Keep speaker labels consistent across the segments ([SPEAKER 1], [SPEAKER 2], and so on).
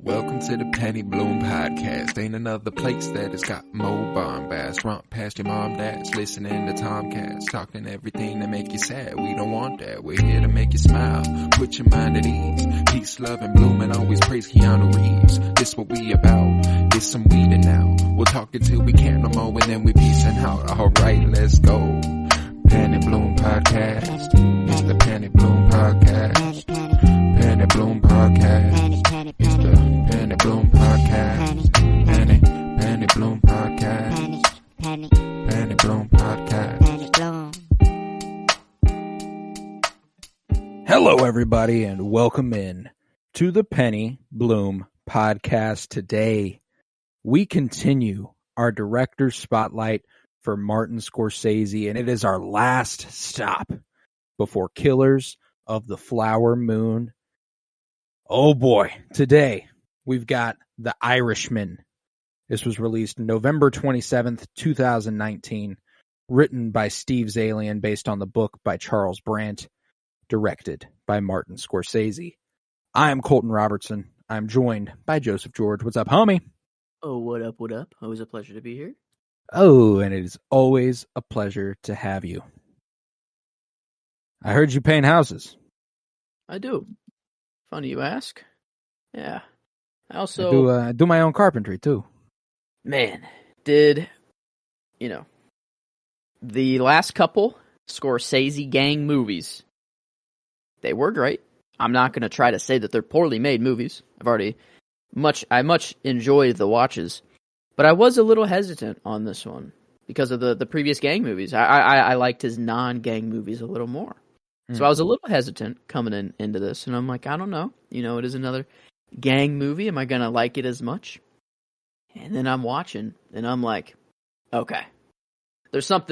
[SPEAKER 1] Welcome to the Penny Bloom Podcast. Ain't another place that has got more bombast. Romp past your mom, dad's listening to Tomcats. Talking everything that make you sad. We don't want that. We're here to make you smile. Put your mind at ease. Peace, love, and bloom, and always praise Keanu Reeves. This what we about. This some weeding now. We'll talk until we can't no more, and then we peacing out. Alright, let's go. Penny Bloom Podcast. It's the Penny Bloom Podcast. Penny Bloom Podcast. It's the Penny Bloom Podcast. Penny Bloom Podcast. Penny Bloom Podcast.
[SPEAKER 2] Hello, everybody, and welcome in to the Penny Bloom Podcast. Today, we continue our director's spotlight for Martin Scorsese, and it is our last stop before Killers of the Flower Moon. Oh boy, today we've got The Irishman. This was released November 27th, 2019, written by Steve Zaillian based on the book by Charles Brandt, directed by Martin Scorsese. I am Colton Robertson. I'm joined by Joseph George. What's up, homie?
[SPEAKER 3] Oh, what up, what up? Always a pleasure to be here.
[SPEAKER 2] Oh, and it is always a pleasure to have you. I heard you paint houses.
[SPEAKER 3] I do. Funny you ask. Yeah. I also
[SPEAKER 2] I do my own carpentry too.
[SPEAKER 3] Man, the last couple Scorsese gang movies, they were great. I'm not going to try to say that they're poorly made movies. I much enjoyed the watches, but I was a little hesitant on this one because of the previous gang movies. I liked his non-gang movies a little more. So I was a little hesitant coming into this, and I'm like, I don't know. It is another gang movie. Am I going to like it as much? And then I'm watching, and I'm like, okay. There's some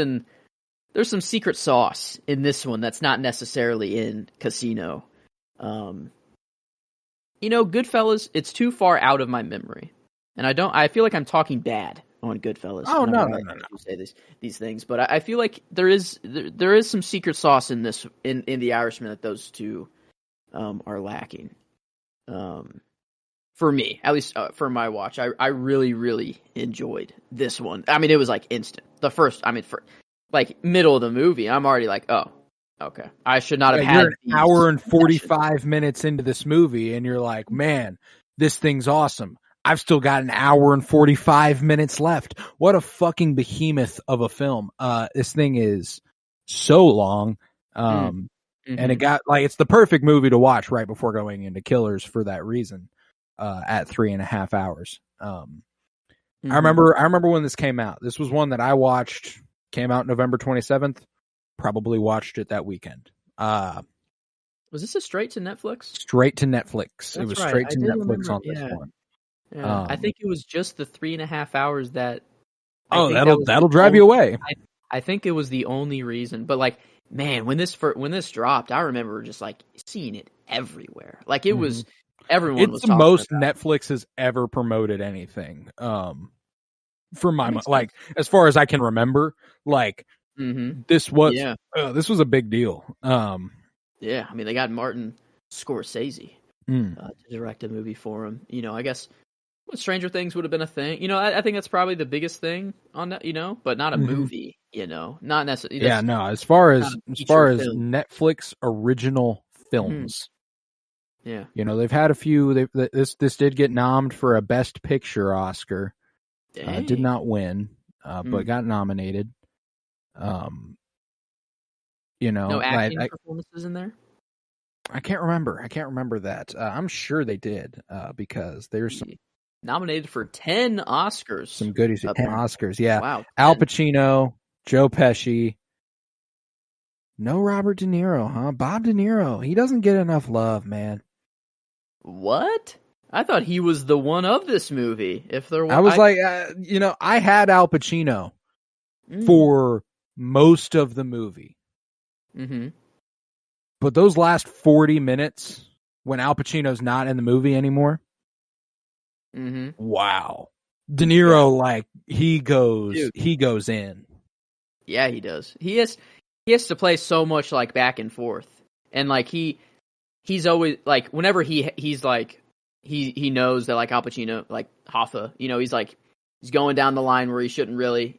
[SPEAKER 3] secret sauce in this one that's not necessarily in Casino. Goodfellas, it's too far out of my memory. And I feel like I'm talking bad on Goodfellas.
[SPEAKER 2] Oh, no.
[SPEAKER 3] Say these things, but I feel like there is some secret sauce in this in The Irishman that those two are lacking. For me, at least for my watch, I really, really enjoyed this one. I mean, it was like instant. For middle of the movie, I'm already like, oh, okay. I should not have had
[SPEAKER 2] you're an hour and 45 minutes into this movie, and you're like, man, this thing's awesome. I've still got an hour and 45 minutes left. What a fucking behemoth of a film. This thing is so long. And it got it's the perfect movie to watch right before going into Killers for that reason, at 3.5 hours. I remember when this came out. This was one that I watched, came out November 27th, probably watched it that weekend.
[SPEAKER 3] Was this a straight to Netflix?
[SPEAKER 2] Straight to Netflix.
[SPEAKER 3] That's
[SPEAKER 2] it was
[SPEAKER 3] right.
[SPEAKER 2] straight to Netflix
[SPEAKER 3] remember,
[SPEAKER 2] on this one.
[SPEAKER 3] Yeah, I think it was just the 3.5 hours that.
[SPEAKER 2] That'll drive you away.
[SPEAKER 3] I think it was the only reason, but man, when this dropped, I remember just seeing it everywhere. It was everyone.
[SPEAKER 2] It's the most Netflix has ever promoted anything. For my as far as I can remember, this was this was a big deal.
[SPEAKER 3] Yeah, I mean they got Martin Scorsese to direct a movie for him. I guess. Stranger Things would have been a thing. I think that's probably the biggest thing on that, but not a movie, not necessarily.
[SPEAKER 2] Yeah, no, as far as Netflix original films.
[SPEAKER 3] Yeah.
[SPEAKER 2] They've had a few, this did get nommed for a Best Picture Oscar. Did not win, but got nominated. No
[SPEAKER 3] acting performances in there?
[SPEAKER 2] I can't remember that. I'm sure they did, because there's some
[SPEAKER 3] nominated for 10 Oscars.
[SPEAKER 2] Some goodies. 10 Oscars, yeah.
[SPEAKER 3] Wow. 10.
[SPEAKER 2] Al Pacino, Joe Pesci. No Robert De Niro, huh? Bob De Niro. He doesn't get enough love, man.
[SPEAKER 3] What? I thought he was the one of this movie. If there was,
[SPEAKER 2] I had Al Pacino for most of the movie.
[SPEAKER 3] Mm-hmm.
[SPEAKER 2] But those last 40 minutes, when Al Pacino's not in the movie anymore, wow. De Niro, he goes in.
[SPEAKER 3] Yeah, he does. He has to play so much back and forth, and he's always whenever he's he knows that like Al Pacino, like Hoffa, he's going down the line where he shouldn't really,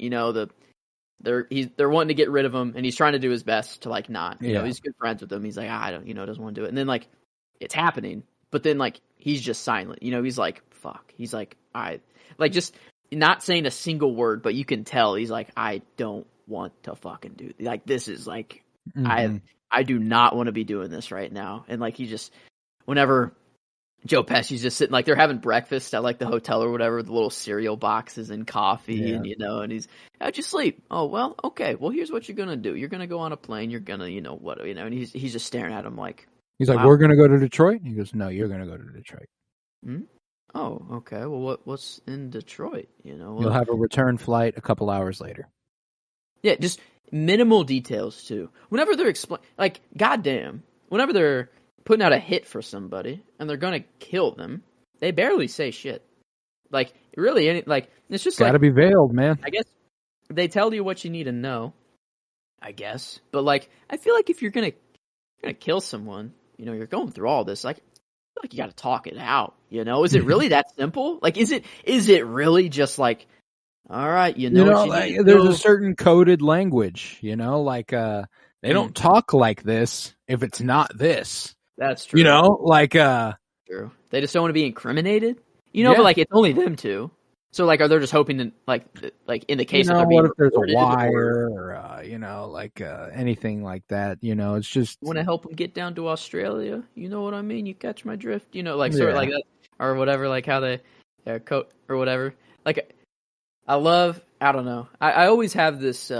[SPEAKER 3] they're wanting to get rid of him, and he's trying to do his best to like not, he's good friends with them. He's like, I don't, doesn't want to do it. And then like it's happening, but then like he's just silent. He's like, fuck. He's like, just not saying a single word, but you can tell he's like, I don't want to fucking do like this is like I do not want to be doing this right now. And like he just whenever Joe Pesci's just sitting like they're having breakfast at like the hotel or whatever, the little cereal boxes and coffee and and he's how'd you sleep? Oh well, okay. Well here's what you're gonna do. You're gonna go on a plane, you're gonna, and he's just staring at him like
[SPEAKER 2] he's like, wow. We're gonna go to Detroit? He goes, no, you're gonna go to Detroit.
[SPEAKER 3] Oh, okay. Well what's in Detroit?
[SPEAKER 2] You'll have a return flight a couple hours later.
[SPEAKER 3] Yeah, just minimal details too. Whenever they're like, goddamn, whenever they're putting out a hit for somebody and they're gonna kill them, they barely say shit. Like really, it's just
[SPEAKER 2] gotta be veiled, man.
[SPEAKER 3] I guess they tell you what you need to know. I guess, but like, I feel like if you're gonna kill someone, you're going through all this. Like, I feel like you got to talk it out. Is it really that simple? Like, is it really just like? All right,
[SPEAKER 2] there's a certain coded language, like they don't talk like this if it's not this.
[SPEAKER 3] That's true.
[SPEAKER 2] True.
[SPEAKER 3] They just don't want to be incriminated. But like it's only them two. So like, are they just hoping that like in the case of
[SPEAKER 2] what if there's a wire or anything like that? It's just
[SPEAKER 3] want to help them get down to Australia. You know what I mean? You catch my drift. Sort of like that or whatever. Like how they coat or whatever. Like. I don't know. I always have this,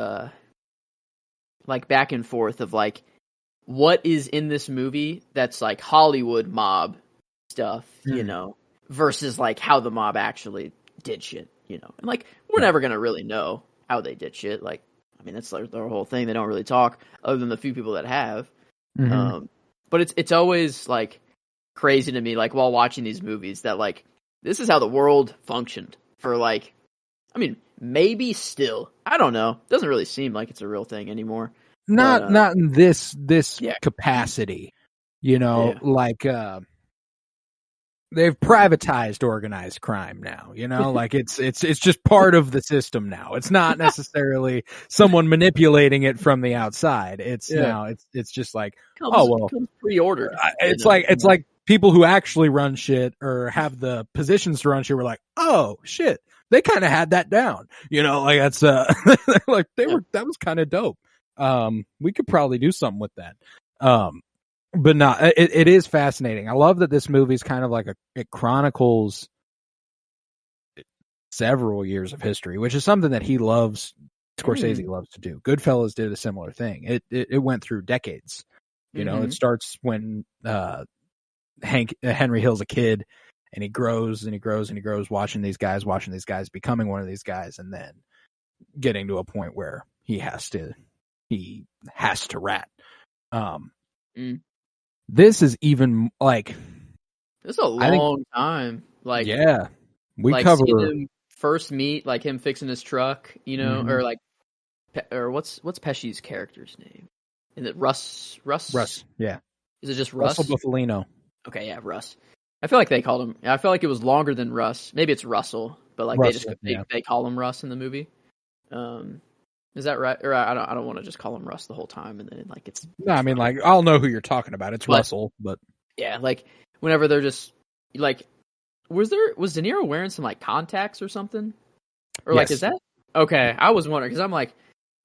[SPEAKER 3] like back and forth of like, what is in this movie that's like Hollywood mob stuff, versus like how the mob actually did shit, and like, we're never going to really know how they did shit. Like, I mean, that's like their whole thing. They don't really talk other than the few people that have. But it's always like crazy to me, like while watching these movies that like, this is how the world functioned for like, I mean, maybe still. I don't know. Doesn't really seem like it's a real thing anymore.
[SPEAKER 2] Not in this capacity. Like they've privatized organized crime now. Like it's just part of the system now. It's not necessarily someone manipulating it from the outside. It's now it's just like comes
[SPEAKER 3] pre-ordered.
[SPEAKER 2] It's like people who actually run shit or have the positions to run shit were like, oh shit. They kind of had that down, like that's, like that was kind of dope. We could probably do something with that. But no, it is fascinating. I love that this movie is kind of like it chronicles several years of history, which is something that Scorsese loves to do. Goodfellas did a similar thing. It went through decades. It starts when, Henry Hill's a kid. And he grows and he grows and he grows watching these guys, becoming one of these guys, and then getting to a point where he has to rat. This is even like
[SPEAKER 3] it's a long time. Like
[SPEAKER 2] we
[SPEAKER 3] like
[SPEAKER 2] cover
[SPEAKER 3] him first meet, like him fixing his truck, or like or what's Pesci's character's name? Is it Russ?
[SPEAKER 2] Yeah.
[SPEAKER 3] Is it just Russ?
[SPEAKER 2] Russell Buffalino.
[SPEAKER 3] Okay, yeah, Russ. I feel like they called him. I feel like it was longer than Russ. Maybe it's Russell, but like they call him Russ in the movie. Is that right? Or I don't want to just call him Russ the whole time, and then like it's.
[SPEAKER 2] No, I mean like I'll know who you're talking about. It's Russell, but
[SPEAKER 3] yeah, like whenever they're just like, was De Niro wearing some like contacts or something, or like is that okay? I was wondering because I'm like,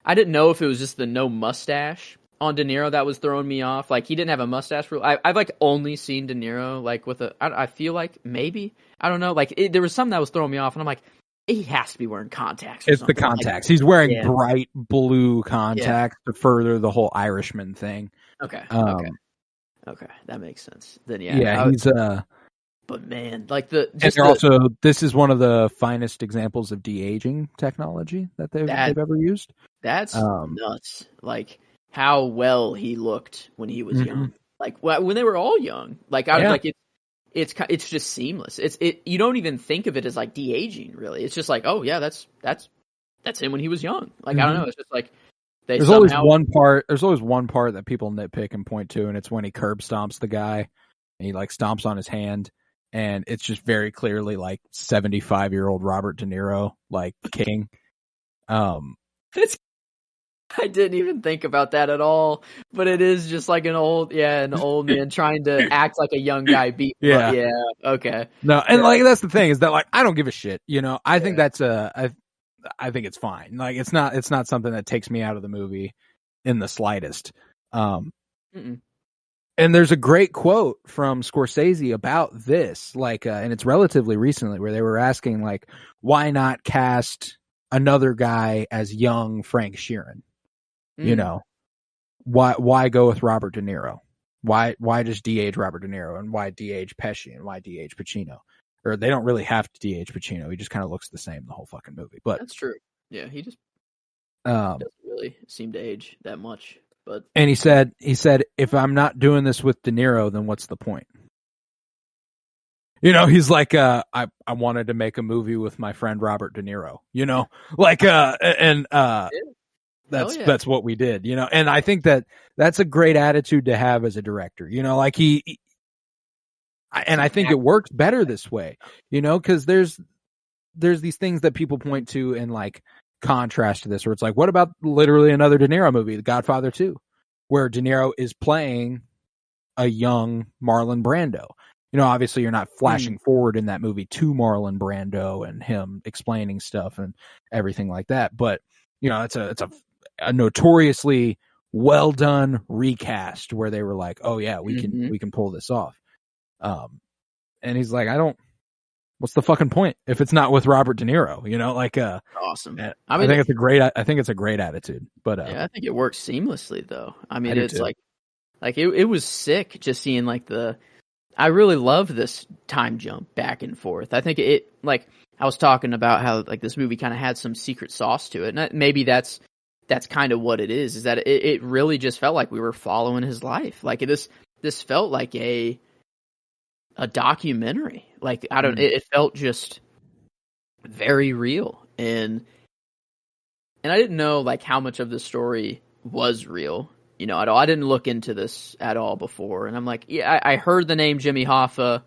[SPEAKER 3] I didn't know if it was just the no mustache on De Niro that was throwing me off. Like he didn't have a mustache rule. I've like only seen De Niro like with I feel like maybe I don't know. Like there was something that was throwing me off, and I'm like, he has to be wearing contacts.
[SPEAKER 2] It's the contacts. Like, he's wearing bright blue contacts to further the whole Irishman thing.
[SPEAKER 3] Okay. Okay, that makes sense. Then
[SPEAKER 2] he's
[SPEAKER 3] But man, like
[SPEAKER 2] this is one of the finest examples of de-aging technology that they've ever used.
[SPEAKER 3] That's nuts. Like how well he looked when he was young, like when they were all young. Like I was like, it's just seamless. You don't even think of it as like de-aging, really. It's just like, oh yeah, that's him when he was young. Like I don't know. It's just like
[SPEAKER 2] there's always one part that people nitpick and point to, and it's when he curb stomps the guy, and he like stomps on his hand, and it's just very clearly like 75-year-old Robert De Niro, like king.
[SPEAKER 3] I didn't even think about that at all, but it is just like an old man trying to act like a young guy beat.
[SPEAKER 2] Yeah.
[SPEAKER 3] Yeah. Okay.
[SPEAKER 2] No, and like that's the thing is that like I don't give a shit. I think that's I think it's fine. Like it's not something that takes me out of the movie in the slightest. And there's a great quote from Scorsese about this, like, and it's relatively recently, where they were asking like, why not cast another guy as young Frank Sheeran? Why go with Robert De Niro? Why just DH Robert De Niro, and why DH Pesci, and why DH Pacino? Or they don't really have to DH Pacino. He just kind of looks the same the whole fucking movie. But
[SPEAKER 3] that's true. Yeah, he just doesn't really seem to age that much. But
[SPEAKER 2] and he said, if I'm not doing this with De Niro, then what's the point? He's like, I wanted to make a movie with my friend Robert De Niro. That's what we did. And I think that's a great attitude to have as a director. Like I think it works better this way. Because there's these things that people point to in like contrast to this, where it's like, what about literally another De Niro movie, The Godfather 2, where De Niro is playing a young Marlon Brando? Obviously you're not flashing forward in that movie to Marlon Brando and him explaining stuff and everything like that. But, it's a notoriously well done recast where they were like, oh yeah, we can pull this off. And he's like, what's the fucking point if it's not with Robert De Niro?
[SPEAKER 3] Awesome.
[SPEAKER 2] I think it's a great attitude. But
[SPEAKER 3] I think it works seamlessly though. I mean, it's too. like it was sick just seeing like I really love this time jump back and forth. I think it, like I was talking about how like this movie kind of had some secret sauce to it, and maybe that's kind of what it is that it really just felt like we were following his life. Like this felt like a documentary. Like I don't, it felt just very real, and I didn't know like how much of the story was real. At all. I didn't look into this at all before, and I'm like, yeah, I heard the name Jimmy Hoffa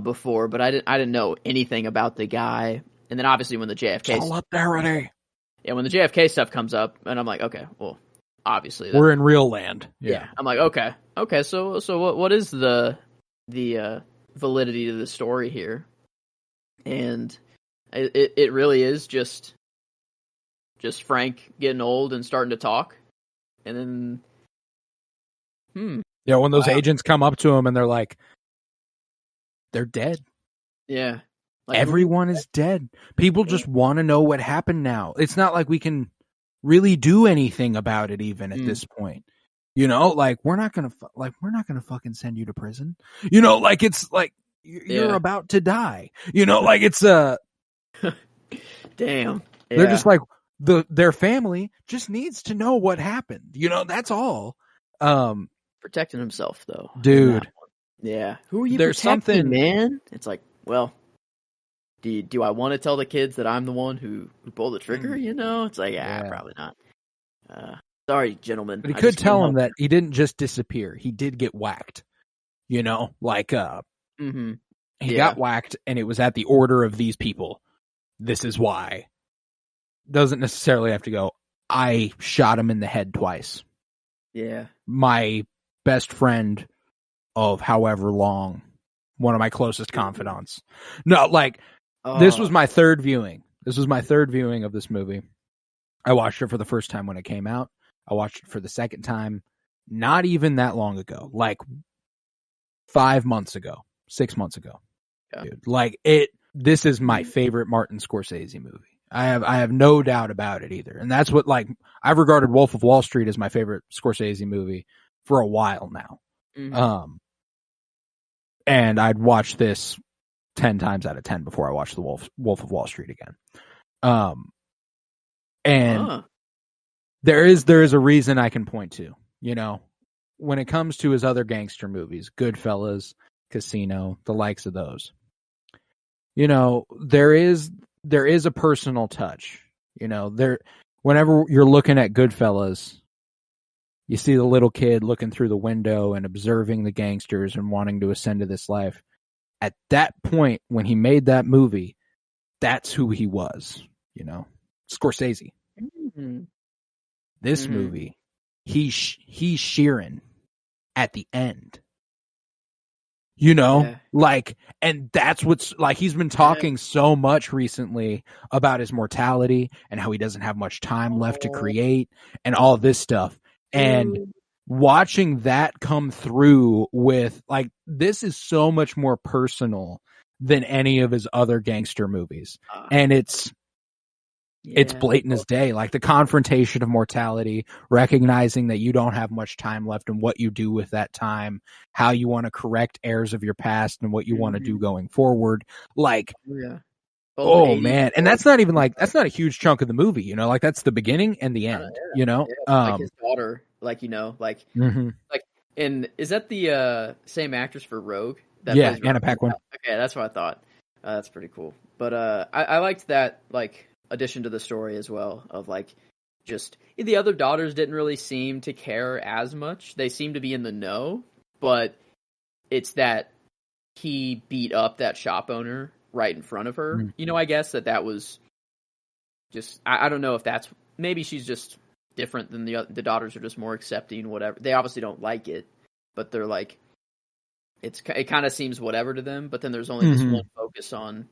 [SPEAKER 3] before, but I didn't know anything about the guy. And then obviously when the JFK,
[SPEAKER 2] all up there already.
[SPEAKER 3] Yeah, when the JFK stuff comes up, and I'm like, okay, well, obviously
[SPEAKER 2] we're in real land. Yeah.
[SPEAKER 3] I'm like, okay, so what is the validity to the story here? And it really is just Frank getting old and starting to talk. And then,
[SPEAKER 2] yeah, when those agents come up to him and they're like, they're dead.
[SPEAKER 3] Yeah. Like,
[SPEAKER 2] everyone is dead. People just want to know what happened now. It's not like we can really do anything about it even at this point. Like we're not going to fucking send you to prison. Like it's like you're about to die. Like it's
[SPEAKER 3] damn. Yeah.
[SPEAKER 2] They're just like, their family just needs to know what happened. That's all.
[SPEAKER 3] Protecting himself though,
[SPEAKER 2] dude.
[SPEAKER 3] Yeah. Who are you
[SPEAKER 2] There's
[SPEAKER 3] protecting,
[SPEAKER 2] something,
[SPEAKER 3] man? It's like, well, do I want to tell the kids that I'm the one who pulled the trigger? It's like, probably not. Sorry, gentlemen.
[SPEAKER 2] But he could tell him that he didn't just disappear. He did get whacked. Like he got whacked, and it was at the order of these people. This is why. Doesn't necessarily have to go, I shot him in the head twice.
[SPEAKER 3] Yeah.
[SPEAKER 2] My best friend of however long, one of my closest confidants. No, like, this was my third viewing. This was my third viewing of this movie. I watched it for the first time when it came out. I watched it for the second time not even that long ago. Like 5 months ago, 6 months ago. Yeah. Dude, like this is my favorite Martin Scorsese movie. I have no doubt about it either. And that's what, like, I've regarded Wolf of Wall Street as my favorite Scorsese movie for a while now. And I'd watch this 10 times out of 10 before I watched the Wolf of Wall Street again. There is a reason I can point to, when it comes to his other gangster movies, Goodfellas, Casino, the likes of those. There is a personal touch. Whenever you're looking at Goodfellas, you see the little kid looking through the window and observing the gangsters and wanting to ascend to this life. at that point when he made that movie, that's who he was, Scorsese.
[SPEAKER 3] Mm-hmm.
[SPEAKER 2] This movie, he's Sheeran at the end. And that's what's like, he's been talking so much recently about his mortality and how he doesn't have much time left to create and all this stuff. And watching that come through with like, this is so much more personal than any of his other gangster movies. And it's blatant as day, like the confrontation of mortality, recognizing that you don't have much time left and what you do with that time, how you want to correct errors of your past and what you want to do going forward. Like, man. And that's not even like, that's not a huge chunk of the movie, like that's the beginning and the end,
[SPEAKER 3] like his daughter, and is that the same actress for Rogue?
[SPEAKER 2] That Anna Paquin.
[SPEAKER 3] Okay, that's what I thought. That's pretty cool. But I liked that like addition to the story as well of like just the other daughters didn't really seem to care as much. They seemed to be in the know, but it's that he beat up that shop owner right in front of her. I guess that was just I don't know if that's maybe she's just different than the daughters are just more accepting, whatever. They obviously don't like it, but they're like it kind of seems whatever to them. But then there's only this one focus on.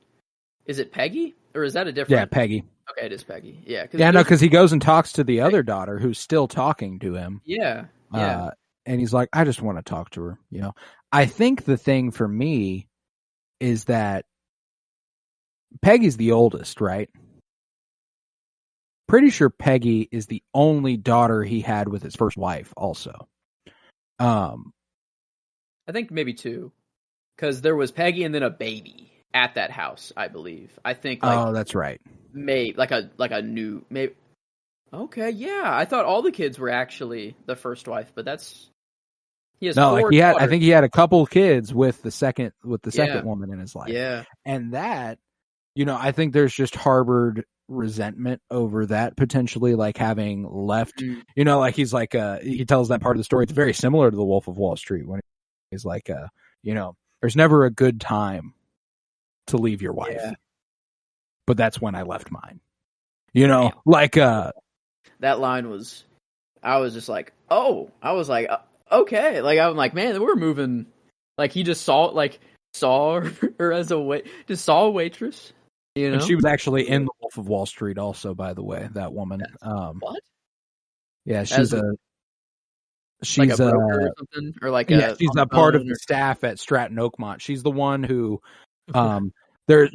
[SPEAKER 3] Is it Peggy? Or is that a different...
[SPEAKER 2] Yeah, Peggy.
[SPEAKER 3] Okay, it is Peggy. Yeah.
[SPEAKER 2] Because he goes and talks to the other daughter who's still talking to him.
[SPEAKER 3] Yeah.
[SPEAKER 2] And he's like, I just want to talk to her, I think the thing for me is that Peggy's the oldest, right? Pretty sure Peggy is the only daughter he had with his first wife also.
[SPEAKER 3] I think maybe two. Because there was Peggy and then a baby. At that house, I believe. I think.
[SPEAKER 2] That's right.
[SPEAKER 3] Maybe like a new maybe. Okay, yeah. I thought all the kids were actually the first wife, but that's he has four daughters.
[SPEAKER 2] I think he had a couple kids with the second woman in his life.
[SPEAKER 3] Yeah,
[SPEAKER 2] and that, I think there's just harbored resentment over that potentially, like having left. Like he's like he tells that part of the story. It's very similar to The Wolf of Wall Street when he's like, there's never a good time to leave your wife, but that's when I left mine.
[SPEAKER 3] That line was, I was just like, okay, like I'm like, man, we're moving. Like he just saw her as just saw a waitress,
[SPEAKER 2] And she was actually in The Wolf of Wall Street, also, by the way. That woman.
[SPEAKER 3] What?
[SPEAKER 2] Yeah, she's a
[SPEAKER 3] broker or something, or
[SPEAKER 2] she's a part of the staff at Stratton Oakmont. She's the one who.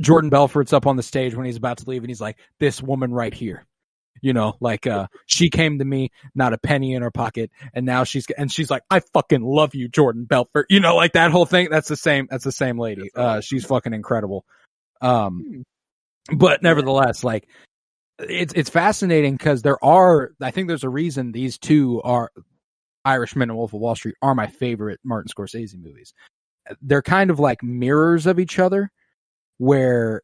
[SPEAKER 2] Jordan Belfort's up on the stage when he's about to leave, and he's like, "This woman right here, she came to me, not a penny in her pocket, and now she's like, I fucking love you, Jordan Belfort." Like that whole thing. That's the same lady. She's fucking incredible. But nevertheless, like it's fascinating because I think there's a reason these two are Irishman and Wolf of Wall Street are my favorite Martin Scorsese movies. They're kind of like mirrors of each other, where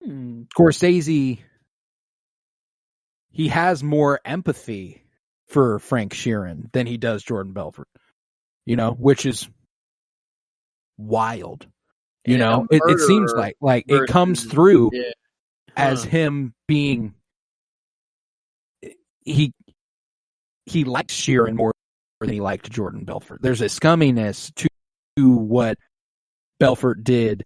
[SPEAKER 2] Scorsese, he has more empathy for Frank Sheeran than he does Jordan Belfort, which is wild. It seems like it comes through as him being, he likes Sheeran more than he liked Jordan Belfort. There's a scumminess to what Belfort did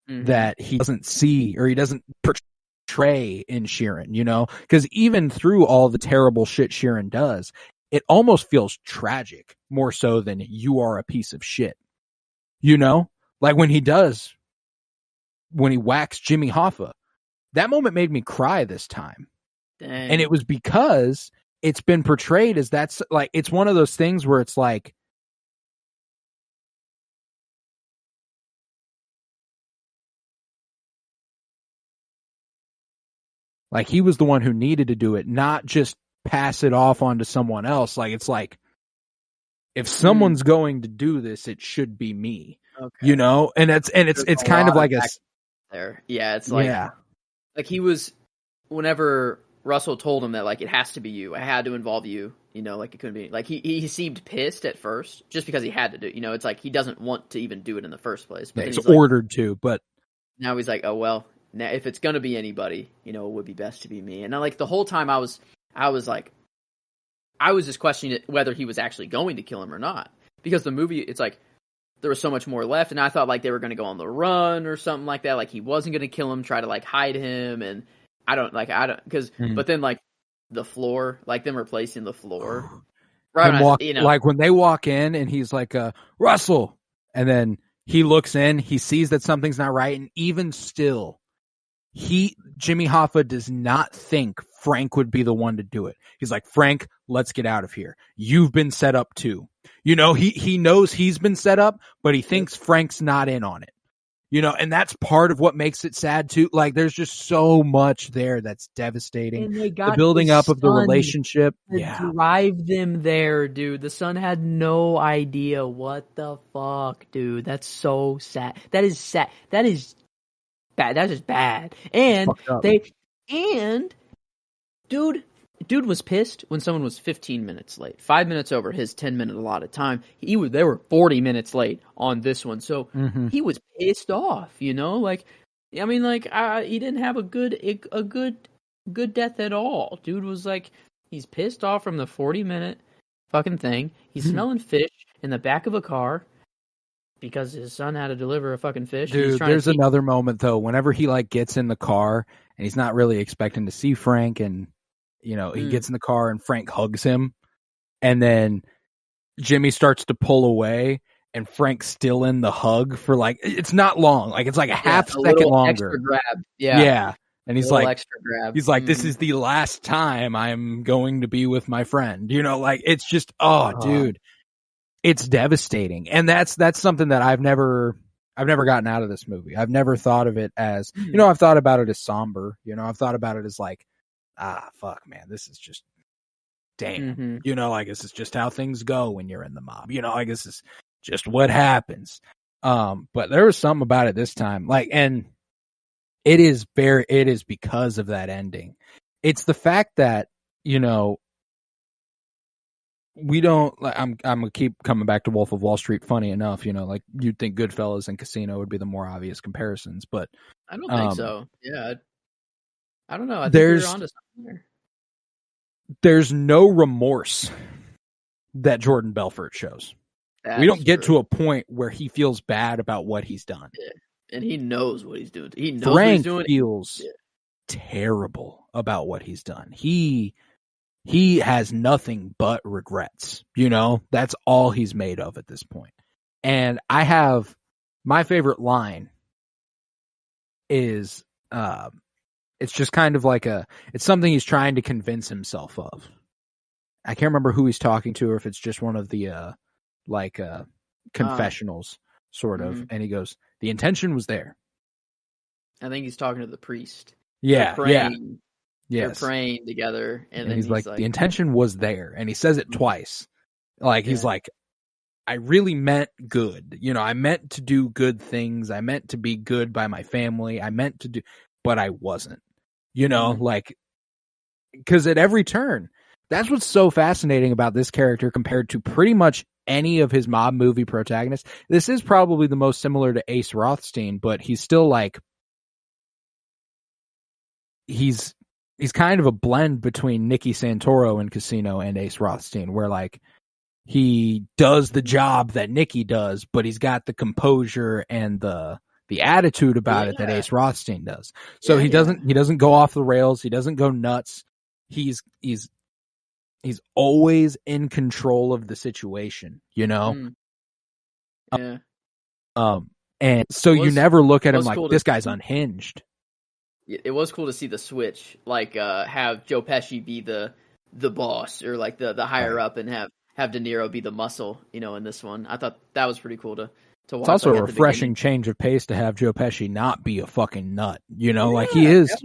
[SPEAKER 2] that he doesn't see or he doesn't portray in Sheeran, because even through all the terrible shit Sheeran does, it almost feels tragic more so than you are a piece of shit, like when he whacks Jimmy Hoffa, that moment made me cry this time.
[SPEAKER 3] Dang.
[SPEAKER 2] And it was because it's been portrayed as that's like, it's one of those things where it's like, he was the one who needed to do it, not just pass it off onto someone else. Like, it's like, if someone's going to do this, it should be me, and it's kind of like
[SPEAKER 3] there. Yeah. It's like, like he was, whenever Russell told him that, like, it has to be you. I had to involve you. You know, like, it couldn't be... Like, he seemed pissed at first, just because he had to do it. You know, it's like, he doesn't want to even do it in the first place. But
[SPEAKER 2] Yeah,
[SPEAKER 3] then
[SPEAKER 2] he's
[SPEAKER 3] like,
[SPEAKER 2] ordered to, but...
[SPEAKER 3] Now he's like, oh, well, now if it's going to be anybody, you know, it would be best to be me. And, like, the whole time I was just questioning whether he was actually going to kill him or not. Because the movie, it's like, there was so much more left, and I thought, like, they were going to go on the run or something like that. Like, he wasn't going to kill him, try to, like, hide him, and but then, like, the floor, like, them replacing the floor. Right, you know.
[SPEAKER 2] Like, when they walk in, and he's like, Russell, and then he looks in, he sees that something's not right, and even still, Jimmy Hoffa does not think Frank would be the one to do it. He's like, Frank, let's get out of here. You've been set up too. You know, he knows he's been set up, but he thinks Frank's not in on it. You know, and that's part of what makes it sad too. Like, there's just so much there that's devastating.
[SPEAKER 3] And they got
[SPEAKER 2] the building up of the relationship.
[SPEAKER 3] Drive them there, dude. The son had no idea. What the fuck, dude? That's so sad. That is sad. That is bad. That is bad. And dude was pissed when someone was 15 minutes late. 5 minutes over his 10-minute allotted time. They were 40 minutes late on this one. So he was pissed off, you know? Like, I mean, like, he didn't have a good death at all. Dude was like, he's pissed off from the 40-minute fucking thing. He's smelling fish in the back of a car because his son had to deliver a fucking fish.
[SPEAKER 2] Dude, there's another moment, though, whenever he, like, gets in the car and he's not really expecting to see Frank, and you know, he gets in the car and Frank hugs him, and then Jimmy starts to pull away, and Frank's still in the hug for, like, it's not long. Like, it's like a half second longer.
[SPEAKER 3] Extra grab.
[SPEAKER 2] Yeah. And he's like,
[SPEAKER 3] extra grab.
[SPEAKER 2] He's like, this is the last time I'm going to be with my friend. You know, like, it's just, dude, it's devastating. And that's something that I've never gotten out of this movie. I've never thought of it as, you know, I've thought about it as somber. You know, I've thought about it as like, fuck, man, this is just, damn. You know, like, this is just how things go when you're in the mob. You know, like, this is just what happens. But there was something about it this time. Like, and it is because of that ending. It's the fact that, you know, we don't, like, I'm gonna keep coming back to Wolf of Wall Street. Funny enough, you know, like, you'd think Goodfellas and Casino would be the more obvious comparisons, but
[SPEAKER 3] I don't think so. Yeah. I don't know. I think you're onto something there.
[SPEAKER 2] There's no remorse that Jordan Belfort shows. We don't get to a point where he feels bad about what he's done.
[SPEAKER 3] Yeah. And he knows what he's doing. He knows
[SPEAKER 2] Frank
[SPEAKER 3] what he's doing.
[SPEAKER 2] Feels terrible about what he's done. He has nothing but regrets. You know, that's all he's made of at this point. And I have my favorite line is, it's just kind of like it's something he's trying to convince himself of. I can't remember who he's talking to, or if it's just one of the, confessionals, sort of. And he goes, the intention was there.
[SPEAKER 3] I think he's talking to the priest.
[SPEAKER 2] Yeah.
[SPEAKER 3] They're praying together. And then
[SPEAKER 2] he's like, the intention was there. And he says it twice. Like, he's like, I really meant good. You know, I meant to do good things. I meant to be good by my family. I meant to do, but I wasn't. You know, like, because at every turn, that's what's so fascinating about this character compared to pretty much any of his mob movie protagonists. This is probably the most similar to Ace Rothstein, but he's still like, he's kind of a blend between Nicky Santoro in Casino and Ace Rothstein, where like he does the job that Nicky does, but he's got the composure and the attitude about it that Ace Rothstein does. So he doesn't go off the rails. He doesn't go nuts. He's always in control of the situation, you know?
[SPEAKER 3] Yeah.
[SPEAKER 2] And so you never look at him like, this guy's unhinged.
[SPEAKER 3] It was cool to see the switch, like, have Joe Pesci be the boss, or like the higher up, and have De Niro be the muscle, you know, in this one. I thought that was pretty cool to watch.
[SPEAKER 2] It's also a refreshing change of pace to have Joe Pesci not be a fucking nut, you know, like he is.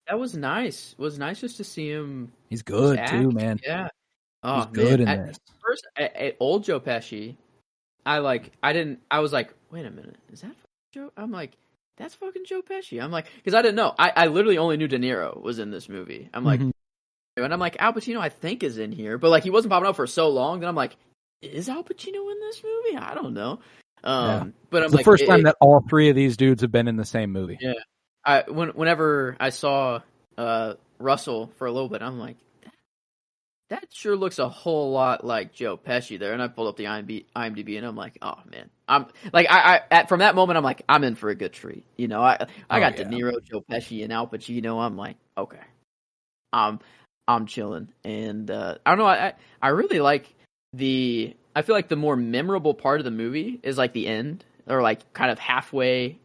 [SPEAKER 3] That was nice. It was nice just to see him.
[SPEAKER 2] He's good too, man.
[SPEAKER 3] Yeah.
[SPEAKER 2] Oh, he's good in this.
[SPEAKER 3] First, old Joe Pesci, I was like, wait a minute, is that Joe? I'm like, that's fucking Joe Pesci. I'm like, because I didn't know. I literally only knew De Niro was in this movie. I'm like, And I'm like, Al Pacino, I think, is in here. But, like, he wasn't popping up for so long. Then I'm like, is Al Pacino in this movie? I don't know. But I'm
[SPEAKER 2] it's the first time that all three of these dudes have been in the same movie.
[SPEAKER 3] Yeah. Whenever I saw Russell for a little bit, I'm like, that sure looks a whole lot like Joe Pesci there. And I pulled up the IMDb, and I'm like, oh, man. I'm like, from that moment, I'm like, I'm in for a good treat. You know, I got De Niro, Joe Pesci, and Al Pacino. I'm like, okay. I'm chilling. And I don't know, I really like I feel like the more memorable part of the movie is like the end, or like kind of halfway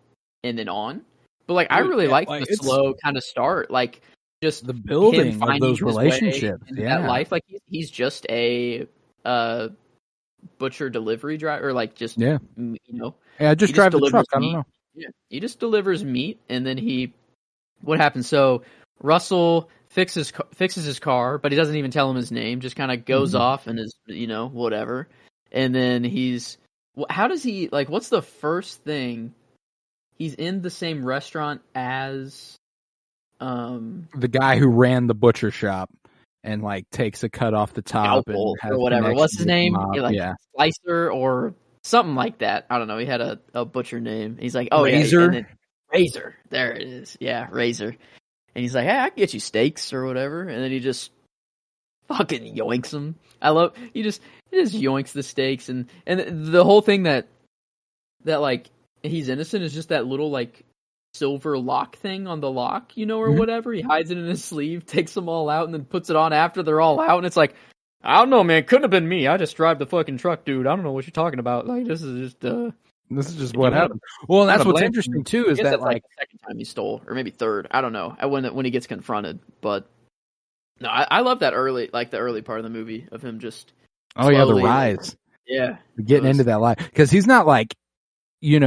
[SPEAKER 3] and then on. But like I really like the slow kind of start, like just
[SPEAKER 2] the building of those relationships.
[SPEAKER 3] That life, like he's just a butcher delivery driver, or like just you know.
[SPEAKER 2] Yeah, just drive the truck. I don't know.
[SPEAKER 3] Yeah, he just delivers meat, and then what happens? So Russell fixes his car, but he doesn't even tell him his name. Just kind of goes off and is, whatever. And then how does he, like, what's the first thing? He's in the same restaurant as
[SPEAKER 2] the guy who ran the butcher shop, and like takes a cut off the top and has
[SPEAKER 3] or whatever. What's his name?
[SPEAKER 2] Slicer
[SPEAKER 3] or something like that. I don't know. He had a butcher name. He's like,
[SPEAKER 2] Razor.
[SPEAKER 3] Yeah, Razor. There it is. Yeah, Razor. And he's like, hey, I can get you steaks or whatever. And then he just fucking yoinks them. He just yoinks the steaks. And the whole thing that like, he's innocent is just that little, like, silver lock thing on the lock, or whatever. He hides it in his sleeve, takes them all out, and then puts it on after they're all out. And it's like, I don't know, man. Couldn't have been me. I just drive the fucking truck, dude. I don't know what you're talking about. Like, this is just
[SPEAKER 2] what happened. Well, and that's what's interesting too, is that like
[SPEAKER 3] the second time he stole, or maybe third. I don't know. When he gets confronted, but no, I love that the early part of the movie of him just.
[SPEAKER 2] Oh yeah, the rise. Getting into that life, because he's not like, he's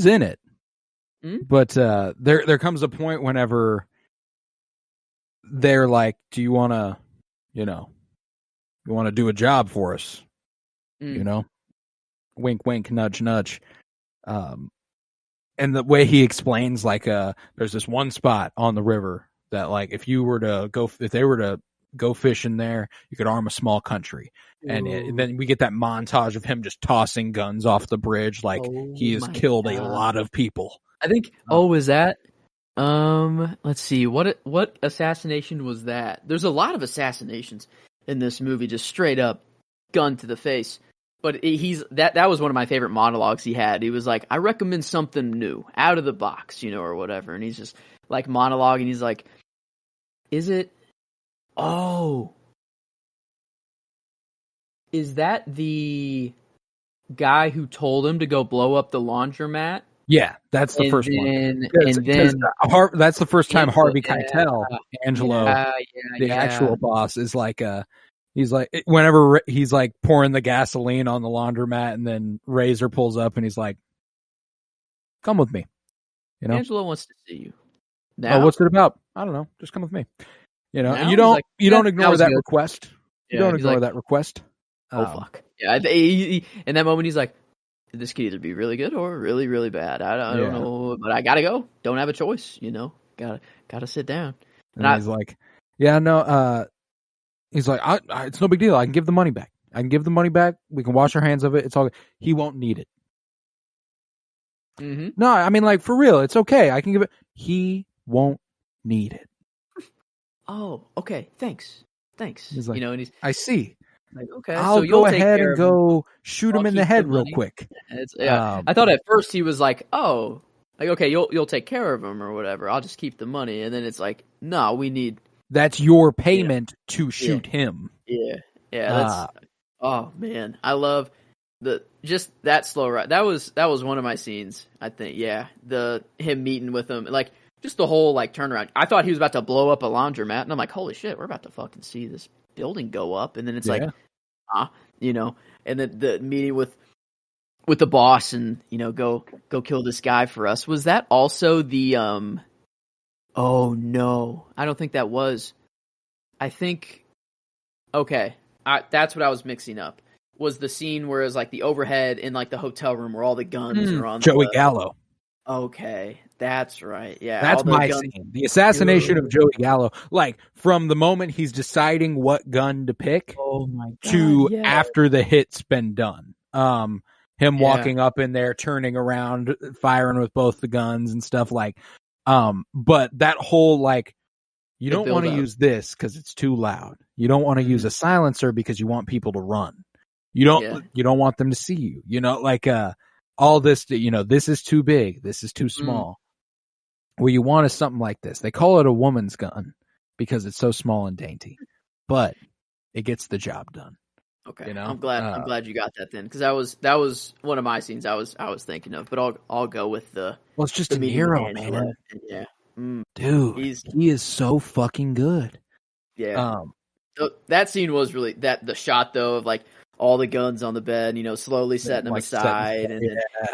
[SPEAKER 2] in it, but there comes a point whenever they're like, do you want to, you want to do a job for us, wink, wink, nudge, nudge. And the way he explains, like, there's this one spot on the river that, like, if they were to go fishing there, you could arm a small country. And then we get that montage of him just tossing guns off the bridge, like he has killed a lot of people.
[SPEAKER 3] I think. Is that? Let's see. What assassination was that? There's a lot of assassinations in this movie, just straight up gun to the face. But that was one of my favorite monologues he had. He was like, I recommend something new, out of the box, or whatever. And he's just like monologuing. He's like, is that the guy who told him to go blow up the laundromat?
[SPEAKER 2] Yeah, that's the first one. That's the first time Harvey Keitel, Angelo, the actual boss, is like he's like, whenever he's like pouring the gasoline on the laundromat, and then Razor pulls up and he's like, come with me.
[SPEAKER 3] Angelo wants to see you. Now?
[SPEAKER 2] Oh, what's it about? I don't know. Just come with me. You don't ignore that request. You don't ignore that request.
[SPEAKER 3] Oh, fuck. Yeah, in that moment, he's like, this could either be really good or really, really bad. I don't know, but I gotta go. Don't have a choice, Gotta sit down.
[SPEAKER 2] And he's like, yeah, no, he's like, it's no big deal. I can give the money back. We can wash our hands of it. It's all good. He won't need it.
[SPEAKER 3] Mm-hmm.
[SPEAKER 2] No, I mean, like, for real, it's okay. I can give it. He won't need it.
[SPEAKER 3] Oh, okay. Thanks.
[SPEAKER 2] He's like,
[SPEAKER 3] and
[SPEAKER 2] I see.
[SPEAKER 3] Like, okay,
[SPEAKER 2] I'll go ahead and go shoot him in the head real quick.
[SPEAKER 3] I thought at first he was like, oh, like, okay, you'll take care of him or whatever. I'll just keep the money. And then it's like, no, we need.
[SPEAKER 2] That's your payment to shoot him.
[SPEAKER 3] Yeah. That's. Oh man, I love just that slow ride. That was one of my scenes. I think. Yeah, him meeting with him, like, just the whole, like, turnaround. I thought he was about to blow up a laundromat, and I'm like, holy shit, we're about to fucking see this building go up. And then it's like, and then the meeting with the boss, and go kill this guy for us. Was that also the oh no, I don't think that was. I think that's what I was mixing up. Was the scene where it was like the overhead in, like, the hotel room where all the guns are on
[SPEAKER 2] Joey Gallo.
[SPEAKER 3] Okay, that's right. Yeah,
[SPEAKER 2] That's
[SPEAKER 3] all the
[SPEAKER 2] my
[SPEAKER 3] guns.
[SPEAKER 2] scene. The assassination of Joey Gallo. Like, from the moment he's deciding what gun to pick
[SPEAKER 3] Oh my god!
[SPEAKER 2] to
[SPEAKER 3] Yeah.
[SPEAKER 2] after the hit's been done. Him
[SPEAKER 3] Yeah.
[SPEAKER 2] walking up in there, turning around, firing with both the guns and stuff like. But that whole like, you
[SPEAKER 3] The
[SPEAKER 2] don't want to
[SPEAKER 3] build-up.
[SPEAKER 2] use this because it's too loud. You don't want to use a silencer because you want people to run. You don't want them to see you. You know, like all this. You know, this is too big. This is too small. What you want is something like this. They call it a woman's gun because it's so small and dainty, but it gets the job done.
[SPEAKER 3] Okay,
[SPEAKER 2] You know?
[SPEAKER 3] I'm glad you got that then, because that was one of my scenes I was thinking of, but I'll go with the.
[SPEAKER 2] Well, it's just
[SPEAKER 3] the
[SPEAKER 2] De
[SPEAKER 3] meeting with
[SPEAKER 2] Niro,
[SPEAKER 3] Angela.
[SPEAKER 2] man.
[SPEAKER 3] Yeah,
[SPEAKER 2] Dude, he is so fucking good.
[SPEAKER 3] yeah. That scene was really the shot though of like all the guns on the bed, you know, slowly setting them
[SPEAKER 2] like,
[SPEAKER 3] aside, and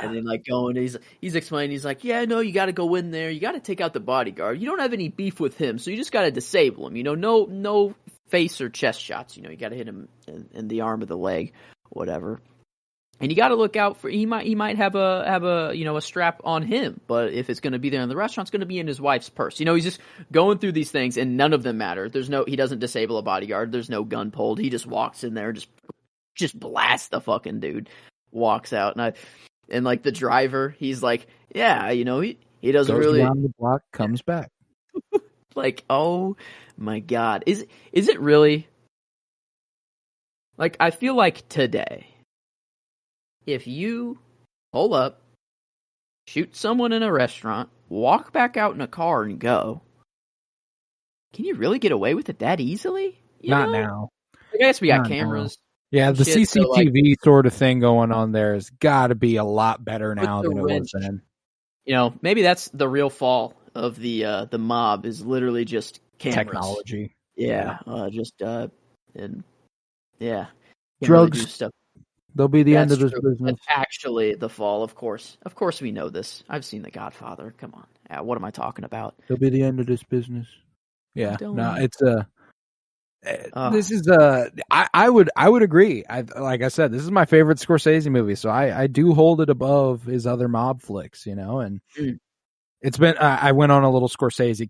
[SPEAKER 3] then like going. He's explaining. He's like, yeah, no, you got to go in there. You got to take out the bodyguard. You don't have any beef with him, so you just got to disable him. You know, no face or chest shots. You know, you got to hit him in the arm or the leg, whatever. And you got to look out for he might have a you know, a strap on him, but if it's going to be there in the restaurant, it's going to be in his wife's purse. You know, he's just going through these things, and none of them matter. He doesn't disable a bodyguard. There's no gun pulled. He just walks in there, just blasts the fucking dude. Walks out, and like the driver, he's like, yeah, you know, he doesn't
[SPEAKER 2] goes
[SPEAKER 3] really
[SPEAKER 2] around the block, comes back.
[SPEAKER 3] like, oh my god, is it really? Like, I feel like today, if you pull up, shoot someone in a restaurant, walk back out in a car and go, can you really get away with it that easily?
[SPEAKER 2] Not now.
[SPEAKER 3] I guess we got
[SPEAKER 2] Not
[SPEAKER 3] cameras.
[SPEAKER 2] Yeah, the
[SPEAKER 3] shit, so,
[SPEAKER 2] CCTV sort of thing going on there has got to be a lot better now
[SPEAKER 3] the
[SPEAKER 2] than it
[SPEAKER 3] wrench.
[SPEAKER 2] was then.
[SPEAKER 3] You know, maybe that's the real fall of the mob, is literally just cameras.
[SPEAKER 2] Technology.
[SPEAKER 3] Yeah, and yeah. Can't
[SPEAKER 2] Drugs.
[SPEAKER 3] really do stuff.
[SPEAKER 2] They'll be the end of this
[SPEAKER 3] true.
[SPEAKER 2] business.
[SPEAKER 3] That's actually the fall, of course. Of course we know this. I've seen The Godfather. Come on. What am I talking about?
[SPEAKER 2] They'll be the end of this business. Yeah. No, it's this is I would agree. Like I said, this is my favorite Scorsese movie, so I do hold it above his other mob flicks, you know. And it's been I went on a little Scorsese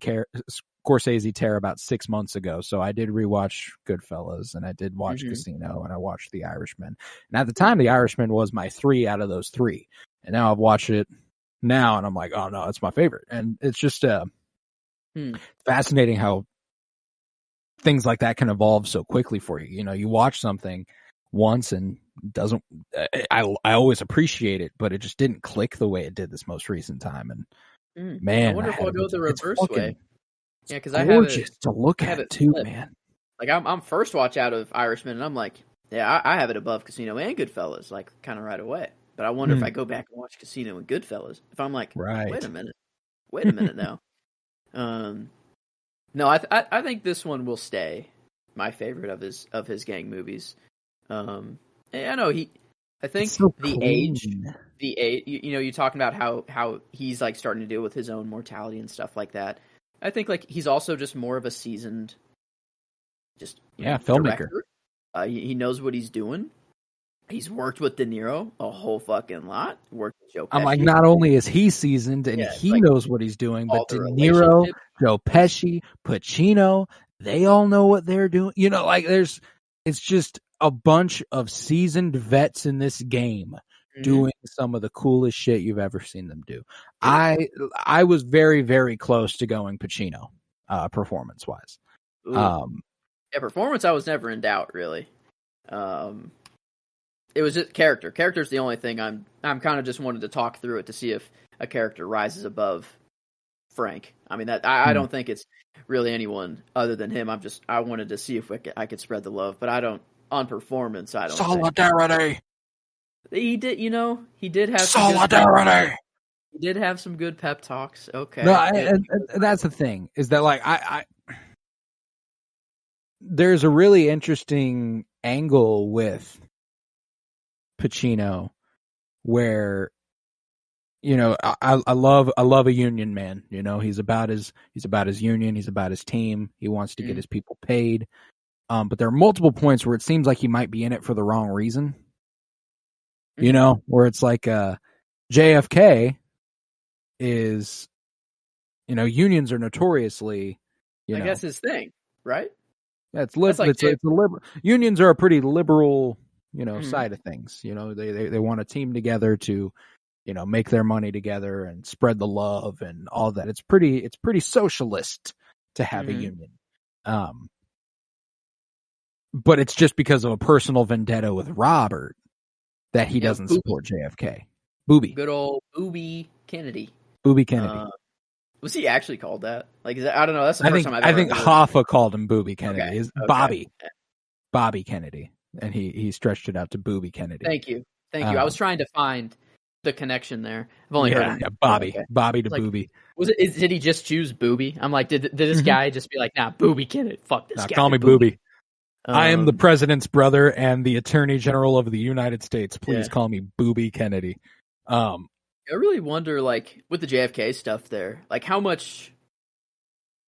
[SPEAKER 2] tear about 6 months ago, so I did rewatch Goodfellas, and I did watch Casino, and I watched The Irishman. And at the time, The Irishman was my 3 out of those 3, and now I've watched it now, and I'm like, oh no, it's my favorite. And it's just fascinating how things like that can evolve so quickly for you. You know, you watch something once and doesn't. I always appreciate it, but it just didn't click the way it did this most recent time. And man,
[SPEAKER 3] I wonder if I'll go the reverse way. Yeah, because I have
[SPEAKER 2] gorgeous to look
[SPEAKER 3] have
[SPEAKER 2] at
[SPEAKER 3] it
[SPEAKER 2] too,
[SPEAKER 3] flipped.
[SPEAKER 2] man.
[SPEAKER 3] Like I'm first watch out of Irishman, and I'm like, yeah, I have it above Casino and Goodfellas, like kind of right away. But I wonder if I go back and watch Casino and Goodfellas, if I'm like, wait a minute now. No, I think this one will stay my favorite of his gang movies. And I know I think
[SPEAKER 2] so
[SPEAKER 3] the
[SPEAKER 2] clean.
[SPEAKER 3] age, you know, you're talking about how he's like starting to deal with his own mortality and stuff like that. I think like he's also just more of a seasoned,
[SPEAKER 2] filmmaker.
[SPEAKER 3] director. He knows what he's doing. He's worked with De Niro a whole fucking lot. Worked with Joe Pesci.
[SPEAKER 2] I'm like, not only is he seasoned and he
[SPEAKER 3] like,
[SPEAKER 2] knows what he's doing, but
[SPEAKER 3] the
[SPEAKER 2] De Niro,
[SPEAKER 3] relationship.
[SPEAKER 2] Joe Pesci, Pacino, they all know what they're doing. You know, like it's just a bunch of seasoned vets in this game doing some of the coolest shit you've ever seen them do. I was very, very close to going Pacino, performance wise.
[SPEAKER 3] Performance I was never in doubt, really. It was just character. Character's the only thing I'm kind of just wanted to talk through it to see if a character rises above Frank. I mean, that I don't think it's really anyone other than him. I wanted to see if I could spread the love, but I don't on performance. I don't.
[SPEAKER 2] Solidarity.
[SPEAKER 3] He did, you know, he did have
[SPEAKER 2] solidarity.
[SPEAKER 3] He did have some good pep talks. Okay,
[SPEAKER 2] no, and that's the thing is that like I there's a really interesting angle with Pacino where, you know, I love a union man. You know, he's about his union, he's about his team. He wants to get his people paid. But there are multiple points where it seems like he might be in it for the wrong reason. You know, where it's like JFK is, unions are notoriously,
[SPEAKER 3] I guess his thing, right?
[SPEAKER 2] Yeah, it's a liberal. Unions are a pretty liberal, side of things. They want to team together to, make their money together and spread the love and all that. It's pretty socialist to have a union. But it's just because of a personal vendetta with Robert that he doesn't support JFK. Booby.
[SPEAKER 3] Good old Booby Kennedy.
[SPEAKER 2] Booby Kennedy.
[SPEAKER 3] Was he actually called that? Like, I don't know. That's the first time
[SPEAKER 2] I think Hoffa called him Booby Kennedy.
[SPEAKER 3] Okay.
[SPEAKER 2] Bobby Kennedy, and he stretched it out to Booby Kennedy.
[SPEAKER 3] Thank you. I was trying to find the connection there. I've only heard
[SPEAKER 2] Bobby to Booby.
[SPEAKER 3] Did he just choose Booby? I'm like, did this guy just be like, nah, Booby Kennedy, fuck this guy.
[SPEAKER 2] Call me Booby. I am the president's brother and the Attorney General of the United States. Please call me Booby Kennedy.
[SPEAKER 3] I really wonder, like, with the JFK stuff there, like, how much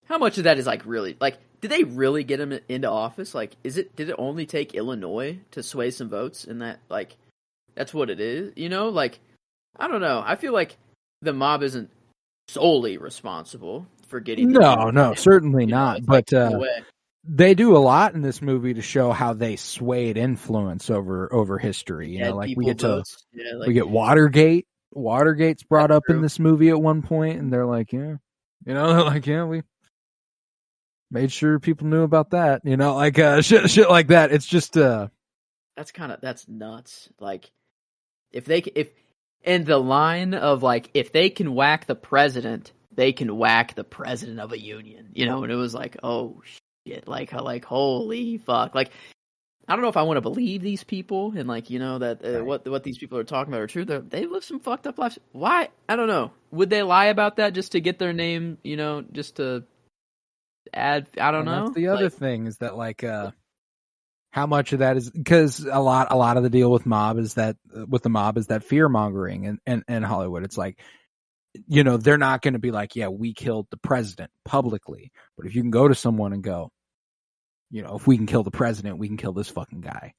[SPEAKER 3] of that is, like, really, like, did they really get him into office? Like, did it only take Illinois to sway some votes in that, like, that's what it is, Like, I don't know. I feel like the mob isn't solely responsible for getting...
[SPEAKER 2] No, certainly not. But they do a lot in this movie to show how they swayed influence over history. Like, we get Watergate. Watergate's brought up in this movie at one point, and they're like, we made sure people knew about that, shit like that. It's just
[SPEAKER 3] that's nuts. Like, and the line of, like, if they can whack the president, they can whack the president of a union, and it was like, oh shit, like holy fuck, like, I don't know if I want to believe these people and, like, that what these people are talking about are true. They live some fucked up lives. Why? I don't know. Would they lie about that just to get their name, just to add? I don't know.
[SPEAKER 2] That's the other thing is that, like, how much of that is because a lot of the deal with the mob is that fear mongering and Hollywood. It's like, they're not going to be like, yeah, we killed the president publicly, but if you can go to someone and go, if we can kill the president, we can kill this fucking guy.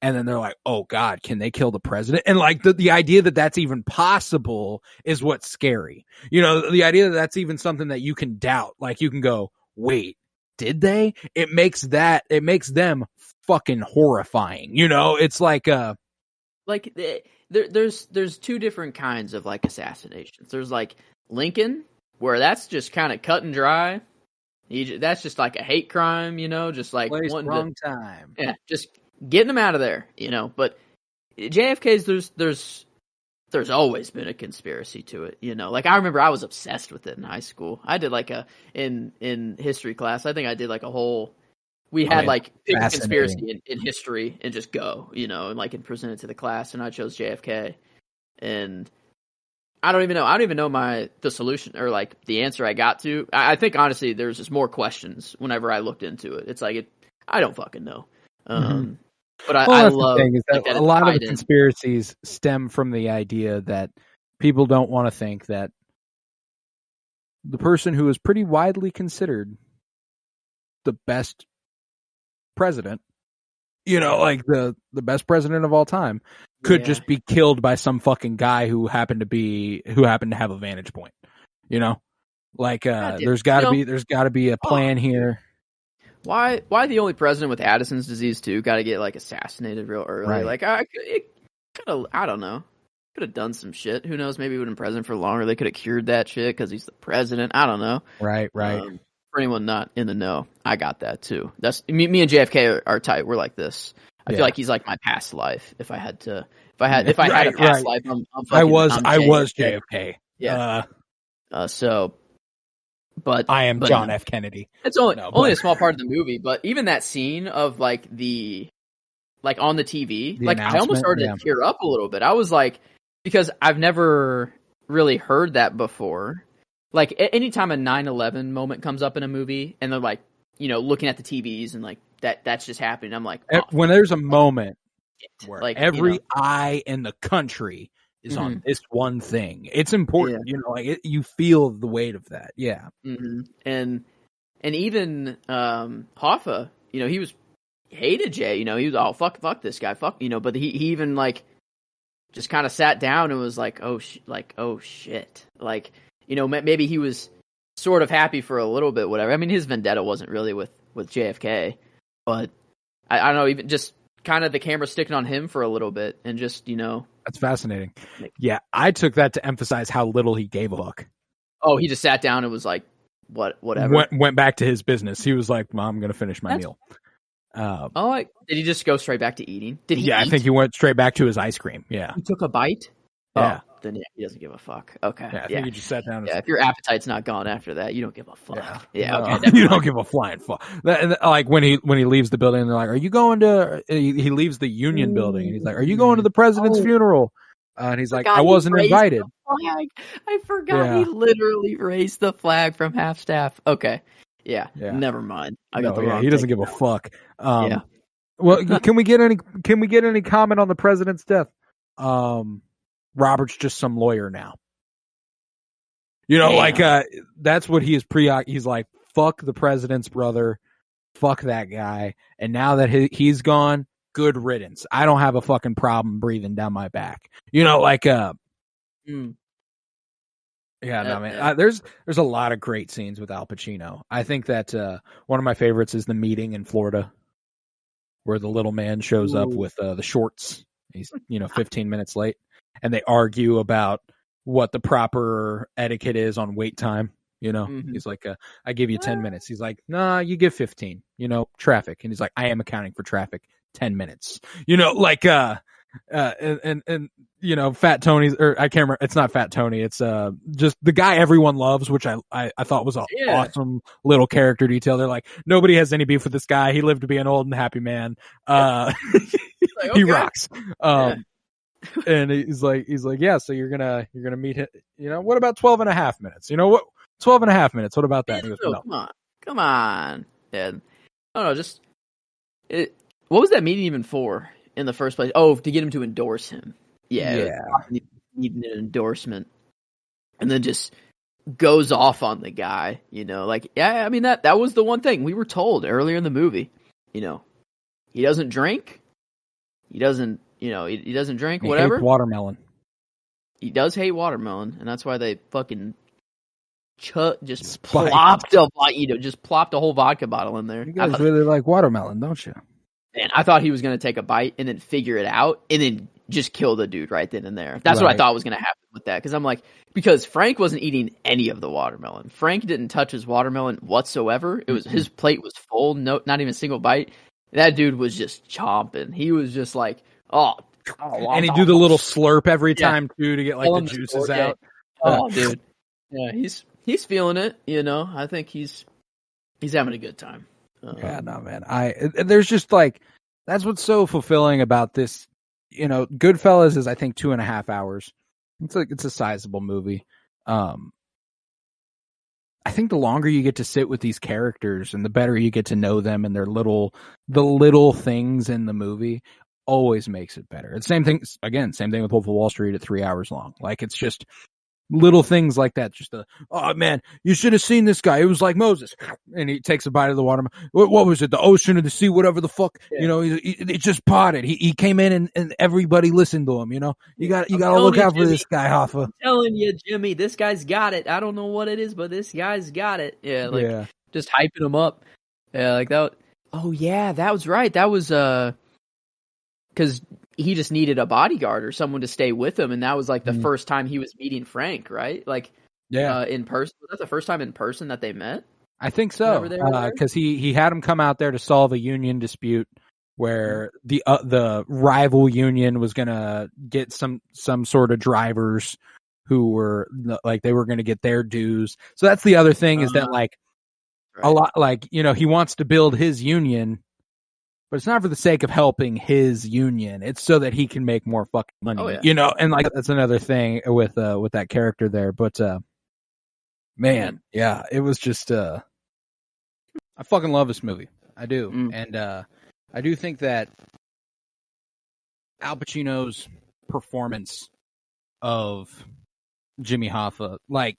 [SPEAKER 2] And then they're like, oh God, can they kill the president? And, like, the idea that that's even possible is what's scary. The idea that that's even something that you can doubt. Like, you can go, wait, did they? It makes them fucking horrifying. It's like,
[SPEAKER 3] there's two different kinds of, like, assassinations. There's, like, Lincoln, where that's just kind of cut and dry. That's just like a hate crime, just like
[SPEAKER 2] wrong time.
[SPEAKER 3] Yeah, just getting them out of there, But JFK's, there's always been a conspiracy to it, Like, I remember I was obsessed with it in high school. I did like in history class. I think I did like a whole. We had like pick a conspiracy in history and just go, and like and present it to the class. And I chose JFK, and I don't even know the solution or, like, the answer I got to. I think, honestly, there's just more questions whenever I looked into it. It's like, I don't fucking know. But I love
[SPEAKER 2] the thing is that a lot of the conspiracies stem from the idea that people don't want to think that the person who is pretty widely considered the best president, like the best president of all time, could just be killed by some fucking guy who happened to have a vantage point. Like there's got to be a plan here.
[SPEAKER 3] Why the only president with Addison's disease too got to get, like, assassinated real early?
[SPEAKER 2] Right.
[SPEAKER 3] Like, I don't know. Could have done some shit. Who knows? Maybe he would have been president for longer. They could have cured that shit because he's the president. I don't know.
[SPEAKER 2] Right.
[SPEAKER 3] For anyone not in the know, I got that too. That's me and JFK are tight. We're like this. I feel like he's like my past life. If I had a past life,
[SPEAKER 2] I was JFK.
[SPEAKER 3] Yeah. But
[SPEAKER 2] I am John F. Kennedy.
[SPEAKER 3] It's only a small part of the movie, but even that scene of, like, on the TV, like, I almost started to tear up a little bit. I was like, because I've never really heard that before. Like, anytime a 9/11 moment comes up in a movie and they're like, looking at the TVs and, like, that's just happening, I'm like,
[SPEAKER 2] when there's a moment where, like, every eye in the country is on this one thing, it's important. You feel the weight of that. Yeah.
[SPEAKER 3] Mm-hmm. And even Hoffa, he hated Jay. He was all fuck this guy, but he even, like, just kind of sat down and was like, oh shit, like, maybe he was sort of happy for a little bit, whatever. I mean, his vendetta wasn't really with JFK, but I don't know, even just kind of the camera sticking on him for a little bit and just,
[SPEAKER 2] That's fascinating. Yeah, I took that to emphasize how little he gave a fuck.
[SPEAKER 3] Oh, he just sat down and was like, whatever.
[SPEAKER 2] Went back to his business. He was like, "Mom, I'm going to finish my meal."
[SPEAKER 3] Did he just go straight back to eating? Did he eat?
[SPEAKER 2] I think he went straight back to his ice cream. Yeah.
[SPEAKER 3] He took a bite?
[SPEAKER 2] Yeah.
[SPEAKER 3] Oh, then he doesn't give a fuck. Okay.
[SPEAKER 2] Yeah, I think he just sat down.
[SPEAKER 3] If your appetite's not gone after that, you don't give a fuck. Yeah,
[SPEAKER 2] No,
[SPEAKER 3] okay.
[SPEAKER 2] you don't give a flying fuck. Like when he leaves the building, they're like, "Are you going to?" He leaves the Union building, and he's like, "Are you going to the president's funeral?" And he's like, "I wasn't invited."
[SPEAKER 3] I forgot he literally raised the flag from half staff. Okay. Yeah. Never mind. I got the wrong.
[SPEAKER 2] He doesn't give a fuck. Well, can we get any comment on the president's death? Robert's just some lawyer now. That's what he is he's like, fuck the president's brother, fuck that guy. And now that he's gone, good riddance. I don't have a fucking problem breathing down my back. There's a lot of great scenes with Al Pacino. I think that one of my favorites is the meeting in Florida where the little man shows up with the shorts. He's 15 minutes late, and they argue about what the proper etiquette is on wait time. He's like, I give you 10 minutes. He's like, nah, you give 15, traffic. And he's like, I am accounting for traffic 10 minutes, Fat Tony's, or I can't remember. It's not Fat Tony. It's, just the guy everyone loves, which I thought was an awesome little character detail. They're like, nobody has any beef with this guy. He lived to be an old and happy man. He rocks. And he's like, yeah, so you're gonna meet him, what about 12 and a half minutes? 12 and a half minutes. What about that? He goes, no.
[SPEAKER 3] Come on. Yeah. I don't know. What was that meeting even for in the first place? Oh, to get him to endorse him. Yeah. Needing an endorsement. And then just goes off on the guy, I mean, that was the one thing we were told earlier in the movie, he doesn't drink. He doesn't drink, whatever.
[SPEAKER 2] He hates watermelon.
[SPEAKER 3] He does hate watermelon, and that's why they fucking just plopped a whole vodka bottle in there.
[SPEAKER 2] You guys really like watermelon, don't you?
[SPEAKER 3] And I thought he was going to take a bite and then figure it out and then just kill the dude right then and there. That's what I thought was going to happen with that. Because I'm like, because Frank wasn't eating any of the watermelon. Frank didn't touch his watermelon whatsoever. It was his plate was full, not even a single bite. That dude was just chomping. He was just like, and
[SPEAKER 2] he'd do the little slurp every time too to get like the juices out.
[SPEAKER 3] Oh, dude, yeah, he's feeling it. I think he's having a good time.
[SPEAKER 2] Man. There's just like, that's what's so fulfilling about this. Goodfellas is, I think, 2.5 hours. It's a sizable movie. I think the longer you get to sit with these characters and the better you get to know them and the little things in the movie always makes it better. It's same thing with Wolf of Wall Street at 3 hours long. Like, it's just little things like that. Just oh man, you should have seen this guy. It was like Moses, and he takes a bite of the water. What was it? The ocean or the sea? Whatever the fuck. Yeah. He just potted. He came in and everybody listened to him. You got to look out for this guy, Hoffa.
[SPEAKER 3] I'm telling you, Jimmy, this guy's got it. I don't know what it is, but this guy's got it. Yeah, just hyping him up. Yeah, like that. Oh yeah, that was right. That was because he just needed a bodyguard or someone to stay with him, and that was like the first time he was meeting Frank, right? Like, in person. Was that the first time in person that they met?
[SPEAKER 2] I think so, because he had him come out there to solve a union dispute where the rival union was gonna get some sort of drivers who were like, they were gonna get their dues. So that's the other thing is that like a lot, like, he wants to build his union. But it's not for the sake of helping his union. It's so that he can make more fucking money, and like, that's another thing with that character there. But, man, yeah, it was just, I fucking love this movie. I do. And, I do think that Al Pacino's performance of Jimmy Hoffa, like,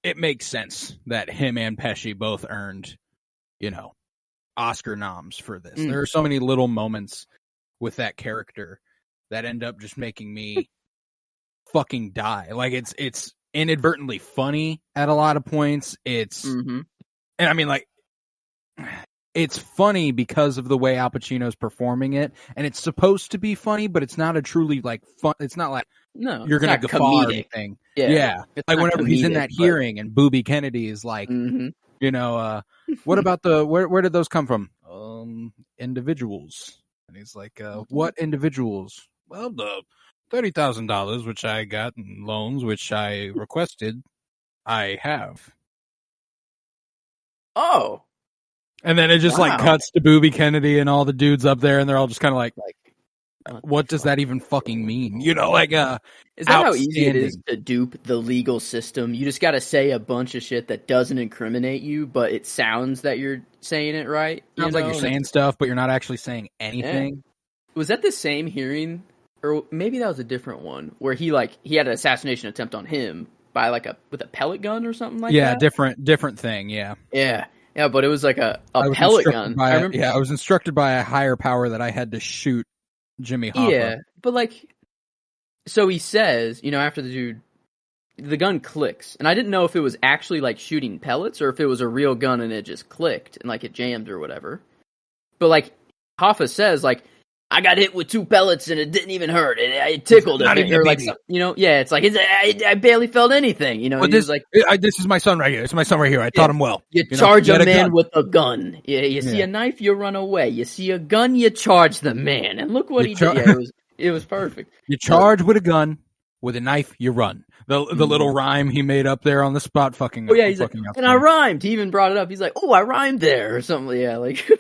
[SPEAKER 2] it makes sense that him and Pesci both earned, Oscar noms for this. There are so many little moments with that character that end up just making me fucking die. Like it's inadvertently funny at a lot of points. It's and I mean like it's funny because of the way Al Pacino's performing it, and it's supposed to be funny, but it's not a truly like fun. It's not like you're gonna guffaw comedic. Or anything. Yeah. Like whenever he's in that hearing and 𝗬𝗍𝘀𝗃 Kennedy is like, you know, what about where did those come from? Individuals. And he's like, what individuals? Well, the $30,000 which I got in loans, which I requested, I have.
[SPEAKER 3] Oh.
[SPEAKER 2] And then it just like cuts to 𝗬𝗍𝘀𝗃 Kennedy and all the dudes up there, and they're all just kind of like what does that even fucking mean? You know, like
[SPEAKER 3] is that how easy it is to dupe the legal system? You just got to say a bunch of shit that doesn't incriminate you, but it sounds that you're saying it right.
[SPEAKER 2] Sounds like you're saying stuff, but you're not actually saying anything.
[SPEAKER 3] Yeah. Was that the same hearing, or maybe that was a different one where he had an assassination attempt on him by with a pellet gun or something like that?
[SPEAKER 2] Yeah, different thing. Yeah.
[SPEAKER 3] Yeah, but it was like a pellet gun.
[SPEAKER 2] I was instructed by a higher power that I had to shoot Jimmy Hoffa.
[SPEAKER 3] Yeah, but like, so he says, you know, after the gun clicks, and I didn't know if it was actually like shooting pellets or if it was a real gun and it just clicked and like it jammed or whatever. But like, Hoffa says like, I got hit with 2 pellets and it didn't even hurt. It tickled a bit. Or like, you know, it's like I barely felt anything. You know,
[SPEAKER 2] but this is my son right here. It's my son right here. I taught him well.
[SPEAKER 3] You charge a man with a gun. You see a knife, you run away. You see a gun, you charge the man. And look what he did. Yeah, it was perfect.
[SPEAKER 2] You charge with a gun, with a knife, you run. The little rhyme he made up there on the spot, fucking.
[SPEAKER 3] Oh yeah, he's like, and I rhymed. He even brought it up. He's like, oh, I rhymed there or something. Yeah, like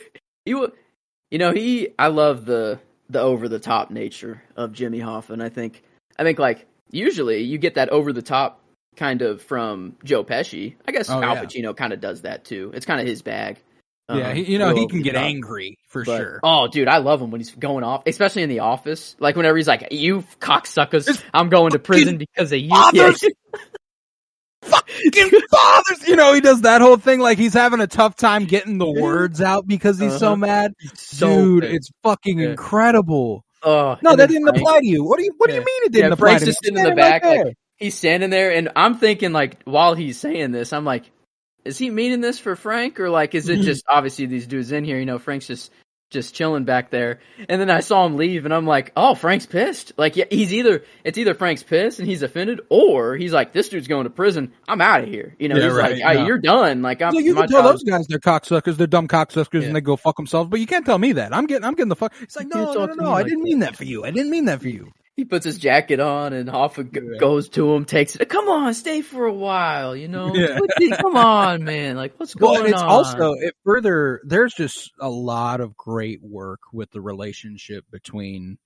[SPEAKER 3] I love the over the top nature of Jimmy Hoffa, and I think like usually you get that over the top kind of from Joe Pesci. I guess Al Pacino kind of does that too. It's kind of his bag.
[SPEAKER 2] Yeah, he can get angry for sure.
[SPEAKER 3] Oh, dude, I love him when he's going off, especially in The Office. Like whenever he's like, "You cocksuckers, I'm going to prison because of you."
[SPEAKER 2] Fucking fathers, you know, he does that whole thing like he's having a tough time getting the words out because he's so mad. Dude, it's fucking incredible. No, that didn't apply to you. What do you mean it didn't apply to me?
[SPEAKER 3] Frank's just sitting in the back, like he's standing there, and I'm thinking like while he's saying this, I'm like, is he meaning this for Frank, or like is it just obviously these dudes in here? You know, Frank's just chilling back there, and then I saw him leave, and I'm like, oh, Frank's pissed. Like, yeah, it's either Frank's pissed and he's offended, or he's like, this dude's going to prison. I'm out of here. You know, he's like, you're done. Like,
[SPEAKER 2] you can tell those guys they're cocksuckers, they're dumb cocksuckers, and they go fuck themselves. But you can't tell me that. I'm getting the fuck. It's like, no. I didn't mean that for you. I didn't mean that for you.
[SPEAKER 3] He puts his jacket on, and Hoffa goes to him, takes it. Come on, stay for a while, you know? Yeah. Come on, man. Like, what's going on?
[SPEAKER 2] It's also, there's just a lot of great work with the relationship between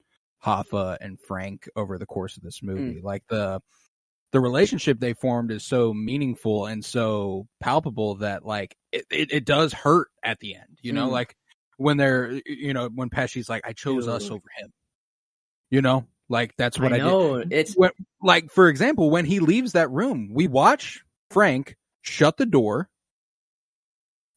[SPEAKER 2] Hoffa and Frank over the course of this movie. Like, the relationship they formed is so meaningful and so palpable that, like, it does hurt at the end, you know? Like, when when Pesci's like, I chose us over him, you know? Like, that's what I did.
[SPEAKER 3] It's
[SPEAKER 2] like, for example, when he leaves that room, we watch Frank shut the door,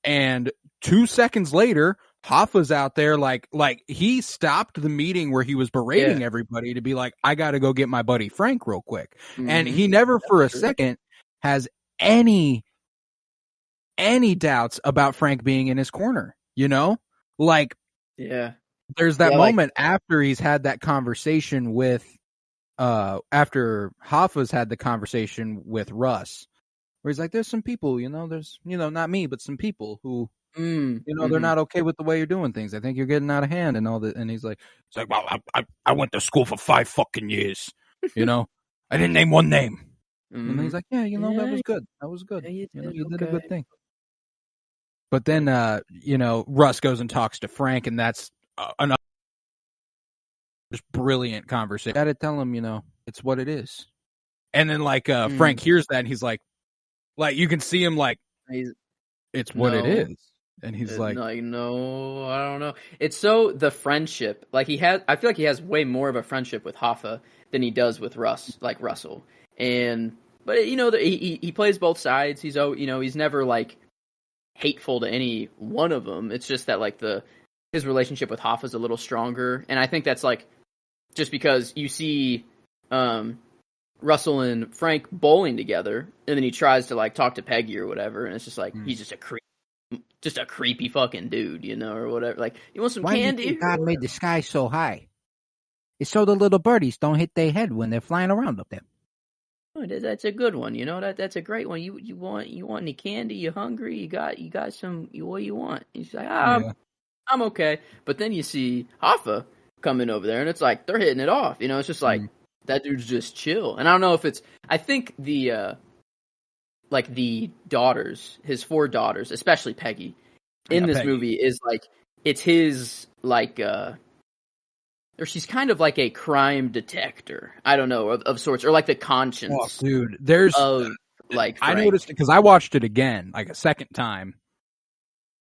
[SPEAKER 2] and 2 seconds later, Hoffa's out there like he stopped the meeting where he was berating everybody to be like, I got to go get my buddy Frank real quick. And he never for a second has any doubts about Frank being in his corner, you know? Like, there's that moment after he's had that conversation with, after Hoffa's had the conversation with Russ, where he's like, there's some people, you know, not me, but some people who, they're not okay with the way you're doing things. I think you're getting out of hand and all that. And he's like, well, I went to school for 5 fucking years, you know, I didn't name one name. And he's like, that was good. That was good. You did a good thing. But then, Russ goes and talks to Frank, and that's another just brilliant conversation. Gotta tell him, it's what it is. And then Frank hears that and he's like you can see him like, it's what it is. And he's like,
[SPEAKER 3] no, I don't know. It's so the friendship, I feel like he has way more of a friendship with Hoffa than he does with Russell. But he plays both sides. He's never like hateful to any one of them. It's just that his relationship with Hoffa is a little stronger, and I think that's just because you see Russell and Frank bowling together, and then he tries to like talk to Peggy or whatever, and it's just like he's just a creepy fucking dude, or whatever. Like, you want some
[SPEAKER 4] Why do you
[SPEAKER 3] candy?
[SPEAKER 4] think God made the sky so high? It's so the little birdies don't hit their head when they're flying around up there.
[SPEAKER 3] Oh, that's a good one. That's a great one. You want any candy? You hungry? You got some? What do you want? He's like, I'm okay. But then you see Hoffa coming over there, and it's like they're hitting it off. It's just like that dude's just chill. And I don't know if it's. I think the daughters, his 4 daughters, especially Peggy, in this movie is like it's his like. Or she's kind of like a crime detector. I don't know, of sorts, or like the conscience.
[SPEAKER 2] Oh, dude, there's
[SPEAKER 3] of like
[SPEAKER 2] I
[SPEAKER 3] Frank.
[SPEAKER 2] noticed because I watched it again like a second time,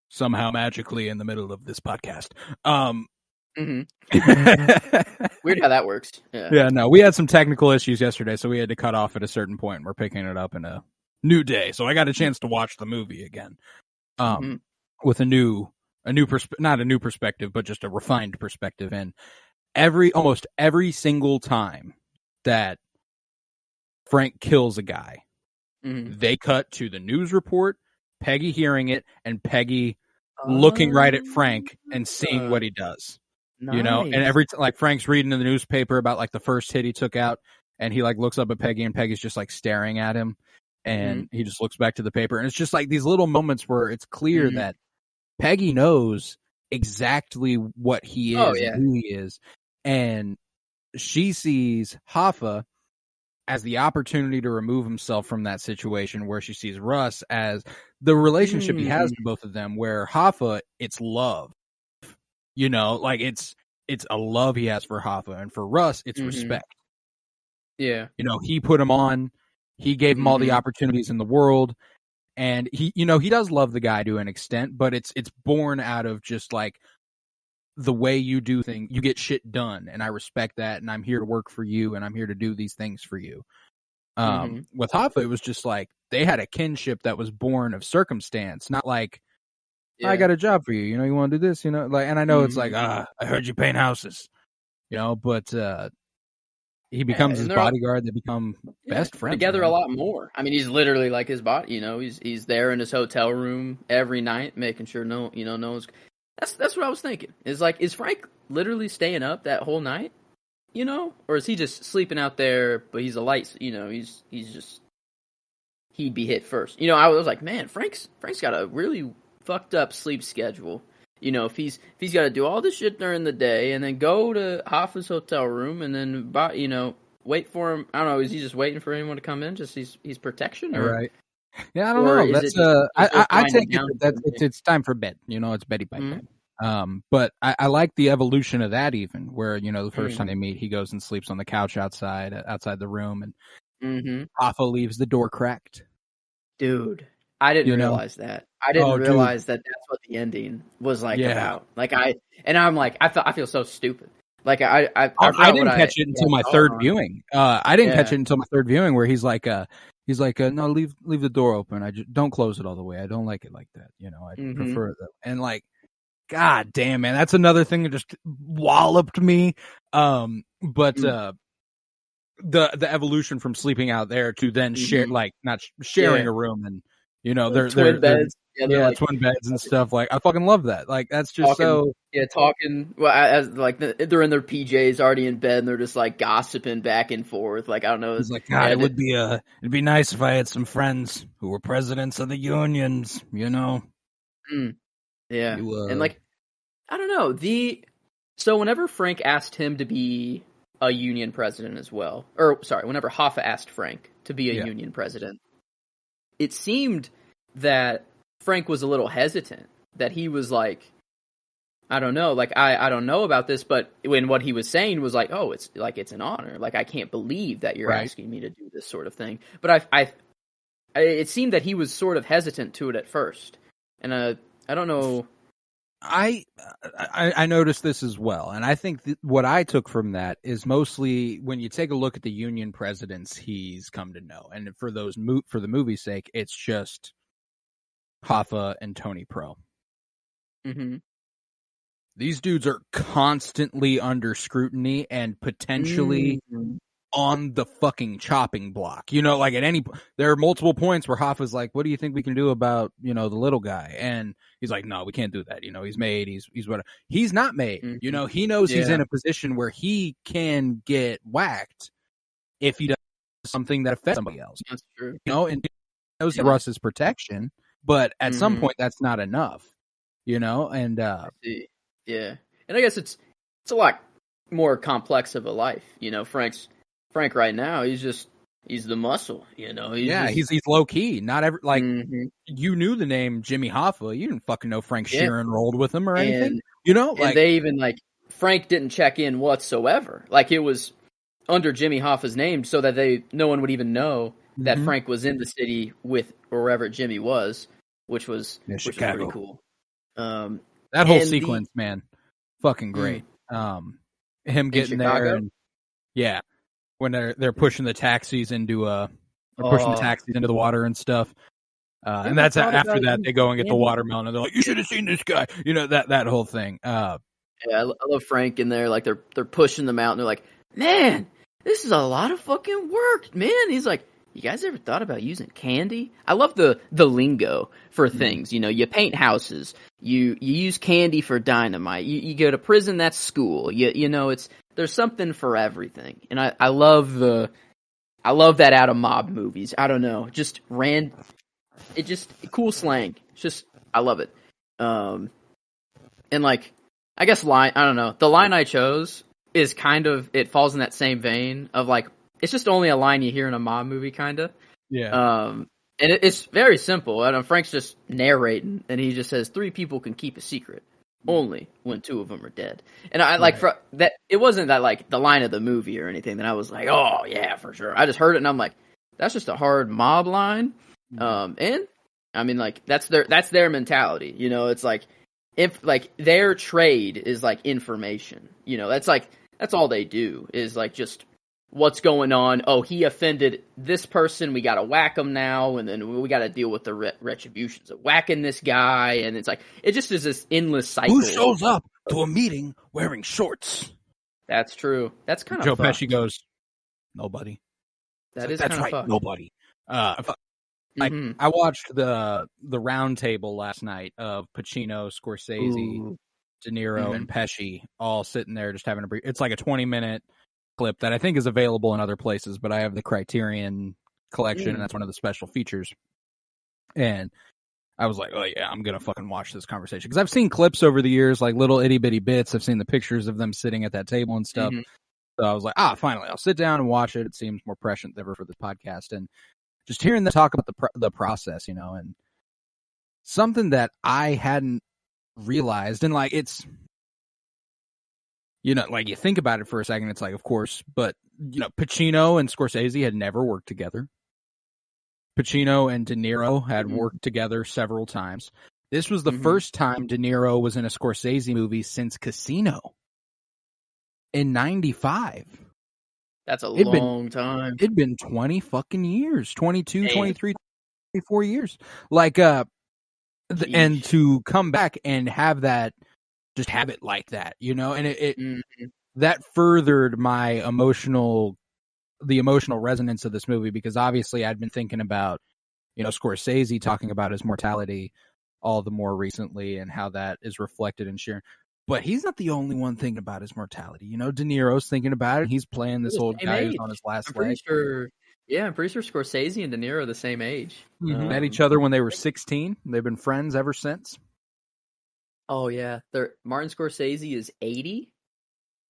[SPEAKER 2] somehow magically in the middle of this podcast.
[SPEAKER 3] Weird how that works.
[SPEAKER 2] Yeah, no, we had some technical issues yesterday, so we had to cut off at a certain point. We're picking it up in a new day, so I got a chance to watch the movie again, with not a new perspective, but just a refined perspective. And almost every single time that Frank kills a guy, they cut to the news report, Peggy hearing it, and Peggy looking right at Frank and seeing what he does.
[SPEAKER 3] Nice.
[SPEAKER 2] And every like Frank's reading in the newspaper about like the first hit he took out, and he like looks up at Peggy, and Peggy's just like staring at him, and he just looks back to the paper, and it's just like these little moments where it's clear that Peggy knows exactly what he is and who he is. And she sees Hoffa as the opportunity to remove himself from that situation, where she sees Russ as the relationship he has to both of them, where Hoffa, it's love. Like it's a love he has for Hoffa, and for Russ, it's respect.
[SPEAKER 3] Yeah.
[SPEAKER 2] He put him on, he gave him all the opportunities in the world, and he does love the guy to an extent, but it's born out of just like the way you do things. You get shit done, and I respect that, and I'm here to work for you, and I'm here to do these things for you. With Hoffa, it was just like they had a kinship that was born of circumstance, not like I got a job for you. You want to do this, like, and I know it's like, I heard you paint houses, but he becomes his bodyguard. They become best friends
[SPEAKER 3] together a lot more. I mean, he's literally like his body. He's there in his hotel room every night, making sure no one's. That's what I was thinking. Is like, is Frank literally staying up that whole night? Or is he just sleeping out there? But he's a light. He's just he'd be hit first. I was like, man, Frank's got a really fucked up sleep schedule. If he's got to do all this shit during the day and then go to Hoffa's hotel room and then wait for him. I don't know. Is he just waiting for anyone to come in? Just he's protection, or?
[SPEAKER 2] Right? Yeah, I don't know. That's I take it that it's time for bed. It's beddy by bed. But I like the evolution of that, even where the first time they meet, he goes and sleeps on the couch outside the room, and Hoffa leaves the door cracked.
[SPEAKER 3] Dude, I didn't realize that. I didn't realize that that's what the ending was like about. Like I'm like, I feel so stupid. Like I
[SPEAKER 2] didn't catch it until my third viewing. I didn't catch it until my third viewing, where he's like, no, leave the door open. Don't close it all the way. I don't like it like that. I prefer it. And like, God damn, man, that's another thing that just walloped me. But the evolution from sleeping out there to then not sharing a room, and they're
[SPEAKER 3] twin beds.
[SPEAKER 2] Twin beds and stuff. Like, I fucking love that. Like, that's just
[SPEAKER 3] talking. Well, as like they're in their PJs, already in bed, and they're just like gossiping back and forth. Like, I don't know.
[SPEAKER 2] It's like, God, it'd be nice if I had some friends who were presidents of the unions.
[SPEAKER 3] Yeah, and like, I don't know. So whenever Frank asked him to be a union president as well, or sorry, whenever Hoffa asked Frank to be a union president, it seemed that Frank was a little hesitant. That he was like, I don't know, like I don't know about this, but when what he was saying was like, oh, it's like, it's an honor. Like, I can't believe that you're asking me to do this sort of thing. But it seemed that he was sort of hesitant to it at first, and I don't know.
[SPEAKER 2] I noticed this as well, and I think what I took from that is mostly when you take a look at the union presidents he's come to know, and for the movie's sake, it's just Hoffa and Tony Pro. These dudes are constantly under scrutiny and potentially on the fucking chopping block. You know, like there are multiple points where Hoffa's like, what do you think we can do about, the little guy? And he's like, no, we can't do that. He's made, he's what, he's not made,
[SPEAKER 3] Mm-hmm.
[SPEAKER 2] he knows he's
[SPEAKER 3] Yeah.
[SPEAKER 2] in a position where he can get whacked if he does something that affects somebody else,
[SPEAKER 3] That's true.
[SPEAKER 2] and he knows he Russ's protection, but at some point that's not enough, and,
[SPEAKER 3] yeah. And I guess it's a lot more complex of a life, Frank right now, he's the muscle,
[SPEAKER 2] he's low key. Not every you knew the name Jimmy Hoffa, you didn't fucking know Frank Sheeran rolled with him or anything.
[SPEAKER 3] And they even Frank didn't check in whatsoever. Like it was under Jimmy Hoffa's name, so that no one would even know that Frank was in the city with wherever Jimmy was, which was pretty cool.
[SPEAKER 2] That whole sequence, man, fucking great. Him getting there, and when they're pushing the taxis into the water and stuff. And that's after that they go and get the watermelon, and they're like, "You should have seen this guy." That whole thing.
[SPEAKER 3] I love Frank in there. Like they're pushing them out, and they're like, "Man, this is a lot of fucking work, man." He's like, "You guys ever thought about using candy?" I love the lingo for things. You paint houses. You use candy for dynamite. You go to prison. That's school. There's something for everything, and I love that out of mob movies. I don't know, cool slang. I love it. And I guess I don't know. The line I chose is it falls in that same vein of it's just only a line you hear in a mob movie, kind of.
[SPEAKER 2] Yeah.
[SPEAKER 3] And it's very simple. Frank's just narrating, and he just says 3 people can keep a secret only when 2 of them are dead. And I for that. It wasn't that the line of the movie or anything that I was like, oh yeah, for sure. I just heard it and I'm like, that's just a hard mob line. And I mean, that's their mentality. It's if their trade is information. That's all they do is just what's going on. Oh, he offended this person. We got to whack him now. And then we got to deal with the retributions of whacking this guy. And it's it just is this endless cycle.
[SPEAKER 2] Who shows up to a meeting wearing shorts?
[SPEAKER 3] That's true. That's kind of
[SPEAKER 2] Joe Pesci goes, nobody.
[SPEAKER 3] That's
[SPEAKER 2] right.
[SPEAKER 3] Fucked.
[SPEAKER 2] Nobody. I watched the round table last night of Pacino, Scorsese, De Niro, and Pesci all sitting there just having a brief. It's like a 20-minute clip that I think is available in other places, but I have the Criterion collection, and that's one of the special features. And I was like, oh yeah, I'm gonna fucking watch this conversation, because I've seen clips over the years, little itty bitty bits. I've seen the pictures of them sitting at that table and stuff. So I was like, finally, I'll sit down and watch it. It seems more prescient than ever for this podcast, and just hearing them talk about the process, and something that I hadn't realized, and it's. You think about it for a second, it's of course, but, Pacino and Scorsese had never worked together. Pacino and De Niro had worked together several times. This was the first time De Niro was in a Scorsese movie since Casino in 95.
[SPEAKER 3] That's a long time.
[SPEAKER 2] It'd been 20 fucking years, 22, 23, 24 years. And to come back and have that, just have it like that, and it that furthered the emotional resonance of this movie, because obviously I'd been thinking about, Scorsese talking about his mortality all the more recently and how that is reflected in Sharon. But he's not the only one thinking about his mortality. De Niro's thinking about it. He's playing this old guy who's on his last leg.
[SPEAKER 3] I'm pretty sure Scorsese and De Niro are the same age.
[SPEAKER 2] Met each other when they were 16. They've been friends ever since.
[SPEAKER 3] Oh yeah, Martin Scorsese is 80,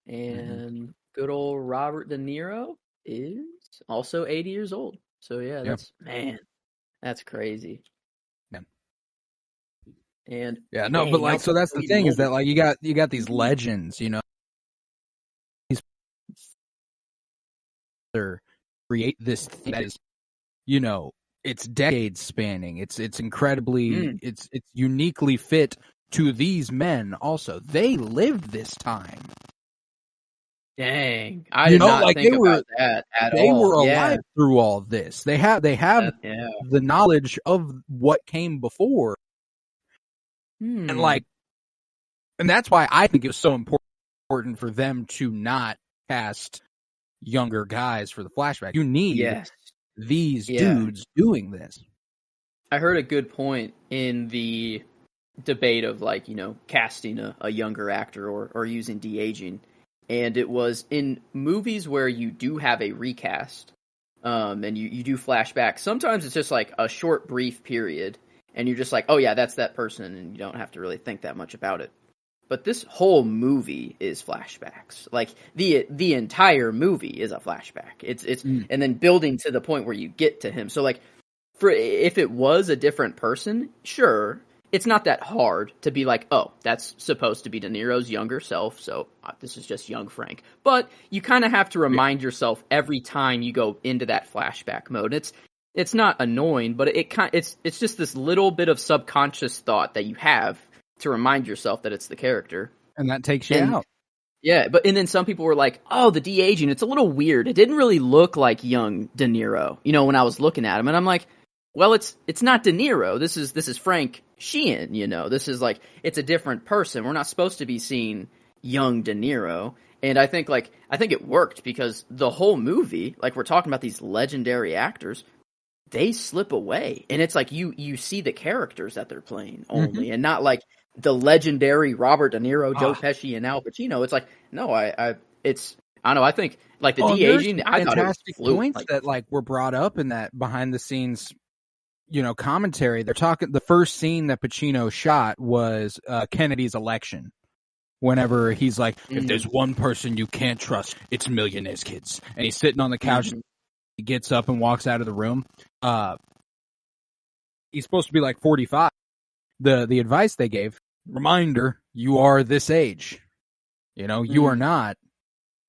[SPEAKER 3] and good old Robert De Niro is also 80 years old. So yeah, that's crazy.
[SPEAKER 2] Yeah.
[SPEAKER 3] And
[SPEAKER 2] but so that's the thing is that you got these legends, these create this thing that is, it's decades spanning. It's incredibly it's uniquely fit to these men. Also, they lived this time.
[SPEAKER 3] Dang, I did not think about that at all.
[SPEAKER 2] They were alive through all this. They have the knowledge of what came before, and that's why I think it was so important for them to not cast younger guys for the flashback. You need
[SPEAKER 3] Yes.
[SPEAKER 2] these
[SPEAKER 3] Yeah.
[SPEAKER 2] dudes doing this.
[SPEAKER 3] I heard a good point in the debate of, like, you know, casting a younger actor or using de-aging. And it was in movies where you do have a recast, and you do flashback. Sometimes it's just like a short, brief period, and you're just like, oh yeah, that's that person, and you don't have to really think that much about it. But this whole movie is flashbacks. Like, the entire movie is a flashback. It's and then building to the point where you get to him. So, like, if it was a different person, sure, it's not that hard to be like, oh, that's supposed to be De Niro's younger self, so this is just young Frank. But you kind of have to remind yourself every time you go into that flashback mode. It's not annoying, but it's just this little bit of subconscious thought that you have to remind yourself that it's the character.
[SPEAKER 2] And that takes you out.
[SPEAKER 3] Yeah, and then some people were like, oh, the de-aging, it's a little weird. It didn't really look like young De Niro, you know, when I was looking at him. And I'm like, well, it's not De Niro. This is Frank Sheehan, you know. This is like, it's a different person. We're not supposed to be seeing young De Niro. And I think it worked because the whole movie, like, we're talking about these legendary actors, they slip away. And it's like you see the characters that they're playing only, and not like the legendary Robert De Niro, Joe Pesci, and Al Pacino. It's like, no, I don't know. I think, like, the de-aging, I thought it was fluid.
[SPEAKER 2] Points that, like, were brought up in that behind the scenes, you know, commentary. They're talking, the first scene that Pacino shot was Kennedy's election. Whenever he's like, if there's one person you can't trust, it's millionaires' kids. And he's sitting on the couch, he gets up and walks out of the room. He's supposed to be like 45. The advice they gave, reminder, you are this age. You know, you are not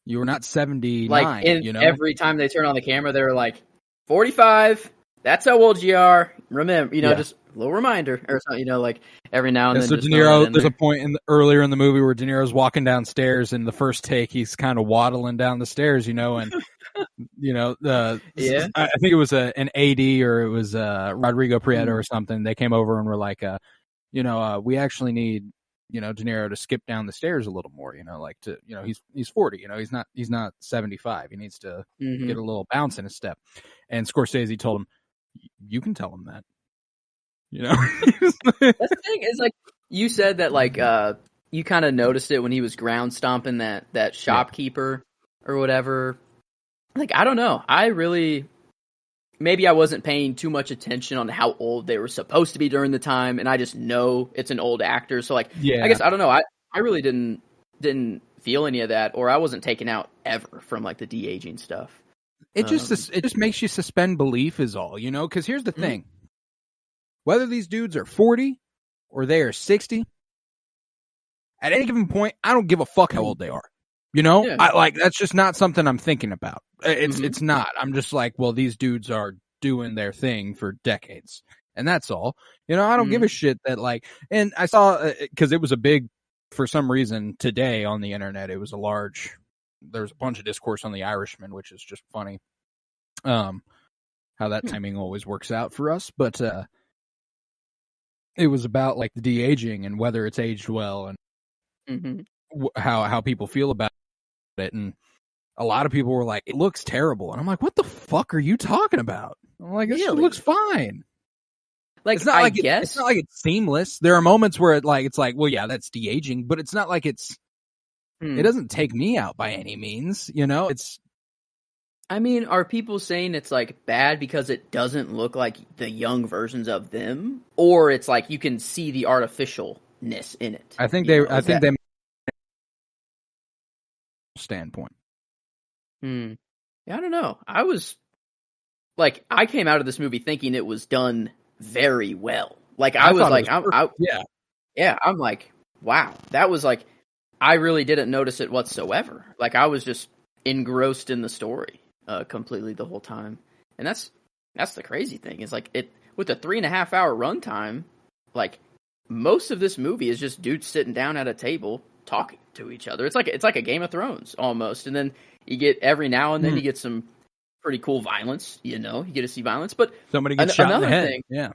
[SPEAKER 2] 79.
[SPEAKER 3] Like,
[SPEAKER 2] you know?
[SPEAKER 3] Every time they turn on the camera, they're like, 45, that's how old you are. Remember, you know, just a little reminder or something, you know, like, every now and then.
[SPEAKER 2] So De Niro, there's a point earlier in the movie where De Niro's walking downstairs, and the first take, he's kind of waddling down the stairs, you know, and, you know, I think it was an AD, or it was Rodrigo Prieto or something. They came over and were like, you know, we actually need, you know, De Niro to skip down the stairs a little more, you know, like, to, you know, he's 40, you know, he's not 75. He needs to get a little bounce in his step. And Scorsese told him, you can tell him that, you know.
[SPEAKER 3] That's the thing, is, like, you said that, like, you kind of noticed it when he was ground stomping that shopkeeper or whatever. Like, I don't know. Maybe I wasn't paying too much attention on how old they were supposed to be during the time, and I just know it's an old actor. So, like, I guess, I don't know. I really didn't feel any of that, or I wasn't taken out ever from, like, the de-aging stuff.
[SPEAKER 2] It just makes you suspend belief is all, you know, because here's the thing. Whether these dudes are 40 or they are 60, at any given point, I don't give a fuck how old they are. You know, that's just not something I'm thinking about. It's not. I'm just like, well, these dudes are doing their thing for decades, and that's all. You know, I don't give a shit that, like, and I saw, because it was a big, for some reason today on the internet, there's a bunch of discourse on The Irishman, which is just funny. How that timing always works out for us, but it was about, like, the de-aging and whether it's aged well, and how people feel about it. And a lot of people were like, it looks terrible, and I'm like, what the fuck are you talking about? I'm like, this looks fine.
[SPEAKER 3] Like,
[SPEAKER 2] it's not it's not like it's seamless. There are moments where it's like, well, yeah, that's de-aging, but it's not like it doesn't take me out by any means, you know.
[SPEAKER 3] I mean, are people saying it's, like, bad because it doesn't look like the young versions of them, or it's like you can see the artificialness in it?
[SPEAKER 2] I think they standpoint.
[SPEAKER 3] Yeah, I don't know. I was like, I came out of this movie thinking it was done very well. Like, I'm like, wow, that was, like, I really didn't notice it whatsoever. Like, I was just engrossed in the story completely the whole time. And that's the crazy thing, is, like, it with a 3.5 hour runtime, like, most of this movie is just dudes sitting down at a table talking to each other. It's like a Game of Thrones almost. And then you get, every now and then you get some pretty cool violence, you know, you get to see violence, but
[SPEAKER 2] somebody gets shot in the head.
[SPEAKER 3] Thing,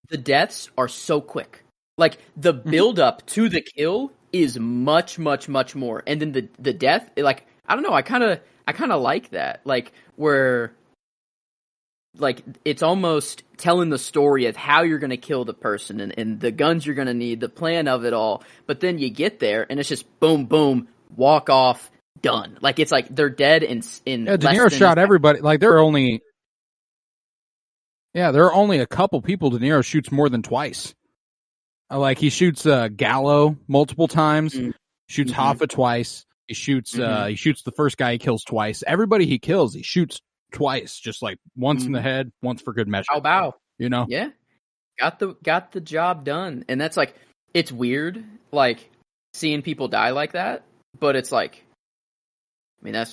[SPEAKER 3] the deaths are so quick. Like, the build up to the kill is much, much, much more. And then the death, like, I don't know, I kind I kind of like that, like where, like it's almost telling the story of how you're going to kill the person and the guns you're going to need, the plan of it all. But then you get there and it's just boom, boom, walk off, done. Like it's like they're dead in
[SPEAKER 2] De Niro shot everybody. Like there are only a couple people De Niro shoots more than twice. Like he shoots Gallo multiple times, shoots Hoffa twice. He shoots the first guy he kills twice. Everybody he kills, he shoots twice, just like once in the head, once for good measure.
[SPEAKER 3] Bow.
[SPEAKER 2] You know?
[SPEAKER 3] Yeah. Got the job done. And that's like, it's weird, like seeing people die like that, but it's like, I mean,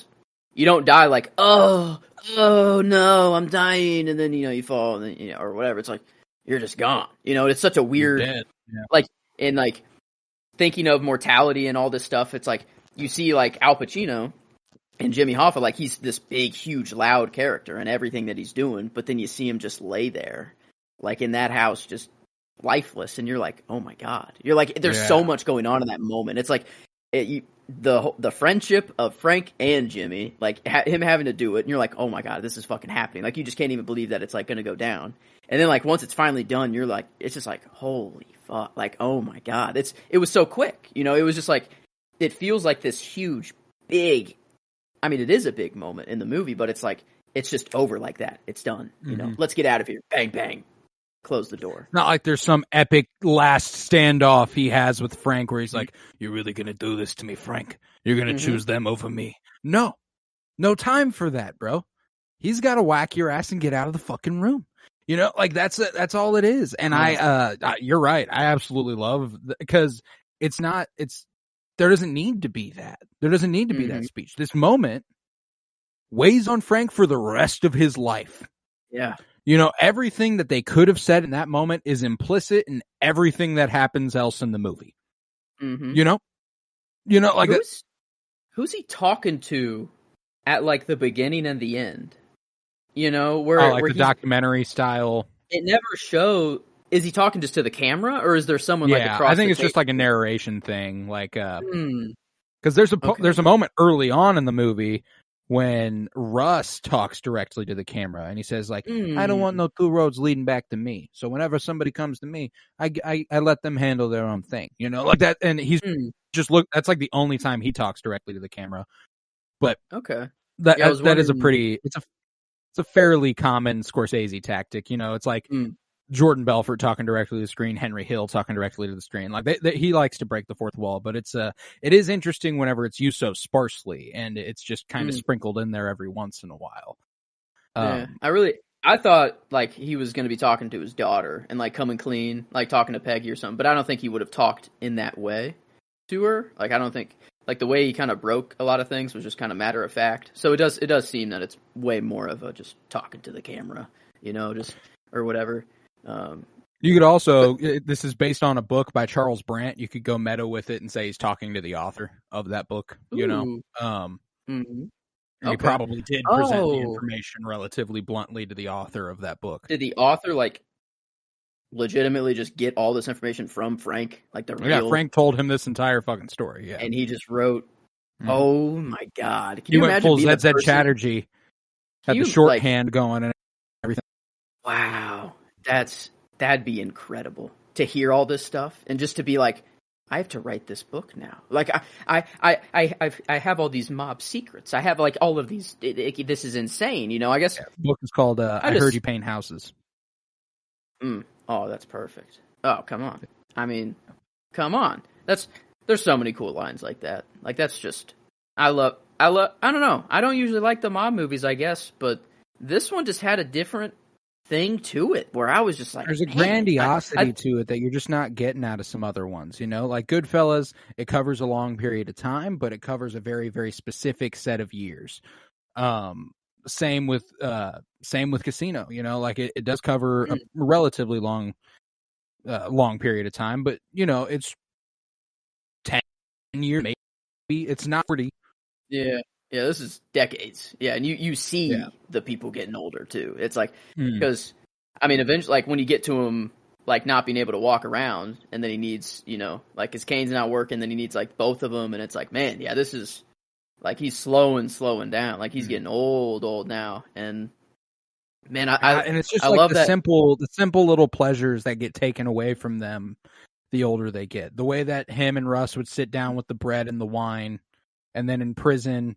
[SPEAKER 3] you don't die like, oh no, I'm dying, and then you fall, and then, or whatever. It's like you're just gone. It's such a weird, like, and like thinking of mortality and all this stuff. It's like you see like Al Pacino and Jimmy Hoffa, like he's this big, huge, loud character and everything that he's doing, but then you see him just lay there, like in that house, just lifeless, and you're like, oh my god. You're like, there's so much going on in that moment. It's like the friendship of Frank and Jimmy, like him having to do it, and you're like, oh my god, this is fucking happening. Like you just can't even believe that it's like going to go down. And then like once it's finally done, you're like, it's just like, holy fuck, like oh my god, it was so quick. It was just like, it feels like this huge, big. I mean, it is a big moment in the movie, but it's like it's just over like that. It's done. Let's get out of here. Bang bang. Close the door.
[SPEAKER 2] Not like there's some epic last standoff he has with Frank where he's like, you're really going to do this to me, Frank? You're going to choose them over me? No time for that, bro. He's got to whack your ass and get out of the fucking room. Like that's all it is. And you're right. I absolutely love because there doesn't need to be that. There doesn't need to be that speech. This moment weighs on Frank for the rest of his life.
[SPEAKER 3] Yeah.
[SPEAKER 2] Everything that they could have said in that moment is implicit in everything that happens else in the movie. Like
[SPEAKER 3] who's he talking to at like the beginning and the end? Where
[SPEAKER 2] where the documentary style.
[SPEAKER 3] It never show. Is he talking just to the camera, or is there someone like across?
[SPEAKER 2] I think it's just like a narration thing, like because there's a moment early on in the movie when Russ talks directly to the camera and he says like, I don't want no two roads leading back to me. So whenever somebody comes to me, I let them handle their own thing, like that. And he's that's like the only time he talks directly to the camera. But that is it's a fairly common Scorsese tactic. It's like Jordan Belfort talking directly to the screen, Henry Hill talking directly to the screen. Like he likes to break the fourth wall, but it is interesting whenever it's used so sparsely and it's just kind of sprinkled in there every once in a while.
[SPEAKER 3] I thought like he was going to be talking to his daughter and like coming clean, like talking to Peggy or something, but I don't think he would have talked in that way to her. Like I don't think like the way he kind of broke a lot of things was just kind of matter of fact. So it does seem that it's way more of a just talking to the camera, just or whatever.
[SPEAKER 2] You could also, this is based on a book by Charles Brandt. You could go meta with it and say he's talking to the author of that book, He probably did present the information relatively bluntly to the author of that book.
[SPEAKER 3] Did the author like legitimately just get all this information from Frank? Like
[SPEAKER 2] Frank told him this entire fucking story. Yeah.
[SPEAKER 3] And he just wrote, oh my God.
[SPEAKER 2] Can you imagine full ZZ Chatterjee had the shorthand going and everything.
[SPEAKER 3] Wow. That'd be incredible to hear all this stuff and just to be like, I have to write this book now. Like I have all these mob secrets. I have like all of these. This is insane. I guess
[SPEAKER 2] the book is called I Heard You Paint Houses.
[SPEAKER 3] Oh, that's perfect. Oh, come on. I mean, come on. There's so many cool lines like that. Like that's just I don't know. I don't usually like the mob movies, I guess, but this one just had a different thing to it where I was just like,
[SPEAKER 2] there's a grandiosity to it that you're just not getting out of some other ones, like Goodfellas, it covers a long period of time, but it covers a very, very specific set of years. Same with Casino, like it does cover a relatively long period of time, but it's 10 years, maybe it's not 40.
[SPEAKER 3] Yeah, this is decades. Yeah, and you see the people getting older too. It's like because I mean, eventually, like when you get to him, like not being able to walk around, and then he needs, like his cane's not working, then he needs like both of them, and it's like, man, yeah, this is Like he's slowing down. Like he's getting old now. And man,
[SPEAKER 2] and it's just
[SPEAKER 3] I
[SPEAKER 2] like
[SPEAKER 3] love
[SPEAKER 2] the
[SPEAKER 3] that.
[SPEAKER 2] simple little pleasures that get taken away from them the older they get. The way that him and Russ would sit down with the bread and the wine, and then in prison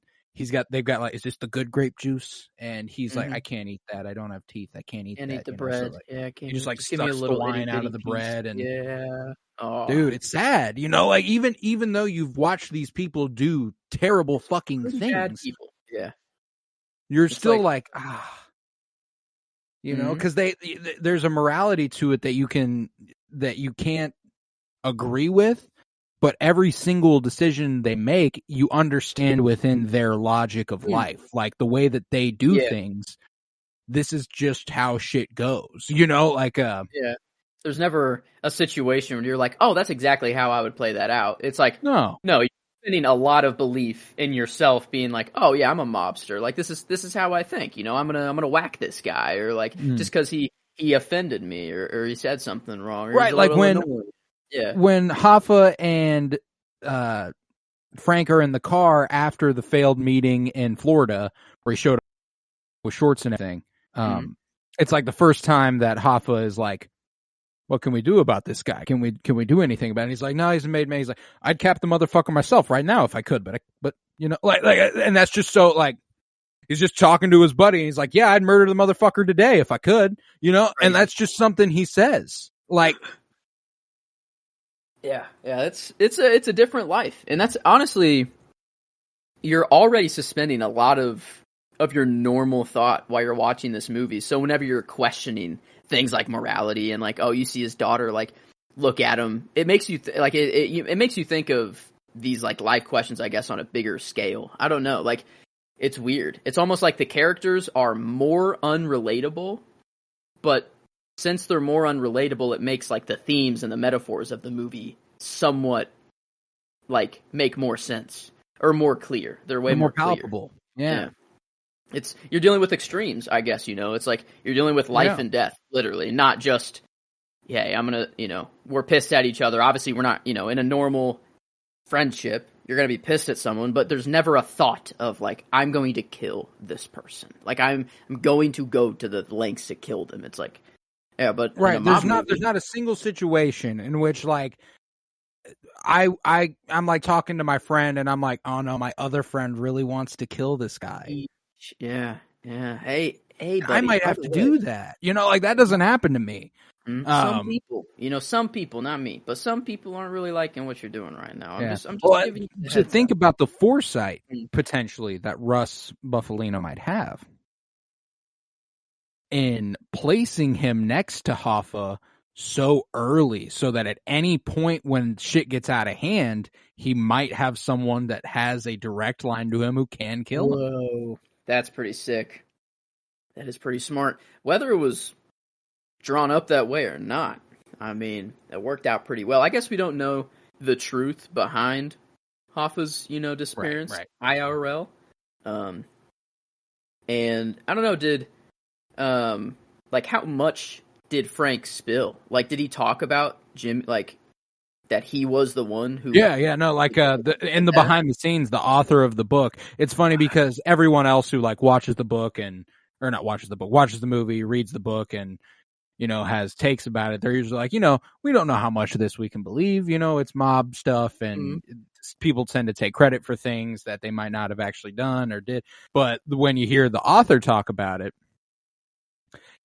[SPEAKER 2] they've got like, is this the good grape juice? And he's like, I can't eat that. I don't have teeth. I can't eat that.
[SPEAKER 3] Eat the
[SPEAKER 2] you know?
[SPEAKER 3] bread.
[SPEAKER 2] So like,
[SPEAKER 3] I can't.
[SPEAKER 2] He just like
[SPEAKER 3] give me a
[SPEAKER 2] sucks the
[SPEAKER 3] little
[SPEAKER 2] wine out of the
[SPEAKER 3] piece.
[SPEAKER 2] bread, and
[SPEAKER 3] Oh.
[SPEAKER 2] dude, it's sad. Like even though you've watched these people do terrible fucking
[SPEAKER 3] Pretty
[SPEAKER 2] things,
[SPEAKER 3] bad people. Yeah,
[SPEAKER 2] you're
[SPEAKER 3] it's
[SPEAKER 2] still like because there's a morality to it that you can't agree with, but every single decision they make, you understand within their logic of life, like the way that they do things. This is just how shit goes, like
[SPEAKER 3] There's never a situation where you're like, oh, that's exactly how I would play that out. It's like, no, you're spending a lot of belief in yourself, being like, oh yeah, I'm a mobster. Like this is how I think. I'm gonna whack this guy, or like just because he offended me or he said something wrong. Or
[SPEAKER 2] right, like when Hoffa and Frank are in the car after the failed meeting in Florida, where he showed up with shorts and everything. It's like the first time that Hoffa is like, what can we do about this guy? Can we do anything about it? And he's like, no, he's a made man. He's like, I'd cap the motherfucker myself right now if I could, but and that's just so like, he's just talking to his buddy and he's like, yeah, I'd murder the motherfucker today if I could, and that's just something he says. Like,
[SPEAKER 3] yeah, it's a different life. And that's honestly, you're already suspending a lot of your normal thought while you're watching this movie. So whenever you're questioning things like morality and like, oh, you see his daughter like look at him, it makes you it makes you think of these like life questions, I guess, on a bigger scale. I don't know, like it's weird. It's almost like the characters are more unrelatable, but since they're more unrelatable, it makes like the themes and the metaphors of the movie somewhat like make more sense or more clear. They're way more
[SPEAKER 2] palpable.
[SPEAKER 3] Yeah. You're dealing with extremes, I guess, it's like you're dealing with life and death, literally, not just, I'm going to, we're pissed at each other. Obviously, we're not, in a normal friendship, you're going to be pissed at someone, but there's never a thought of like, I'm going to kill this person. Like I'm going to go to the lengths to kill them. It's like, but
[SPEAKER 2] right. There's not a single situation in which like, I'm like talking to my friend and I'm like, oh no, my other friend really wants to kill this guy.
[SPEAKER 3] Yeah. Hey, buddy,
[SPEAKER 2] I might have to do that. Like that doesn't happen to me.
[SPEAKER 3] Some people, some people, not me, but some people aren't really liking what you're doing right now. I'm just giving you
[SPEAKER 2] to think about the foresight potentially that Russ Buffalino might have in placing him next to Hoffa so early, so that at any point when shit gets out of hand, he might have someone that has a direct line to him who can kill him.
[SPEAKER 3] Whoa. That's pretty sick. That is pretty smart. Whether it was drawn up that way or not, I mean, it worked out pretty well. I guess we don't know the truth behind Hoffa's, disappearance,
[SPEAKER 2] right.
[SPEAKER 3] IRL. And I don't know, did like how much did Frank spill? Like, did he talk about Jim, like that he was the one who?
[SPEAKER 2] No, like in the behind the scenes, the author of the book. It's funny because everyone else who like watches the movie, reads the book, and has takes about it, they're usually like, we don't know how much of this we can believe. It's mob stuff, and people tend to take credit for things that they might not have actually done or did. But when you hear the author talk about it,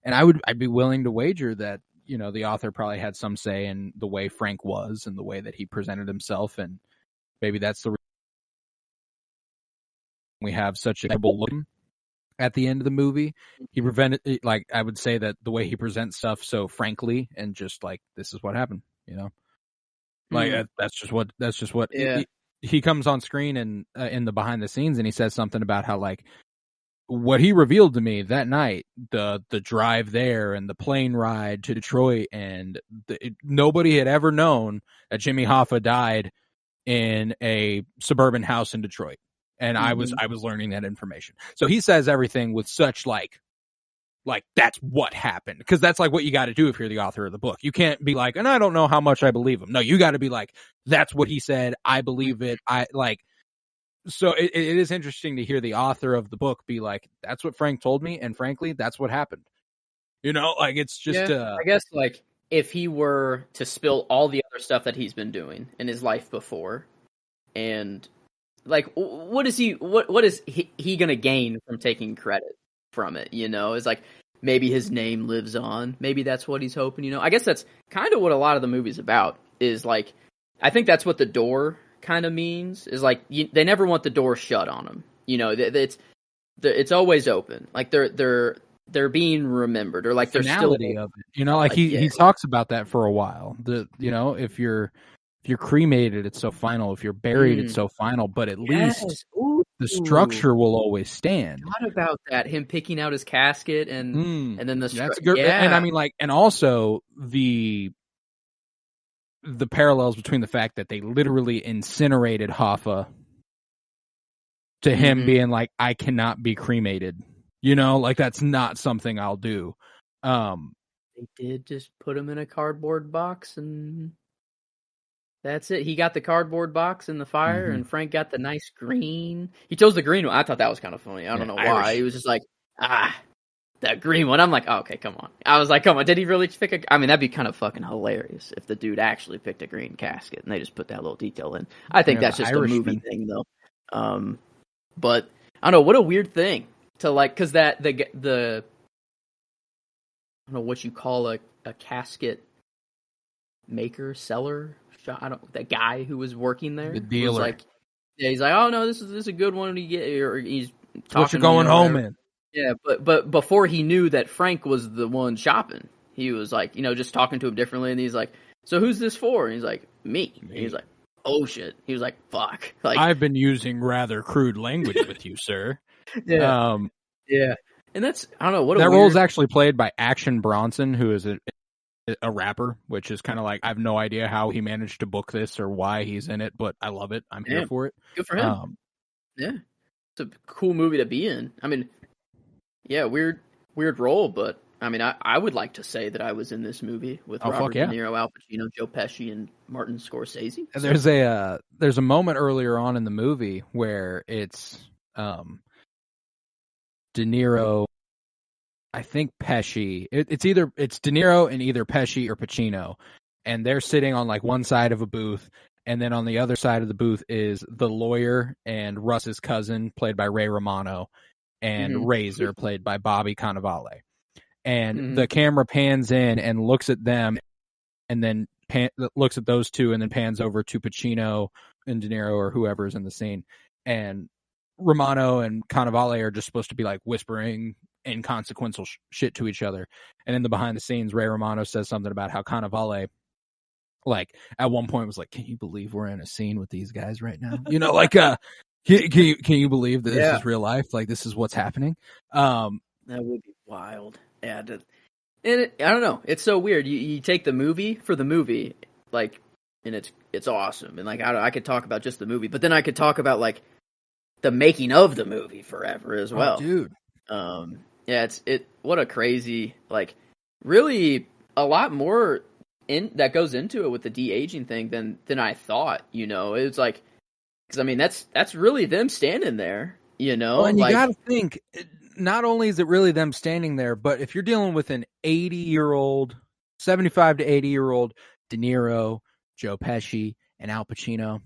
[SPEAKER 2] and I'd be willing to wager that the author probably had some say in the way Frank was and the way that he presented himself, and maybe that's the reason we have such a terrible look at the end of the movie. He prevented, like, I would say that the way he presents stuff so frankly and just like, this is what happened, like that's just what he comes on screen and in the behind the scenes, and he says something about how like what he revealed to me that night, the drive there and the plane ride to Detroit, and nobody had ever known that Jimmy Hoffa died in a suburban house in Detroit. And I was learning that information. So he says everything with such like that's what happened, because that's like what you got to do if you're the author of the book. You can't be like, and I don't know how much I believe him. No, you got to be like, that's what he said. I believe it. I like, So it is interesting to hear the author of the book be like, that's what Frank told me, and frankly, that's what happened. You know, like, it's just
[SPEAKER 3] I guess, like, if he were to spill all the other stuff that he's been doing in his life before, and, like, what is he gonna gain from taking credit from it, you know? It's like, maybe his name lives on. Maybe that's what he's hoping, you know? I guess that's kind of what a lot of the movie's about, is, like, I think that's what the door kind of means, is, like, they never want the door shut on them. You know, it's always open. Like, they're being remembered, or like there's still
[SPEAKER 2] of it. You know, like he talks about that for a while. You know, if you're cremated, it's so final. If you're buried, it's so final. But at least the structure will always stand.
[SPEAKER 3] What about that? Him picking out his casket and then the
[SPEAKER 2] that's good. Yeah. And I mean, like, and also the parallels between the fact that they literally incinerated Hoffa to him being like, I cannot be cremated. You know, like, that's not something I'll do.
[SPEAKER 3] They did just put him in a cardboard box, and that's it. He got the cardboard box in the fire, and Frank got the nice green. He chose the green one. I thought that was kind of funny. I don't know why.
[SPEAKER 2] Irish.
[SPEAKER 3] He was just like, that green one. I'm like, oh, okay, come on. I was like, come on. Did he really pick I mean, that'd be kind of fucking hilarious if the dude actually picked a green casket, and they just put that little detail in. I think that's just
[SPEAKER 2] IRISHMAN.
[SPEAKER 3] a movie thing, though. But I don't know. What a weird thing to, like, because the I don't know what you call a casket maker, seller. That guy who was working there,
[SPEAKER 2] the dealer.
[SPEAKER 3] Was like, yeah, he's like, oh no, this is a good one. You get, or he's talking,
[SPEAKER 2] what you're going home in.
[SPEAKER 3] Yeah, but before he knew that Frank was the one shopping, he was like, you know, just talking to him differently, and he's like, so who's this for? And he's like, me. And he's like, oh shit. He was like, fuck. Like,
[SPEAKER 2] I've been using rather crude language with you, sir.
[SPEAKER 3] Yeah. Yeah. And that's, I don't know, what
[SPEAKER 2] that role is actually played by Action Bronson, who is a rapper, which is kind of like, I have no idea how he managed to book this or why he's in it, but I love it. I'm here for it.
[SPEAKER 3] Good for him. Yeah. It's a cool movie to be in. I mean, yeah, weird role, but I mean, I would like to say that I was in this movie with Robert De Niro, Al Pacino, Joe Pesci, and Martin Scorsese.
[SPEAKER 2] So. There's a moment earlier on in the movie where it's De Niro, I think Pesci. It's De Niro and either Pesci or Pacino, and they're sitting on like one side of a booth, and then on the other side of the booth is the lawyer and Russ's cousin, played by Ray Romano, and Razor, played by Bobby Cannavale. And the camera pans in and looks at them, and then looks at those two, and then pans over to Pacino and De Niro or whoever's in the scene. And Romano and Cannavale are just supposed to be like whispering inconsequential shit to each other. And in the behind the scenes, Ray Romano says something about how Cannavale, like, at one point was like, can you believe we're in a scene with these guys right now? You know, like, can you believe that this is real life? Like, this is what's happening.
[SPEAKER 3] That would be wild. Yeah. And I don't know. It's so weird. You take the movie for the movie, like, and it's awesome. And like, I could talk about just the movie, but then I could talk about like the making of the movie forever as well.
[SPEAKER 2] Oh, dude.
[SPEAKER 3] Yeah, what a crazy, like, really a lot more that goes into it with the de-aging thing than I thought, you know. It's like, because I mean, that's really them standing there, you know.
[SPEAKER 2] Well, and
[SPEAKER 3] like,
[SPEAKER 2] you gotta think, not only is it really them standing there, but if you're dealing with an 80-year-old, 75 to 80-year-old De Niro, Joe Pesci, and Al Pacino,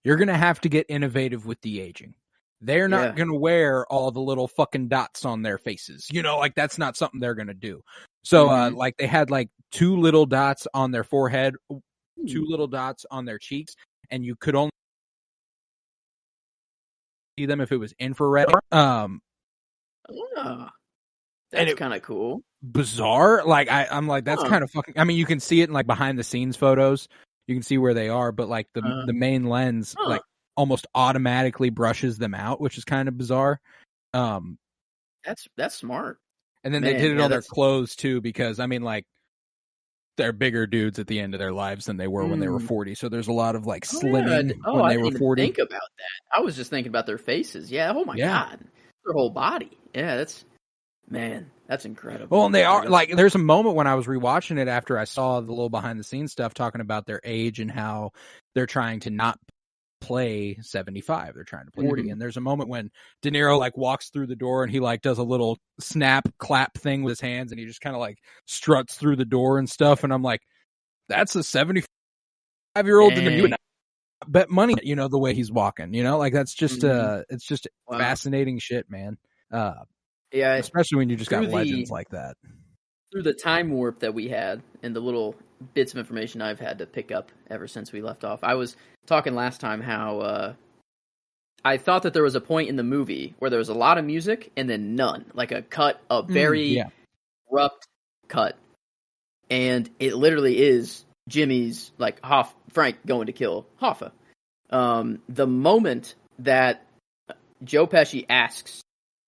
[SPEAKER 2] you're going to have to get innovative with de-aging. They're not going to wear all the little fucking dots on their faces. You know, like, that's not something they're going to do. So, like, they had, like, 2 little dots on their forehead, 2 little dots on their cheeks, and you could only see them if it was infrared.
[SPEAKER 3] That's kind of cool.
[SPEAKER 2] Bizarre. Like, I'm like, that's kind of fucking, I mean, you can see it in, like, behind the scenes photos. You can see where they are, but like the main lens, like, almost automatically brushes them out, which is kind of bizarre.
[SPEAKER 3] That's smart.
[SPEAKER 2] And then they did it on their clothes too, because I mean, like, they're bigger dudes at the end of their lives than they were when they were 40. So there's a lot of like slimming when they were 40.
[SPEAKER 3] Think about that. I was just thinking about their faces. Yeah. Oh my God. Their whole body. Yeah. That's incredible.
[SPEAKER 2] Well, and they are like, there's a moment when I was rewatching it after I saw the little behind the scenes stuff talking about their age and how they're trying to not play 75. They're trying to play 40. And there's a moment when De Niro like walks through the door and he like does a little snap clap thing with his hands and he just kind of like struts through the door and stuff. And I'm like, that's a 75-year-old in the movie. Bet money, you know, the way he's walking, you know, like that's just it's just fascinating shit, man.
[SPEAKER 3] Yeah,
[SPEAKER 2] especially when you just got legends like that.
[SPEAKER 3] Through the time warp that we had and the little bits of information I've had to pick up ever since we left off. I was talking last time how I thought that there was a point in the movie where there was a lot of music and then none, like a very abrupt cut. And it literally is Jimmy's, like, Frank going to kill Hoffa. The moment that Joe Pesci asks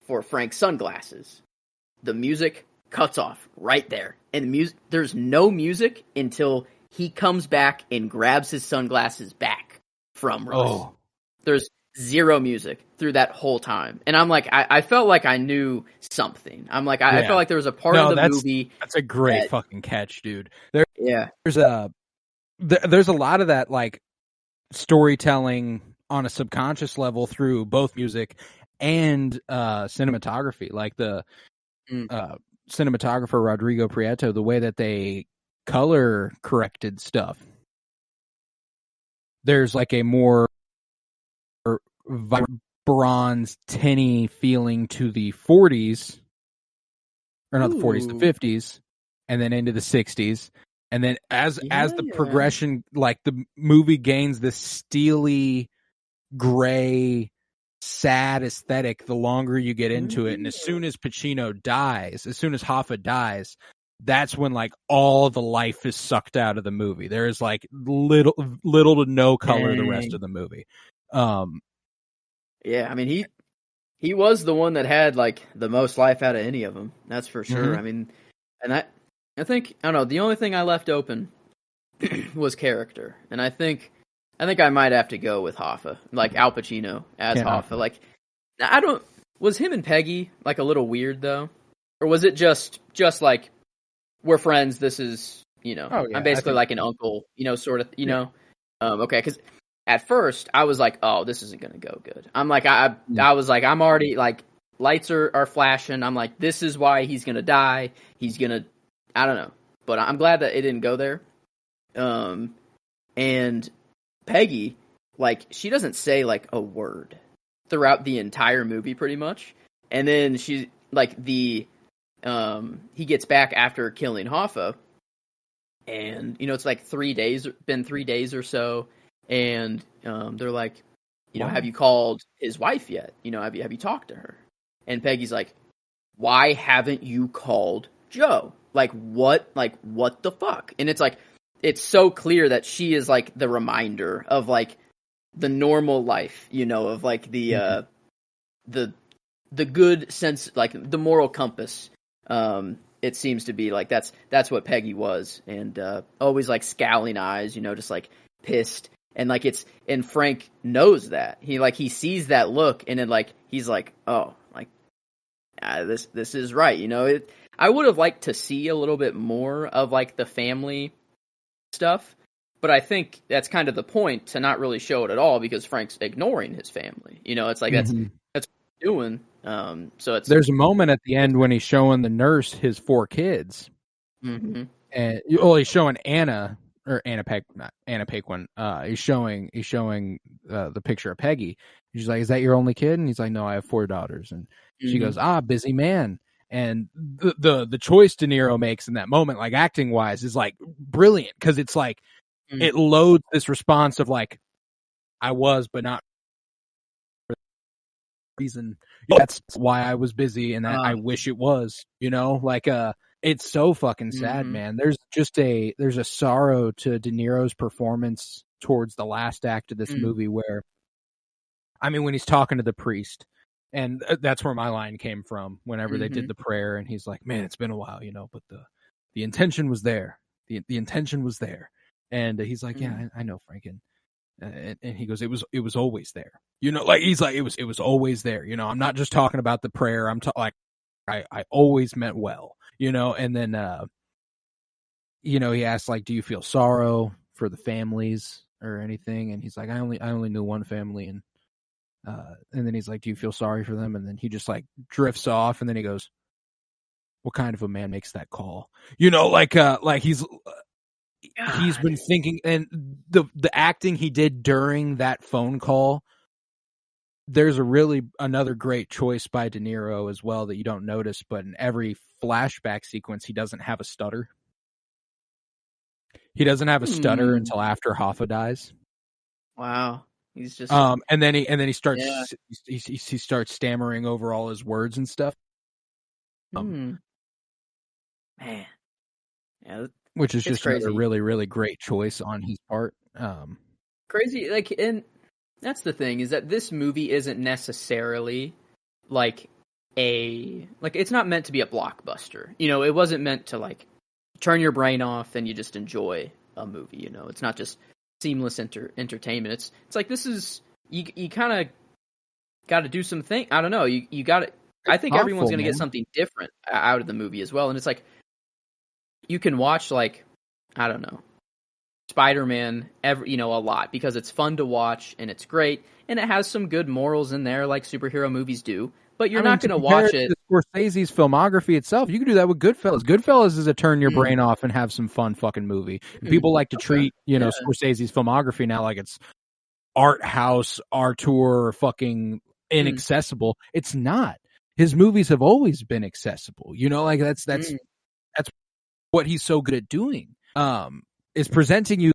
[SPEAKER 3] for Frank's sunglasses, the music cuts off right there. And there's no music until he comes back and grabs his sunglasses back from Russ. Oh. There's zero music through that whole time. And I'm like, I felt like I knew something. I'm like, I felt like there was a part of the movie.
[SPEAKER 2] That's a great fucking catch, dude. There's a lot of that, like, storytelling on a subconscious level through both music and cinematography. Like the cinematographer Rodrigo Prieto, the way that they color corrected stuff. There's like a more bronze, tinny feeling to the 40s, or not the 40s, the 50s, and then into the 60s. And then as the progression, like the movie gains this steely, gray, sad aesthetic the longer you get into it. And as soon as Pacino dies, as soon as Hoffa dies, that's when like all the life is sucked out of the movie. There is like little to no color the rest of the movie.
[SPEAKER 3] Yeah, I mean he was the one that had like the most life out of any of them. That's for sure. I mean, and I think, I don't know, the only thing I left open was character. And I think I might have to go with Hoffa, like Al Pacino as Hoffa. Like, was him and Peggy like a little weird though? Or was it just like, we're friends, this is, you know, I'm basically like an uncle, you know, sort of, you know? Okay, because at first I was like, oh, this isn't going to go good. I'm like, I was like, I'm already like, lights are flashing. I'm like, this is why he's going to die. He's going to, I don't know. But I'm glad that it didn't go there. And Peggy, like, she doesn't say like a word throughout the entire movie pretty much. And then she, like, he gets back after killing Hoffa. And, you know, it's like 3 days or so. And they're like, you know, have you called his wife yet? You know, have you talked to her? And Peggy's like, why haven't you called Joe? Like, what the fuck? And it's like, it's so clear that she is like the reminder of like the normal life, you know, of like the good sense, like the moral compass. It seems to be like that's what Peggy was. And always like scowling eyes, you know, just like pissed. And like and Frank knows that. He sees that look and then like he's like, oh, like this is right, you know. I would have liked to see a little bit more of like the family stuff, but I think that's kind of the point, to not really show it at all because Frank's ignoring his family. You know, it's like that's what he's doing. So
[SPEAKER 2] there's a moment at the end when he's showing the nurse his 4 kids, and he's showing Anna Paquin. He's showing the picture of Peggy. She's like, "Is that your only kid?" And he's like, "No, I have 4 daughters." And she goes, busy man. And the choice De Niro makes in that moment, like acting wise, is like brilliant because it's like it loads this response of like, I was, but not for the reason. That's why I was busy, and that I wish it was. You know, like it's so fucking sad, man. There's a sorrow to De Niro's performance towards the last act of this movie where, I mean, when he's talking to the priest. And that's where my line came from whenever they did the prayer. And he's like, man, it's been a while, you know, but the intention was there. The intention was there. And he's like, yeah, I know, Frank. And he goes, it was always there. You know, like he's like, it was always there. You know, I'm not just talking about the prayer. I'm like, I always meant well, you know. And then, you know, he asked, like, do you feel sorrow for the families or anything. And he's like, I only knew one family. And then he's like, do you feel sorry for them? And then he just like drifts off. And then he goes, what kind of a man makes that call? Like he's been thinking, and the acting he did during that phone call, there's another great choice by De Niro as well that you don't notice, but in every flashback sequence, he doesn't have a stutter. He doesn't have a stutter until after Hoffa dies.
[SPEAKER 3] Wow. He's just
[SPEAKER 2] and then he starts he starts stammering over all his words and stuff.
[SPEAKER 3] Man. Yeah.
[SPEAKER 2] Which is just
[SPEAKER 3] crazy.
[SPEAKER 2] a really, really great choice on his part.
[SPEAKER 3] Crazy, like, and that's the thing, is that this movie isn't necessarily like it's not meant to be a blockbuster. It wasn't meant to like turn your brain off and you just enjoy a movie. It's not just seamless entertainment. It's like, this is you kind of got to do something. I don't know. You got to. I think everyone's going to get something different out of the movie as well. And it's like, you can watch, like, I don't know, Spider-Man a lot, because it's fun to watch and it's great and it has some good morals in there like superhero movies do. But you're not going to watch it.
[SPEAKER 2] Scorsese's filmography itself, you can do that with Goodfellas. Goodfellas is a turn your brain off and have some fun fucking movie. People like to treat Scorsese's filmography now like it's art house, auteur, fucking inaccessible. It's not. His movies have always been accessible. Like that's what he's so good at doing. Is presenting you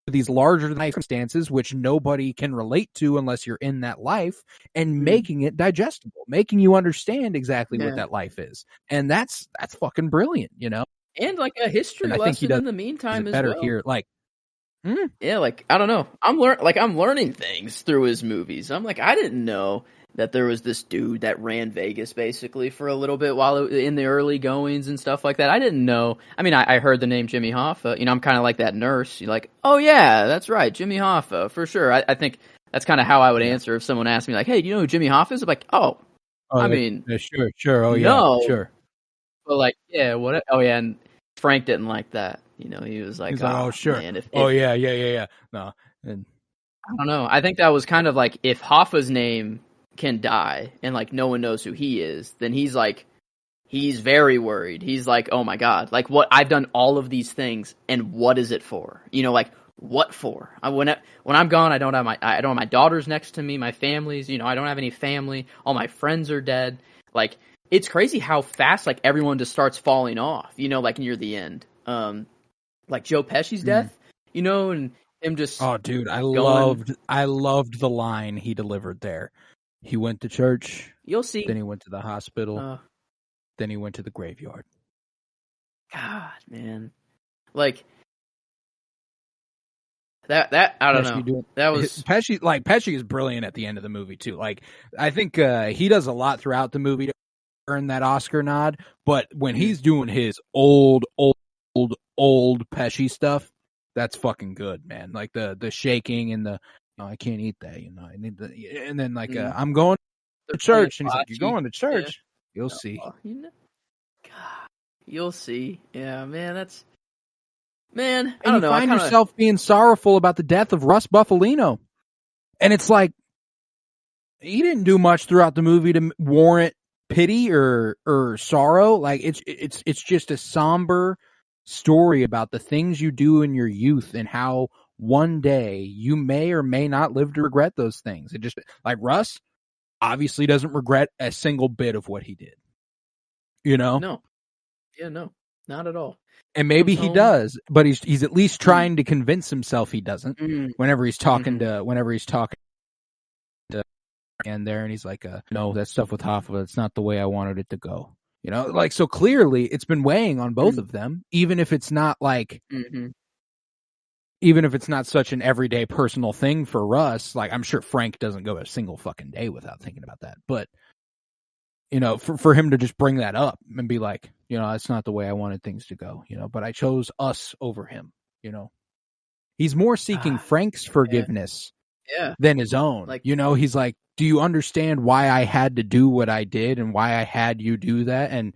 [SPEAKER 2] these larger than life circumstances which nobody can relate to unless you're in that life, and making it digestible, making you understand exactly what that life is. And that's fucking brilliant,
[SPEAKER 3] And like a history lesson in the meantime as well.
[SPEAKER 2] Here, like,
[SPEAKER 3] yeah, like, I don't know. I'm learning things through his movies. I'm like, I didn't know that there was this dude that ran Vegas basically for a little bit while in the early goings and stuff like that. I didn't know. I mean, I heard the name Jimmy Hoffa. I'm kind of like that nurse. You're like, oh yeah, that's right, Jimmy Hoffa, for sure. I think that's kind of how I would answer if someone asked me like, hey, do you know who Jimmy Hoffa is? I'm like, I mean,
[SPEAKER 2] sure. Oh yeah,
[SPEAKER 3] no.
[SPEAKER 2] sure.
[SPEAKER 3] But like, yeah, what? Oh yeah, and Frank didn't like that. He was like,
[SPEAKER 2] oh sure.
[SPEAKER 3] Man,
[SPEAKER 2] Yeah. No, and
[SPEAKER 3] I don't know. I think that was kind of like, if Hoffa's name can die and like no one knows who he is, then he's very worried. He's like, oh my god, like, what? I've done all of these things, and what is it for? Like, what for? When I'm gone, I don't have my daughters next to me, my family's, I don't have any family. All my friends are dead. Like, it's crazy how fast like everyone just starts falling off. Like near the end, like Joe Pesci's death, and him just.
[SPEAKER 2] Oh, dude, I loved the line he delivered there. He went to church.
[SPEAKER 3] You'll see.
[SPEAKER 2] Then he went to the hospital. Then he went to the graveyard.
[SPEAKER 3] God, man, like that. I don't know. That was
[SPEAKER 2] Pesci. Like, Pesci is brilliant at the end of the movie too. Like, I think he does a lot throughout the movie to earn that Oscar nod. But when he's doing his old Pesci stuff, that's fucking good, man. Like the shaking and the. No, I can't eat that, I need the, and then like, I'm going to church, and he's like, you're going to church? Yeah. You'll see.
[SPEAKER 3] God, you'll see. Yeah, man, I don't know.
[SPEAKER 2] You find yourself being sorrowful about the death of Russ Bufalino. And it's like, he didn't do much throughout the movie to warrant pity or sorrow. Like, it's just a somber story about the things you do in your youth and how one day you may or may not live to regret those things. It just, like, Russ obviously doesn't regret a single bit of what he did.
[SPEAKER 3] No. Yeah, no, not at all.
[SPEAKER 2] And maybe he does, but he's at least trying to convince himself he doesn't. Whenever he's talking to and there, and he's like, no, that stuff with Hoffa, it's not the way I wanted it to go. Like, so clearly it's been weighing on both of them, even if it's not like, even if it's not such an everyday personal thing for Russ. Like, I'm sure Frank doesn't go a single fucking day without thinking about that. But, for him to just bring that up and be like, that's not the way I wanted things to go, but I chose us over him, He's more seeking Frank's forgiveness than his own. Like, he's like, do you understand why I had to do what I did and why I had you do that? And,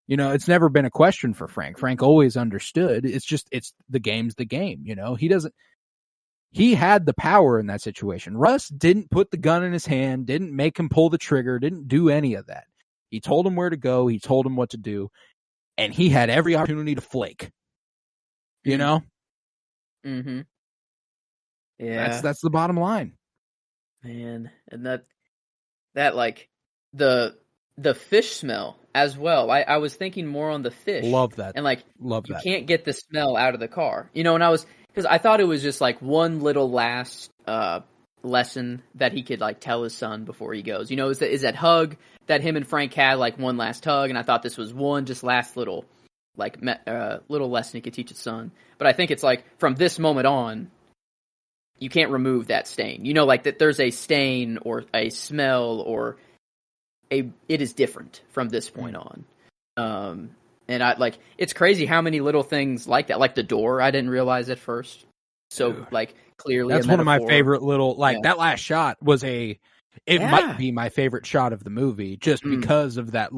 [SPEAKER 2] it's never been a question for Frank. Frank always understood. It's just, the game's the game, he had the power in that situation. Russ didn't put the gun in his hand, didn't make him pull the trigger, didn't do any of that. He told him where to go. He told him what to do. And he had every opportunity to flake. You know?
[SPEAKER 3] Mm-hmm. Yeah.
[SPEAKER 2] That's the bottom line.
[SPEAKER 3] Man. And that like the fish smell as well. I was thinking more on the fish.
[SPEAKER 2] Love that.
[SPEAKER 3] And like
[SPEAKER 2] Love
[SPEAKER 3] you
[SPEAKER 2] that.
[SPEAKER 3] can't get the smell out of the car. You know, and because I thought it was just like one little last lesson that he could like tell his son before he goes. You know, is that hug that him and Frank had, like one last hug, and I thought this was one just last little like little lesson he could teach his son. But I think it's like from this moment on, you can't remove that stain. You know, like that there's a stain or a smell or it is different from this point on. And I like, it's crazy how many little things like that, like the door, I didn't realize at first. So
[SPEAKER 2] Dude,
[SPEAKER 3] like clearly
[SPEAKER 2] that's one of my favorite little, like that last shot was it might be my favorite shot of the movie just because of that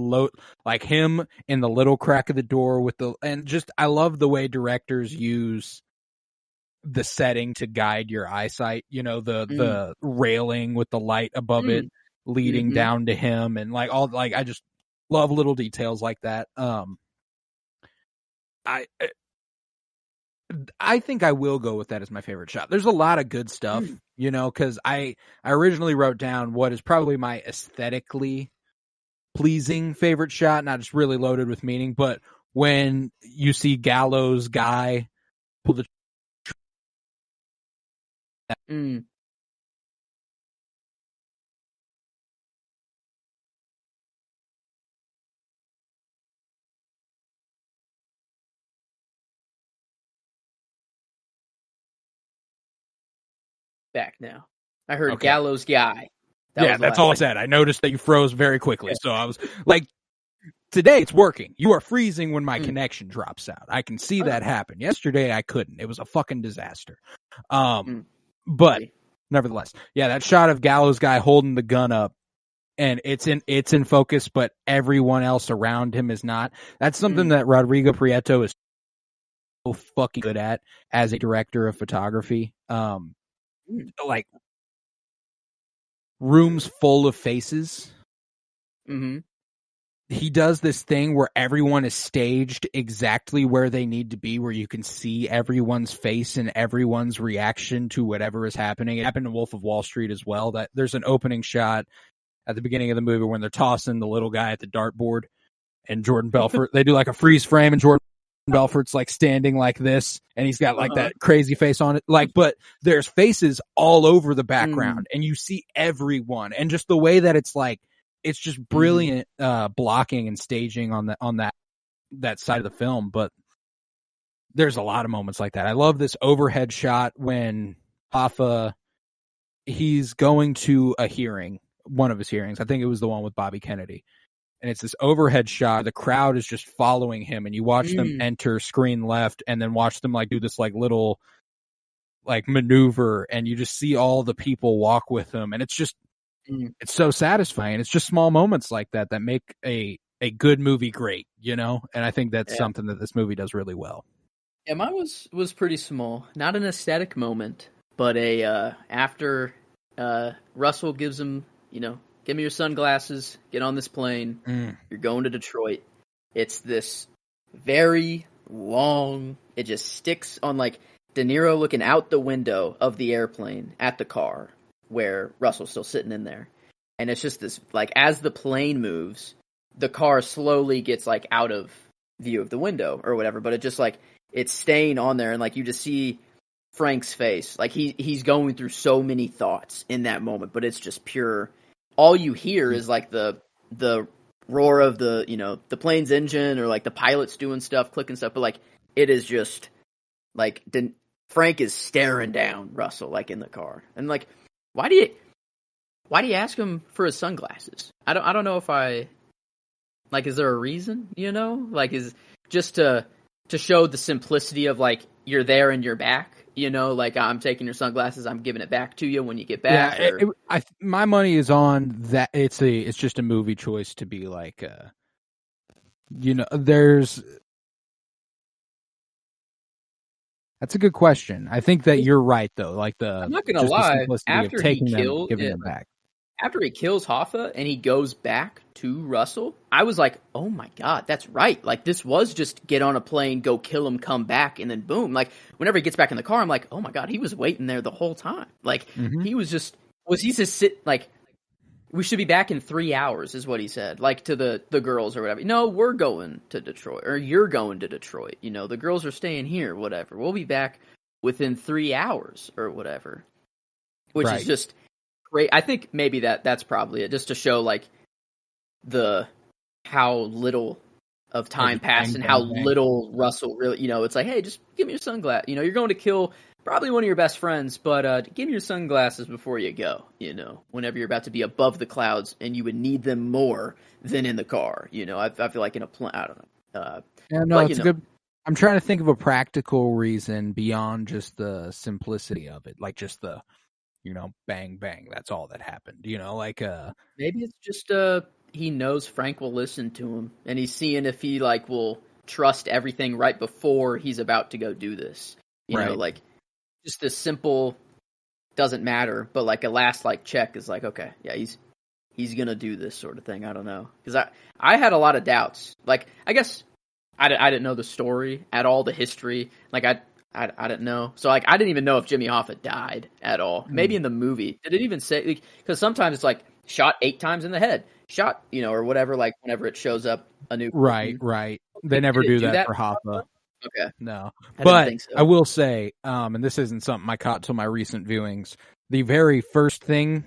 [SPEAKER 2] like him in the little crack of the door I love the way directors use the setting to guide your eyesight, you know, the railing with the light above it leading down to him, and like all, like I just love little details like that. I think I will go with that as my favorite shot. There's a lot of good stuff, you know, because I originally wrote down what is probably my aesthetically pleasing favorite shot, not just really loaded with meaning, but when you see Gallows guy pull the
[SPEAKER 3] back now. I heard Gallows guy.
[SPEAKER 2] That's all I said. I noticed that you froze very quickly, so I was like, today it's working. You are freezing when my connection drops out. I can see that happen. Yesterday I couldn't. It was a fucking disaster. But nevertheless, that shot of Gallows guy holding the gun up, and it's in focus, but everyone else around him is not. That's something that Rodrigo Prieto is so fucking good at as a director of photography. Like rooms full of faces. He does this thing where everyone is staged exactly where they need to be, where you can see everyone's face and everyone's reaction to whatever is happening. It happened in Wolf of Wall Street as well. That there's an opening shot at the beginning of the movie when they're tossing the little guy at the dartboard, and Jordan Belfort, they do like a freeze frame, and Jordan Belfort's like standing like this, and he's got like that crazy face on it. Like, but there's faces all over the background, and you see everyone, and just the way that it's like, it's just brilliant blocking and staging on that side of the film. But there's a lot of moments like that. I love this overhead shot when Hoffa, he's going to a hearing, one of his hearings. I think it was the one with Bobby Kennedy. And it's this overhead shot. The crowd is just following him, and you watch them enter screen left, and then watch them like do this like little like maneuver, and you just see all the people walk with him, and it's just it's so satisfying. It's just small moments like that that make a good movie great, you know? And I think that's something that this movie does really well.
[SPEAKER 3] Yeah, mine was pretty small. Not an aesthetic moment, but after Russell gives him, you know, give me your sunglasses, get on this plane, you're going to Detroit. It's this very long, it just sticks on like De Niro looking out the window of the airplane at the car where Russell's still sitting in there. And it's just this, like, as the plane moves, the car slowly gets like out of view of the window or whatever, but it just like, it's staying on there, and like you just see Frank's face. Like he's going through so many thoughts in that moment, but it's just pure. All you hear is like the roar of the, you know, the plane's engine, or like the pilot's doing stuff, clicking stuff, but like it is just like Frank is staring down Russell like in the car. And like, why do you ask him for his sunglasses? I don't know if is there a reason, you know? Like, is just to show the simplicity of like, you're there and you're back, you know, like I'm taking your sunglasses, I'm giving it back to you when you get back.
[SPEAKER 2] Yeah, my money is on that. It's just a movie choice to be like, you know, there's That's a good question. I think that you're right, though. Like
[SPEAKER 3] I'm not gonna
[SPEAKER 2] just the
[SPEAKER 3] lie.
[SPEAKER 2] simplicity of taking them, giving them back.
[SPEAKER 3] After he kills Hoffa and he goes back to Russell, I was like, oh my God, that's right. Like, this was just get on a plane, go kill him, come back, and then boom. Like, whenever he gets back in the car, I'm like, oh my God, he was waiting there the whole time. Like, he was just like, we should be back in 3 hours is what he said, like to the girls or whatever. No, we're going to Detroit, or you're going to Detroit. You know, the girls are staying here, whatever. We'll be back within 3 hours or whatever, which is just great. I think maybe that's probably it, just to show like how little of time passed and how little Russell really, you know, it's like, hey, just give me your sunglasses. You know, you're going to kill probably one of your best friends, but give me your sunglasses before you go, you know, whenever you're about to be above the clouds and you would need them more than in the car. You know, I feel like in a plane, I don't know.
[SPEAKER 2] Yeah, no, it's good. I'm trying to think of a practical reason beyond just the simplicity of it, like just the, you know, bang, bang. That's all that happened. You know, like
[SPEAKER 3] maybe it's just he knows Frank will listen to him, and he's seeing if he like will trust everything right before he's about to go do this. You know, like just this simple doesn't matter, but like a last like check is like, okay, yeah, he's gonna do this sort of thing. I don't know, because I had a lot of doubts. Like, I guess I didn't know the story at all, the history. Like I didn't know. So, like, I didn't even know if Jimmy Hoffa died at all. Maybe in the movie. Did it even say, because sometimes it's like, shot 8 times in the head. Shot, you know, or whatever, like, whenever it shows up a new person.
[SPEAKER 2] Right. They never do that for Hoffa.
[SPEAKER 3] Okay.
[SPEAKER 2] No.
[SPEAKER 3] I
[SPEAKER 2] but
[SPEAKER 3] think so.
[SPEAKER 2] I will say, and this isn't something I caught till my recent viewings, the very first thing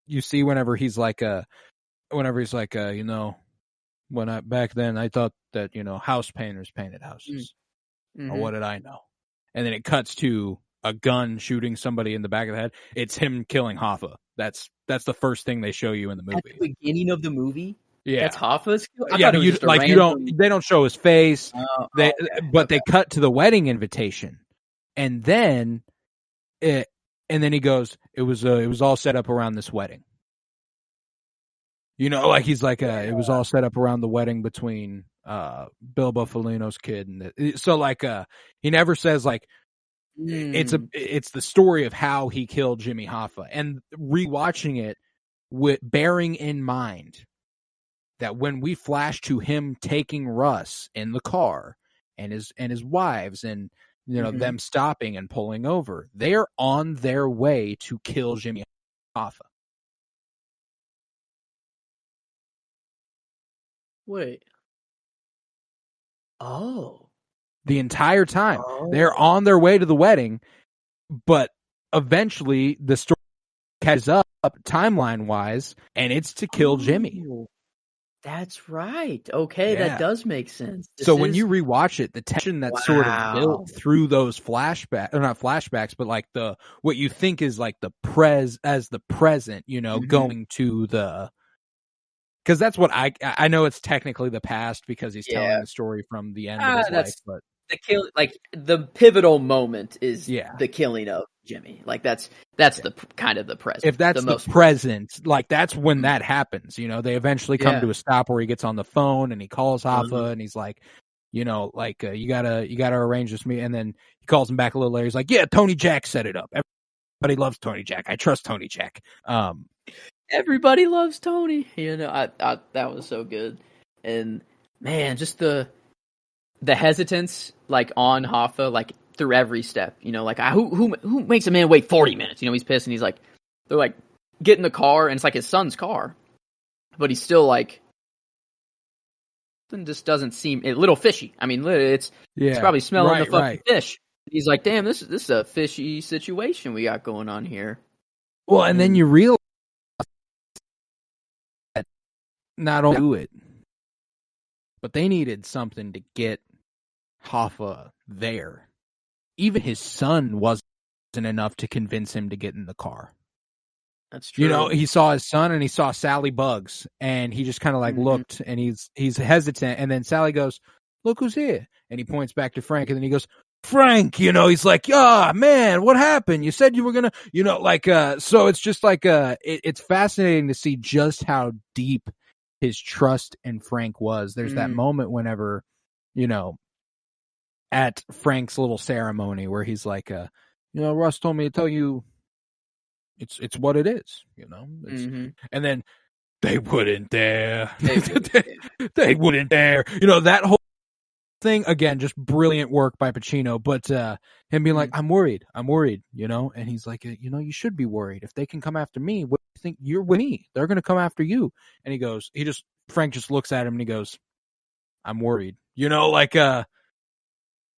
[SPEAKER 2] you see whenever he's like, you know, back then I thought that, you know, house painters painted houses. Or what did I know? And then it cuts to a gun shooting somebody in the back of the head. It's him killing Hoffa. That's the first thing they show you in the movie.
[SPEAKER 3] At the beginning of the movie?
[SPEAKER 2] Yeah.
[SPEAKER 3] That's Hoffa's kill?
[SPEAKER 2] Yeah, they don't show his face. They cut to the wedding invitation. And then he goes, it was all set up around this wedding. You know, like he's like, it was all set up around the wedding between Bill Buffalino's kid, and so like he never says like it's the story of how he killed Jimmy Hoffa, and rewatching it with bearing in mind that when we flash to him taking Russ in the car and his wives and you know them stopping and pulling over, they're on their way to kill Jimmy Hoffa.
[SPEAKER 3] Wait. Oh.
[SPEAKER 2] The entire time. They're on their way to the wedding, but eventually the story catches up timeline-wise, and it's to kill Jimmy.
[SPEAKER 3] That's right. Okay, that does make sense.
[SPEAKER 2] So when you rewatch it, the tension that's sort of built through those flashbacks, or not flashbacks, but like what you think is like the present, you know, going to the... Because that's what I know it's technically the past because he's telling the story from the end of his life. But
[SPEAKER 3] the pivotal moment is the killing of Jimmy. Like that's the kind of the present.
[SPEAKER 2] If that's the present, like that's when that happens. You know, they eventually come to a stop where he gets on the phone and he calls Hoffa and he's like, you know, like you gotta arrange this meeting. And then he calls him back a little later. He's like, yeah, Tony Jack set it up. Everybody loves Tony Jack. I trust Tony Jack.
[SPEAKER 3] Everybody loves Tony. You know, I that was so good. And man, just the hesitance like on Hoffa, like through every step. You know, like who makes a man wait 40 minutes? You know, he's pissed and he's like, they're like, get in the car, and it's like his son's car, but he's still like, just doesn't seem a little fishy. I mean, it's probably smelling the fucking fish. He's like, damn, this is a fishy situation we got going on here.
[SPEAKER 2] Well, and then you realize that not only do it, but they needed something to get Hoffa there. Even his son wasn't enough to convince him to get in the car.
[SPEAKER 3] That's true.
[SPEAKER 2] You know, he saw his son and he saw Sally Bugs, and he just kind of like looked, and he's hesitant, and then Sally goes, "Look who's here," and he points back to Frank, and then he goes, "Frank," you know, he's like, man, what happened? You said you were gonna, you know, like, so it's just like, it's fascinating to see just how deep his trust in Frank was. There's that moment whenever, you know, at Frank's little ceremony where he's like, Russ told me to tell you it's what it is,
[SPEAKER 3] Mm-hmm.
[SPEAKER 2] and then they wouldn't dare.
[SPEAKER 3] They
[SPEAKER 2] They wouldn't dare. That whole thing, again, just brilliant work by Pacino, but him being like, I'm worried, and he's like, you should be worried. If they can come after me, what do you think? You're with me. They're going to come after you. And Frank just looks at him and he goes, I'm worried.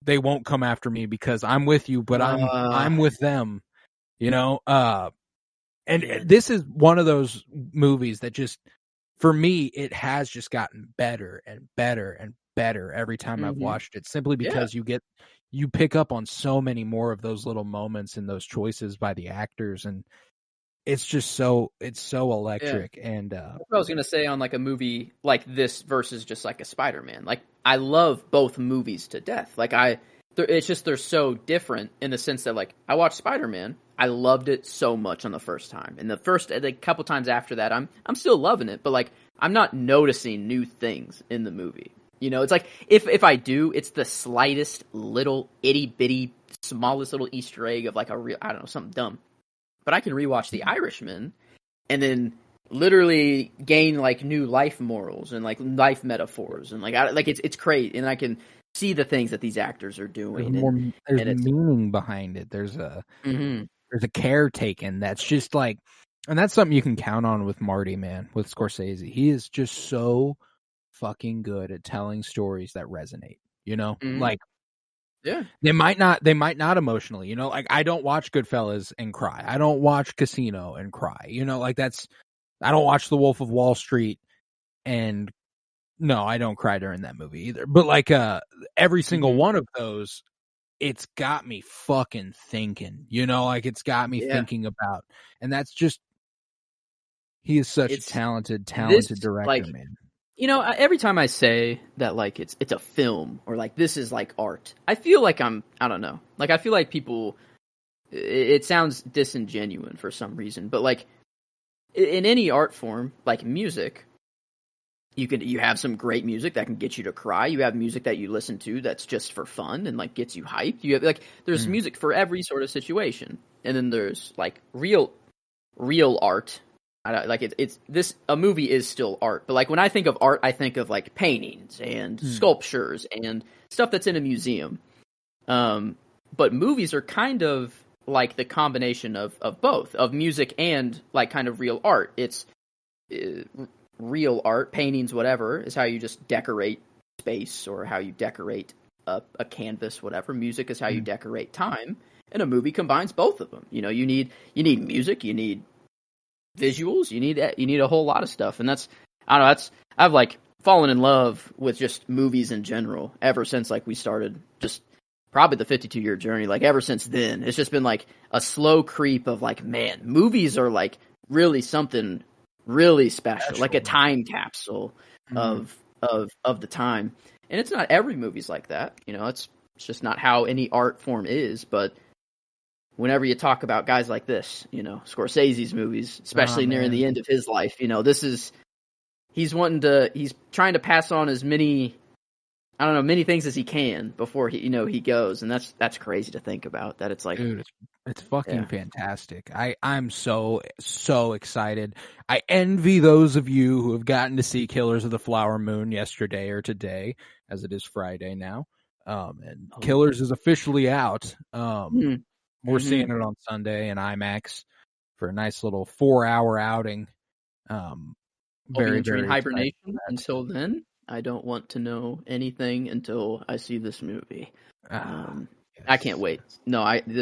[SPEAKER 2] They won't come after me because I'm with you, but I'm with them, and this is one of those movies that just, for me, it has just gotten better and better and better every time I've watched it, simply because you pick up on so many more of those little moments and those choices by the actors, and it's just so electric. Yeah. And
[SPEAKER 3] that's what I was gonna say on like a movie like this versus just like a Spider-Man. Like, I love both movies to death. Like, it's just they're so different in the sense that, like, I watched Spider-Man, I loved it so much on the first time, and the first couple times after that, I'm still loving it, but like, I'm not noticing new things in the movie. It's like, if I do, it's the slightest little itty bitty smallest little Easter egg of like I don't know, something dumb. But I can rewatch The Irishman and literally gain like new life morals and like life metaphors and like it's crazy, and I can see the things that these actors are doing.
[SPEAKER 2] There's meaning behind it. There's a care taken that's just like, and that's something you can count on with Marty, man, with Scorsese. He is just so fucking good at telling stories that resonate. Like.
[SPEAKER 3] Yeah,
[SPEAKER 2] they might not emotionally, like, I don't watch Goodfellas and cry. I don't watch Casino and cry. I don't watch The Wolf of Wall Street and no, I don't cry during that movie either. But like every single one of those, it's got me fucking thinking, like, it's got me thinking about, and that's just, he is such a talented director, like, man.
[SPEAKER 3] Every time I say that, like, it's a film or like this is like art, I feel like I don't know. Like, I feel like people, it sounds disingenuous for some reason, but like in any art form, like music, you have some great music that can get you to cry. You have music that you listen to that's just for fun and like gets you hyped. You have like, there's music for every sort of situation, and then there's like real art. A movie is still art, but like when I think of art, I think of like paintings and sculptures and stuff that's in a museum. But movies are kind of like the combination of both, of music and like kind of real art. It's real art, paintings, whatever, is how you just decorate space or how you decorate a canvas, whatever. Music is how you decorate time, and a movie combines both of them. You need music, you need visuals, you need a whole lot of stuff, and I've like fallen in love with just movies in general ever since like we started, just probably the 52-year journey. Like, ever since then, it's just been like a slow creep of like, man, movies are like really something really special, like a time capsule of the time. And it's not every movie's like that, it's just not how any art form is, but whenever you talk about guys like this, Scorsese's movies, especially near the end of his life, he's trying to pass on as many things as he can before he goes. And that's crazy to think about, that it's like,
[SPEAKER 2] dude, it's fucking fantastic. I'm so excited. I envy those of you who have gotten to see Killers of the Flower Moon yesterday or today, as it is Friday now. And Killers is officially out. We're seeing it on Sunday in IMAX for a nice little 4-hour outing. Very, very
[SPEAKER 3] hibernation excited. Until then, I don't want to know anything until I see this movie. Yes. I can't wait. No, I think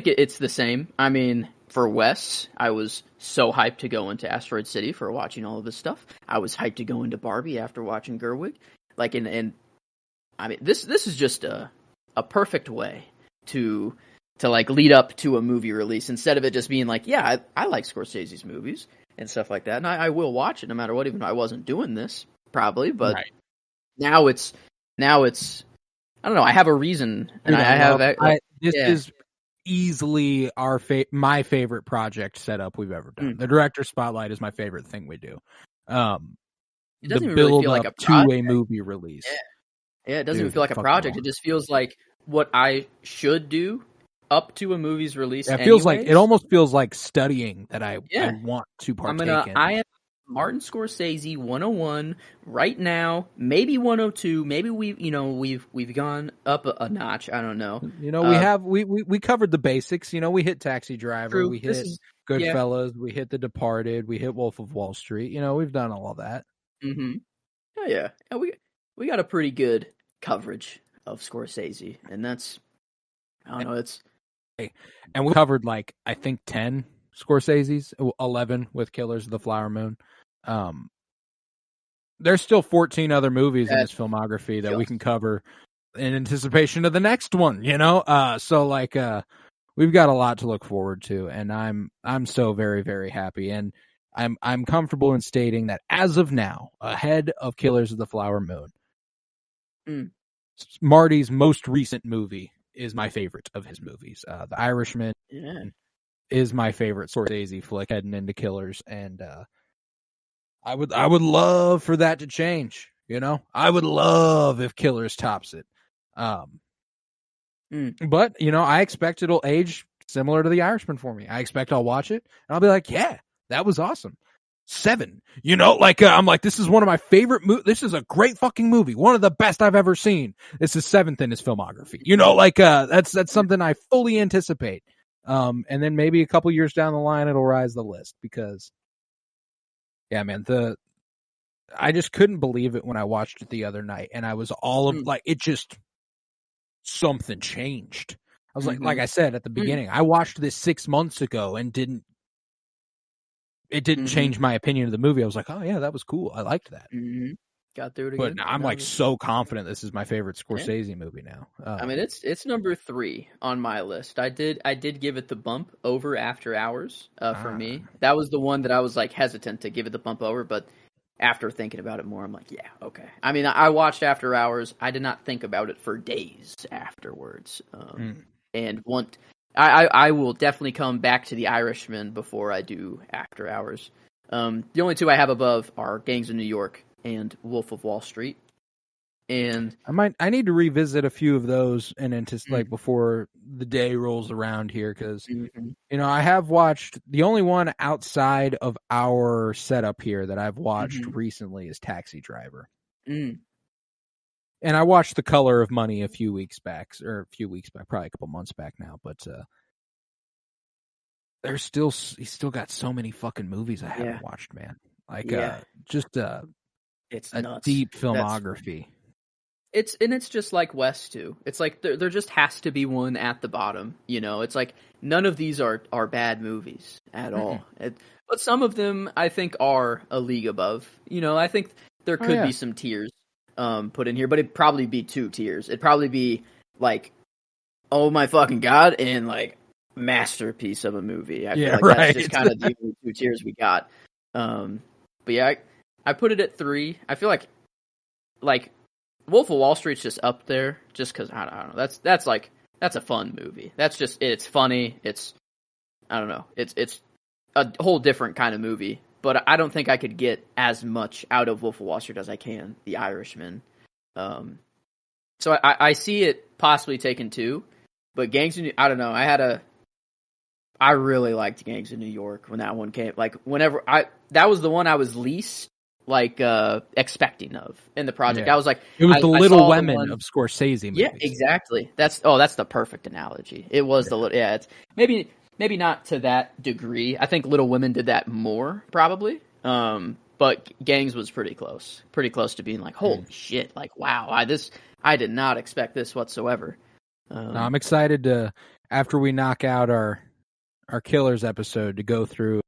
[SPEAKER 3] it's the same. I mean, for Wes, I was so hyped to go into Asteroid City for watching all of this stuff. I was hyped to go into Barbie after watching 𝗬𝗏𝗧𝗏. Like, and I mean, this is just a perfect way to like lead up to a movie release, instead of it just being like, yeah, I like Scorsese's movies and stuff like that, and I will watch it no matter what, even if I wasn't doing this probably. But now it's I don't know, I have a reason, and
[SPEAKER 2] this is easily my favorite project setup we've ever done. The director spotlight is my favorite thing we do.
[SPEAKER 3] It doesn't
[SPEAKER 2] the
[SPEAKER 3] even
[SPEAKER 2] build
[SPEAKER 3] really feel
[SPEAKER 2] up
[SPEAKER 3] like a
[SPEAKER 2] to a movie release.
[SPEAKER 3] Yeah, it doesn't even
[SPEAKER 2] Dude,
[SPEAKER 3] feel like a
[SPEAKER 2] fuck
[SPEAKER 3] project.
[SPEAKER 2] no.
[SPEAKER 3] It just feels like what I should do up to a movie's release.
[SPEAKER 2] Yeah, it almost feels like studying that I
[SPEAKER 3] Yeah.
[SPEAKER 2] want to partake in.
[SPEAKER 3] I am Martin Scorsese 101 right now, maybe 102, maybe we've gone up a notch, I don't know.
[SPEAKER 2] We covered the basics, we hit Taxi Driver,
[SPEAKER 3] True.
[SPEAKER 2] we hit Goodfellas, we hit The Departed, we hit Wolf of Wall Street, we've done all of that.
[SPEAKER 3] Mhm. Oh yeah. We got a pretty good coverage of Scorsese, and that's I don't know, it's
[SPEAKER 2] and we covered like I think 10 Scorsese's, 11 with Killers of the Flower Moon. There's still 14 other movies in his filmography that we can cover in anticipation of the next one, so like we've got a lot to look forward to, and I'm so very, very happy, and I'm comfortable in stating that as of now, ahead of Killers of the Flower Moon, Marty's most recent movie is my favorite of his movies. The Irishman is my favorite Scorsese flick heading into Killers, and I would love for that to change. I would love if Killers tops it. But I expect it'll age similar to The Irishman for me. I expect I'll watch it and I'll be like, yeah, that was awesome. 7, I'm like, this is one of my favorite movies. This is a great fucking movie. One of the best I've ever seen. This is 7th in his filmography. That's something I fully anticipate. And then maybe a couple years down the line, it'll rise the list because, yeah, man, I just couldn't believe it when I watched it the other night, and I was something changed. I was like I said at the beginning, I watched this 6 months ago and it didn't change my opinion of the movie. I was like, oh yeah, that was cool. I liked that.
[SPEAKER 3] Got through it again.
[SPEAKER 2] But I'm like so confident this is my favorite Scorsese movie now.
[SPEAKER 3] I mean, it's number 3 on my list. I did give it the bump over After Hours for me. That was the one that I was like hesitant to give it the bump over, but after thinking about it more, I'm like, yeah, okay. I mean, I watched After Hours. I did not think about it for days afterwards. And I will definitely come back to The Irishman before I do After Hours. The only 2 I have above are Gangs of New York and Wolf of Wall Street. And
[SPEAKER 2] I need to revisit a few of those and like before the day rolls around here, because I have watched the only one outside of our setup here that I've watched recently is Taxi Driver. And I watched The Color of Money a few weeks back, probably a couple months back now, but he's still got so many fucking movies I haven't watched, man. Like it's a
[SPEAKER 3] nuts.
[SPEAKER 2] Deep filmography.
[SPEAKER 3] It's just like West too. It's like there just has to be one at the bottom. It's like none of these are bad movies at all. But some of them I think are a league above. I think there could be some tiers put in here, but it'd probably be 2 tiers. It'd probably be like, oh my fucking god, and like masterpiece of a movie. I feel like that's just kind of the 2 tiers we got. But yeah, I put it at 3. I feel like Wolf of Wall Street's just up there, just because I don't know. That's a fun movie. It's funny. I don't know. It's a whole different kind of movie. But I don't think I could get as much out of Wolf of Wall Street as I can The Irishman. So I see it possibly taking 2, but Gangs of I don't know. I really liked Gangs of New York when that one came. Like that was the one I was least expecting of in the project. I was like,
[SPEAKER 2] it was the Little Women of Scorsese movies.
[SPEAKER 3] Yeah, exactly. That's the perfect analogy. It was it's maybe not to that degree. I think Little Women did that more probably. But Gangs was pretty close to being like, holy shit, like wow, I did not expect this whatsoever.
[SPEAKER 2] I'm excited to, after we knock out our Killers episode, to go through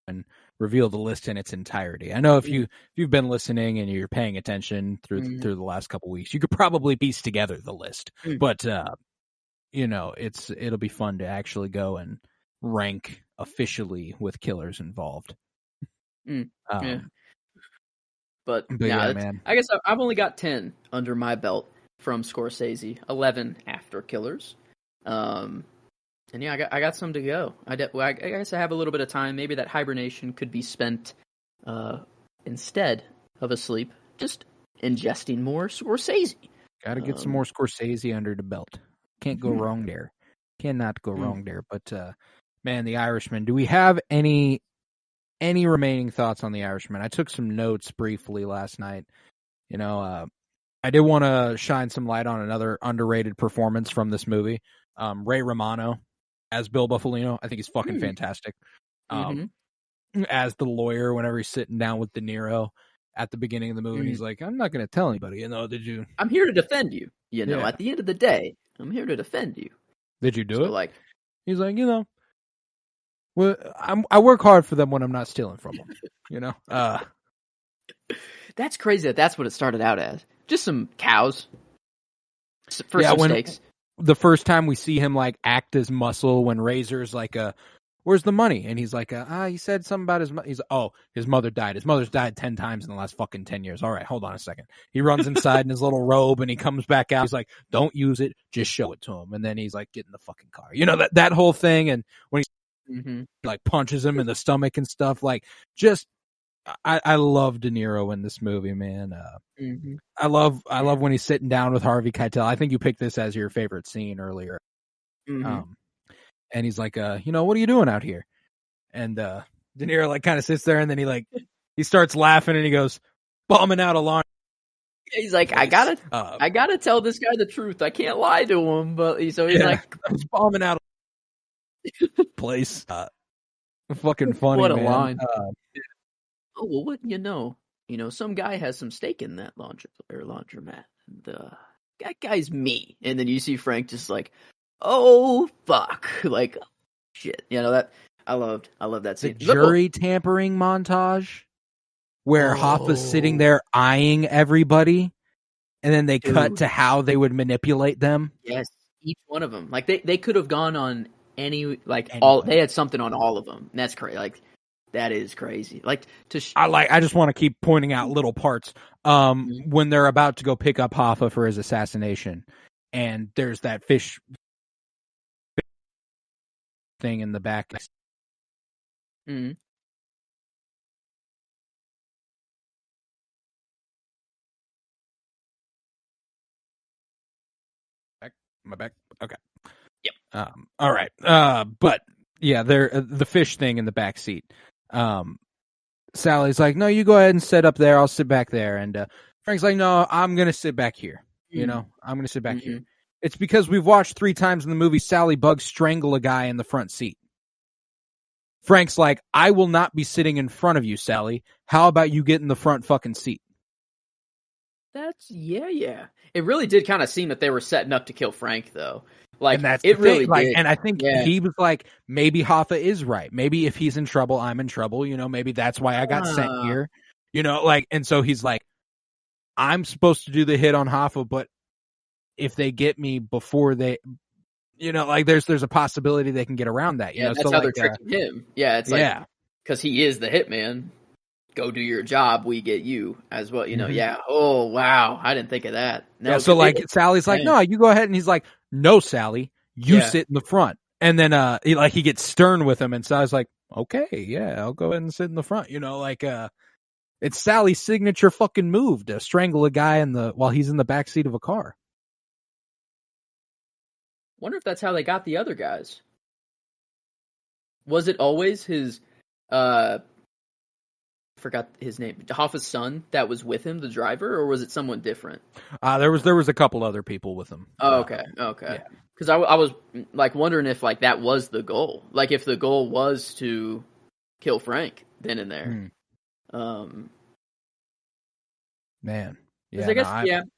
[SPEAKER 2] and reveal the list in its entirety. I know if you've been listening and you're paying attention through the last couple weeks, you could probably piece together the list. But it'll be fun to actually go and rank officially with Killers involved.
[SPEAKER 3] But yeah, man. I guess I've only got 10 under my belt from Scorsese, 11 after Killers. And yeah, I got some to go. I guess I have a little bit of time. Maybe that hibernation could be spent instead of asleep, just ingesting more Scorsese.
[SPEAKER 2] Got to get some more Scorsese under the belt. Can't go wrong there. Cannot go wrong there. But man, The Irishman. Do we have any remaining thoughts on The Irishman? I took some notes briefly last night. You know, I did want to shine some light on another underrated performance from this movie. Ray Romano as Bill Buffalino. I think he's fucking fantastic. As the lawyer, whenever he's sitting down with De Niro at the beginning of the movie, and he's like, I'm not going to tell anybody, did you?
[SPEAKER 3] I'm here to defend you. At the end of the day, I'm here to defend you.
[SPEAKER 2] Did you do it?
[SPEAKER 3] Like,
[SPEAKER 2] he's like, well, I work hard for them when I'm not stealing from them,
[SPEAKER 3] That's crazy that's what it started out as. Just some cows. For some steaks.
[SPEAKER 2] The first time we see him, like, act as muscle when Razor's like, where's the money? And he's like, he said something about his mother. He's his mother died. His mother's died 10 times in the last fucking 10 years. All right, hold on a second. He runs inside in his little robe and he comes back out. He's like, don't use it. Just show it to him. And then he's like, get in the fucking car. That whole thing. And when he like punches him in the stomach and stuff, like, just, I love De Niro in this movie, man. I love when he's sitting down with Harvey Keitel. I think you picked this as your favorite scene earlier. And he's like, what are you doing out here? And De Niro like kind of sits there, and then he starts laughing, and he goes, bombing out a lawn.
[SPEAKER 3] He's like, I gotta tell this guy the truth. I can't lie to him. But he's like,
[SPEAKER 2] I was bombing out a place. Fucking funny.
[SPEAKER 3] What a
[SPEAKER 2] man.
[SPEAKER 3] line. Oh, well, wouldn't you know? Some guy has some stake in that laundromat. And that guy's me. And then you see Frank just like, oh fuck, like, shit. That I loved that scene.
[SPEAKER 2] The jury tampering montage where Hoffa's sitting there eyeing everybody, and then they cut to how they would manipulate them.
[SPEAKER 3] Yes, each one of them. Like they could have gone on any all. They had something on all of them. And that's crazy. Like that is crazy. Like
[SPEAKER 2] I just want to keep pointing out little parts. When they're about to go pick up Hoffa for his assassination, and there's that fish thing in the back.
[SPEAKER 3] Mm.
[SPEAKER 2] My back. Okay.
[SPEAKER 3] Yep.
[SPEAKER 2] All right. But yeah, the fish thing in the back seat. Sally's like, no, you go ahead and sit up there. I'll sit back there. And Frank's like, no, I'm gonna sit back here. I'm gonna sit back here. It's because we've watched 3 times in the movie Sally Buggs strangle a guy in the front seat. Frank's like, I will not be sitting in front of you, Sally. How about you get in the front fucking seat?
[SPEAKER 3] That's yeah. It really did kind of seem that they were setting up to kill Frank, though. Like,
[SPEAKER 2] and that's
[SPEAKER 3] it really
[SPEAKER 2] like,
[SPEAKER 3] did.
[SPEAKER 2] and I think he was like, maybe Hoffa is right. Maybe if he's in trouble, I'm in trouble. Maybe that's why I got sent here. And so he's like, I'm supposed to do the hit on Hoffa, but if they get me before they, there's a possibility they can get around that.
[SPEAKER 3] That's how they're tricking him. Yeah, it's like, because he is the hitman. Go do your job. We get you as well. Yeah. Oh wow, I didn't think of that. No,
[SPEAKER 2] so Sally's like, no, you go ahead, and he's like, no, Sally, you sit in the front. And then he gets stern with him, and Sally's like, okay, yeah, I'll go ahead and sit in the front. It's Sally's signature fucking move to strangle a guy while he's in the back seat of a car.
[SPEAKER 3] Wonder if that's how they got the other guys. Was it always his forgot his name, Hoffa's son that was with him, the driver, or was it someone different?
[SPEAKER 2] There was a couple other people with him.
[SPEAKER 3] Oh, okay. Because I was like wondering if like that was the goal, like if the goal was to kill Frank then and there.
[SPEAKER 2] Man,
[SPEAKER 3] I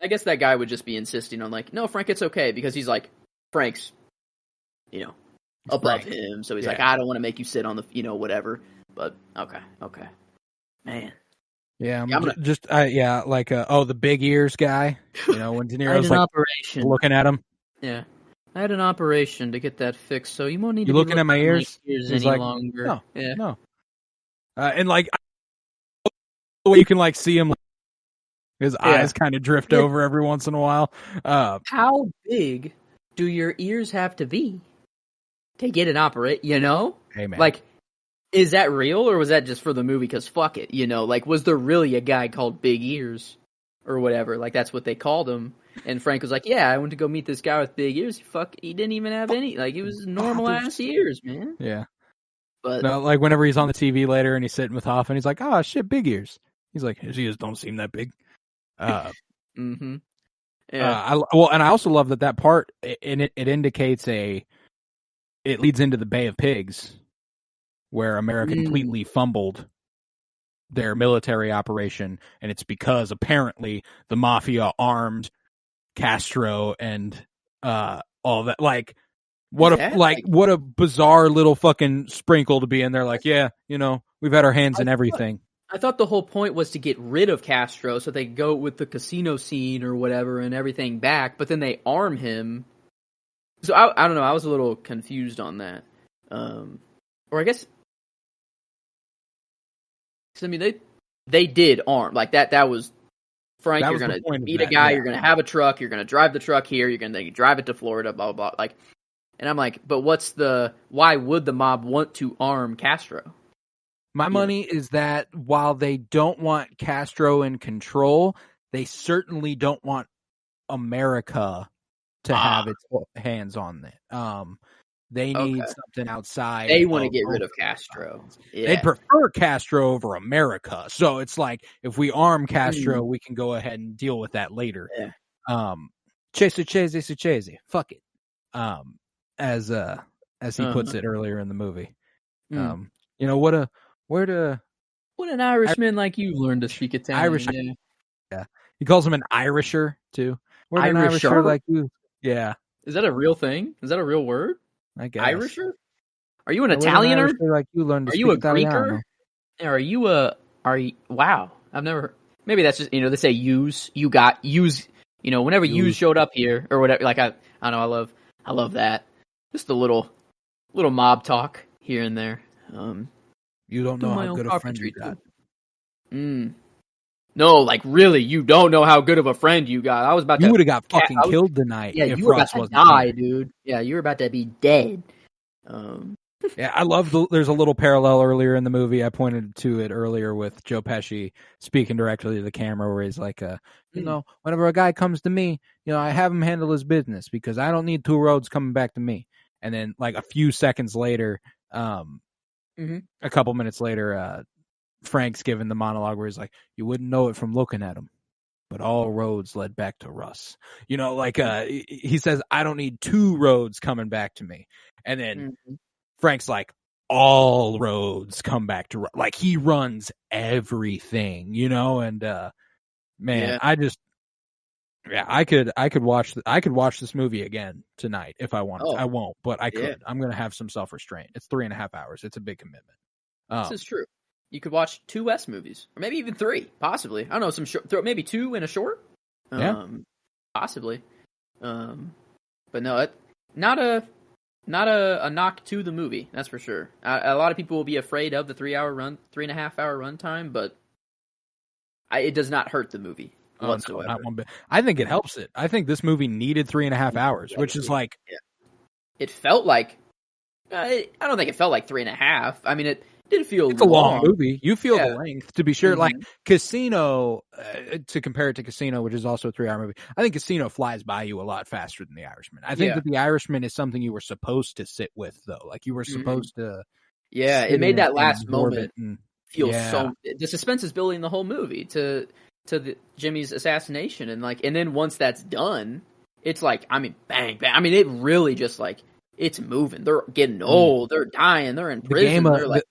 [SPEAKER 3] guess that guy would just be insisting on like, no, Frank, it's okay, because he's like, Frank's, above him, so he's like, I don't want to make you sit on the, whatever. But okay. Man.
[SPEAKER 2] Yeah, the big ears guy. When De Niro's like looking at him.
[SPEAKER 3] Yeah, I had an operation to get that fixed, so you won't need to be
[SPEAKER 2] looking at my ears
[SPEAKER 3] any longer.
[SPEAKER 2] No,
[SPEAKER 3] yeah.
[SPEAKER 2] No. And like, you can like see him, his eyes kind of drift over every once in a while.
[SPEAKER 3] How big do your ears have to be to get an operation?
[SPEAKER 2] Hey man,
[SPEAKER 3] like. Is that real, or was that just for the movie? Because fuck it, like, was there really a guy called Big Ears or whatever. Like, that's what they called him. And Frank was like, yeah, I went to go meet this guy with big ears. He didn't even have any. Like, it was normal-ass ears, man.
[SPEAKER 2] Yeah.
[SPEAKER 3] But
[SPEAKER 2] no, like, whenever he's on the TV later and he's sitting with Hoff, and he's like, oh, shit, big ears. He's like, his ears don't seem that big.
[SPEAKER 3] mm-hmm. Yeah.
[SPEAKER 2] And I also love that part, it indicates it leads into the Bay of Pigs, where America completely fumbled their military operation, and it's because apparently the mafia armed Castro and all that. Like, what a bizarre little fucking sprinkle to be in there. Like, yeah, you know, we've had our hands in everything.
[SPEAKER 3] I thought the whole point was to get rid of Castro so they could go with the casino scene or whatever and everything back, but then they arm him. So I don't know, I was a little confused on that. Or I guess, I mean, they did arm. Like, that was, Frank, you're going to beat a guy, you're going to have a truck, you're going to drive the truck here, you're going to drive it to Florida, blah, blah, blah. Like, and I'm like, but why would the mob want to arm Castro?
[SPEAKER 2] My money is that while they don't want Castro in control, they certainly don't want America to have its hands on it. They need something outside.
[SPEAKER 3] They want to get rid of Castro. Yeah.
[SPEAKER 2] They prefer Castro over America. So it's like, if we arm Castro, we can go ahead and deal with that later.
[SPEAKER 3] Yeah.
[SPEAKER 2] 𝗍𝙍𝙄𝙍𝙄𝙍. Fuck it. As he puts it earlier in the movie. You know, what an
[SPEAKER 3] Irishman like you learned to speak Italian.
[SPEAKER 2] Irish. Yeah. He calls him an Irisher too. What an Irisher like you. Yeah.
[SPEAKER 3] Is that a real thing? Is that a real word?
[SPEAKER 2] I guess.
[SPEAKER 3] Irisher? Are you an Italianer?
[SPEAKER 2] Like you learned to
[SPEAKER 3] are you a
[SPEAKER 2] Greeker?
[SPEAKER 3] Or are you wow. I've never, maybe that's just, you know, they say use, you know, whenever you showed up here or whatever, like I don't know, I love that. Just a little mob talk here and there.
[SPEAKER 2] You don't know how good a friend you got.
[SPEAKER 3] No, like, really, you don't know how good of a friend you got. I was about to.
[SPEAKER 2] You would have got fucking killed tonight.
[SPEAKER 3] Yeah, you were about to die, dude. Yeah, you were about to be dead.
[SPEAKER 2] Yeah, I love there's a little parallel earlier in the movie. I pointed to it earlier with Joe Pesci speaking directly to the camera, where he's like, you know, whenever a guy comes to me, you know, I have him handle his business because I don't need two roads coming back to me. And then, like, a few seconds later, a couple minutes later, Frank's giving the monologue where he's like, you wouldn't know it from looking at him, but all roads led back to Russ. You know, like, he says, I don't need two roads coming back to me. And then Frank's like, all roads come back to Russ. Like, he runs everything, you know? And, man, I could watch this movie again tonight if I wanted. I won't, but I could. Yeah. I'm going to have some self-restraint. It's 3.5 hours. It's a big commitment.
[SPEAKER 3] This is true. You could watch 2 Wes movies, or maybe even 3, possibly. I don't know, some short, maybe 2 and a short. Possibly. But no, not a knock to the movie. That's for sure. A lot of people will be afraid of the 3.5 hour runtime, but it does not hurt the movie whatsoever.
[SPEAKER 2] No, not one bit. I think it helps it. I think this movie needed 3.5 hours, which is like,
[SPEAKER 3] it felt like. I don't think it felt like 3.5. I mean, it did feel
[SPEAKER 2] it's long. A long movie. You feel the length, to be sure. Like Casino, to compare it to Casino, which is also a 3-hour movie, I think Casino flies by you a lot faster than The Irishman. I think that The Irishman is something you were supposed to sit with, though. Like, you were supposed to.
[SPEAKER 3] Yeah, it made that last moment feel so. The suspense is building the whole movie to Jimmy's assassination, and then once that's done, it's like, I mean, bang, bang. I mean, it really just like. It's moving. They're getting old. They're dying. They're in prison. The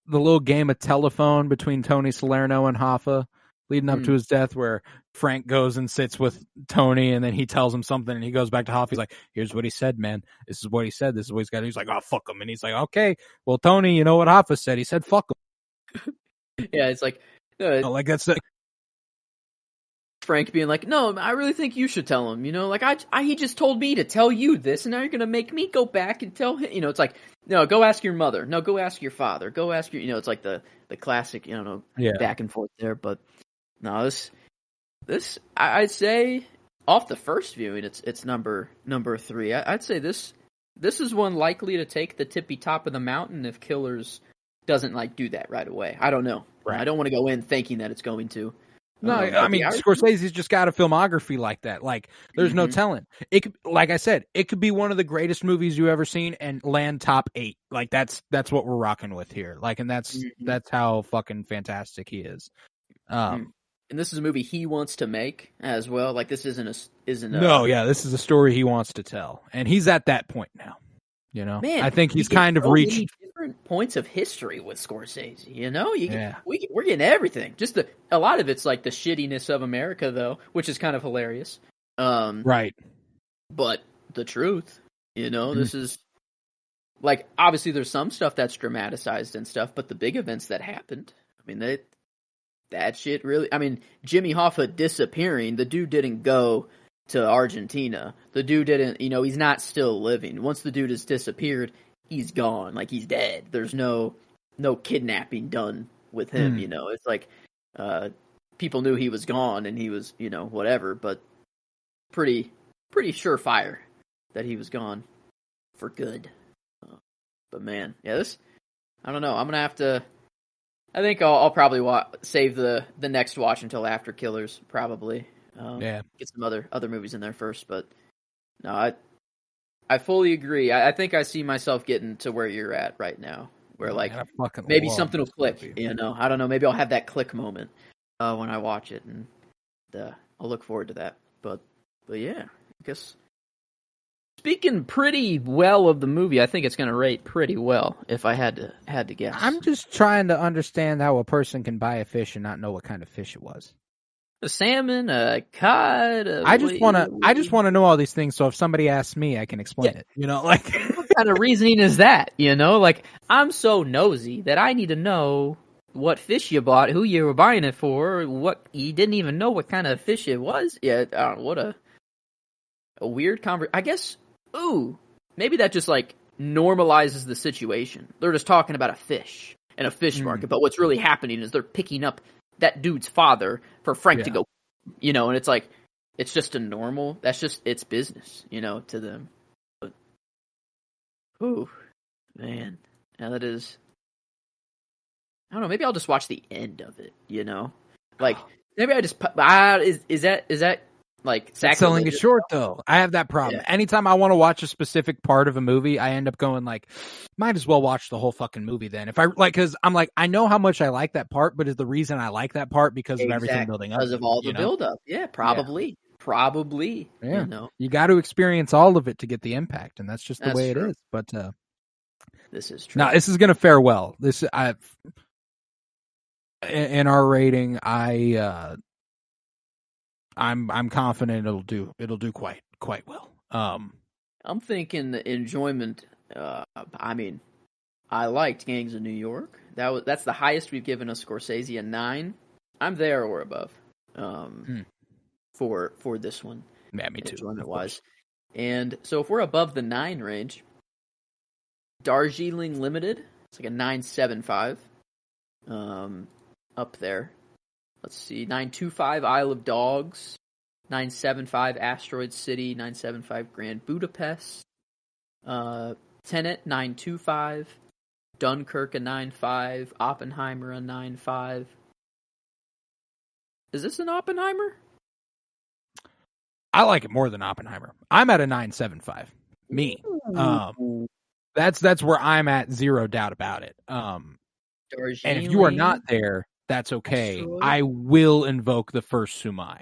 [SPEAKER 2] little game of telephone between Tony Salerno and Hoffa leading up to his death, where Frank goes and sits with Tony, and then he tells him something, and he goes back to Hoffa. He's like, here's what he said, man. This is what he said. This is what he's got. He's like, oh, fuck him. And he's like, okay, well, Tony, you know what Hoffa said? He said, fuck him.
[SPEAKER 3] Yeah, it's like...
[SPEAKER 2] like, that's the...
[SPEAKER 3] Frank being like, no, I really think you should tell him, you know, like, he just told me to tell you this, and now you're going to make me go back and tell him, you know, it's like, no, go ask your mother, no, go ask your father, go ask your, you know, it's like the classic, you know, back and forth there, but, no, this, I'd say, off the first viewing, it's number 3, I'd say this is one likely to take the tippy top of the mountain if Killers doesn't, like, do that right away, I don't know, I don't want to go in thinking that it's going to.
[SPEAKER 2] No, I
[SPEAKER 3] But
[SPEAKER 2] mean, Scorsese's just got a filmography like that. Like, there's no telling. It could, like I said, it could be one of the greatest movies you ever seen and land top 8. Like, that's what we're rocking with here. Like, and that's how fucking fantastic he is.
[SPEAKER 3] And this is a movie he wants to make as well. Like, this isn't
[SPEAKER 2] this is a story he wants to tell, and he's at that point now. You know,
[SPEAKER 3] man,
[SPEAKER 2] I think he's kind of reached
[SPEAKER 3] many different points of history with Scorsese. You know, we're getting everything. Just a lot of it's like the shittiness of America, though, which is kind of hilarious.
[SPEAKER 2] Right.
[SPEAKER 3] But the truth, you know, this is like, obviously there's some stuff that's dramatized and stuff, but the big events that happened, I mean, that shit really, I mean, Jimmy Hoffa disappearing, the dude didn't go to Argentina. The dude didn't, you know, he's not still living. Once the dude has disappeared, he's gone. Like, he's dead. There's no kidnapping done with him, you know. It's like, people knew he was gone and he was, you know, whatever, but pretty surefire that he was gone for good. But man, yeah, this, I don't know. I'm gonna have to. I think I'll probably save the next watch until after Killers, probably. Get some other movies in there first. But no, I fully agree. I think I see myself getting to where you're at right now, where like maybe something will click. You know, I don't know. Maybe I'll have that click moment when I watch it, and I'll look forward to that. But yeah, I guess. Speaking pretty well of the movie, I think it's going to rate pretty well. If I had to guess,
[SPEAKER 4] I'm just trying to understand how a person can buy a fish and not know what kind of fish it was.
[SPEAKER 3] A salmon, a cod.
[SPEAKER 2] I just want to know all these things. So if somebody asks me, I can explain it. You know, like
[SPEAKER 3] what kind of reasoning is that? You know, like I'm so nosy that I need to know what fish you bought, who you were buying it for, what you didn't even know what kind of fish it was. Yeah, what a weird conversation. I guess. Ooh, maybe that just like normalizes the situation. They're just talking about a fish and a fish market, but what's really happening is they're picking up that dude's father for Frank to go, you know, and it's like, it's just a normal, that's just, it's business, you know, to them. But, ooh, man, now that is, I don't know, maybe I'll just watch the end of it, you know? Like, maybe I just, is that, like,
[SPEAKER 2] that's selling it short, though. I have that problem. Yeah. Anytime I want to watch a specific part of a movie, I end up going like, might as well watch the whole fucking movie then. If I like, because I'm like, I know how much I like that part, but is the reason I like that part because of everything building up?
[SPEAKER 3] Because of all the build up. Yeah, probably. Probably.
[SPEAKER 2] Yeah.
[SPEAKER 3] You know? You
[SPEAKER 2] got to experience all of it to get the impact, and that's just the way it is. But
[SPEAKER 3] this is true.
[SPEAKER 2] Now, this is going to fare well. In our rating, I'm confident it'll do quite well.
[SPEAKER 3] I'm thinking the enjoyment. I mean, I liked Gangs of New York. That's the highest we've given a Scorsese, a 9. I'm there or above. For this one.
[SPEAKER 2] Yeah, me too.
[SPEAKER 3] Enjoyment wise, and so if we're above the 9 range, Darjeeling Limited, it's like a 9.75. Up there. Let's see, 9.25 Isle of Dogs, 9.75 Asteroid City, 9.75 Grand Budapest, Tenet 9.25, Dunkirk a 9.5, Oppenheimer a 9.5. Is this an Oppenheimer?
[SPEAKER 2] I like it more than Oppenheimer. I'm at a 9.75. Me. That's where I'm at, zero doubt about it. And if you are not there, that's okay. I will invoke the first 𝗠𝗎.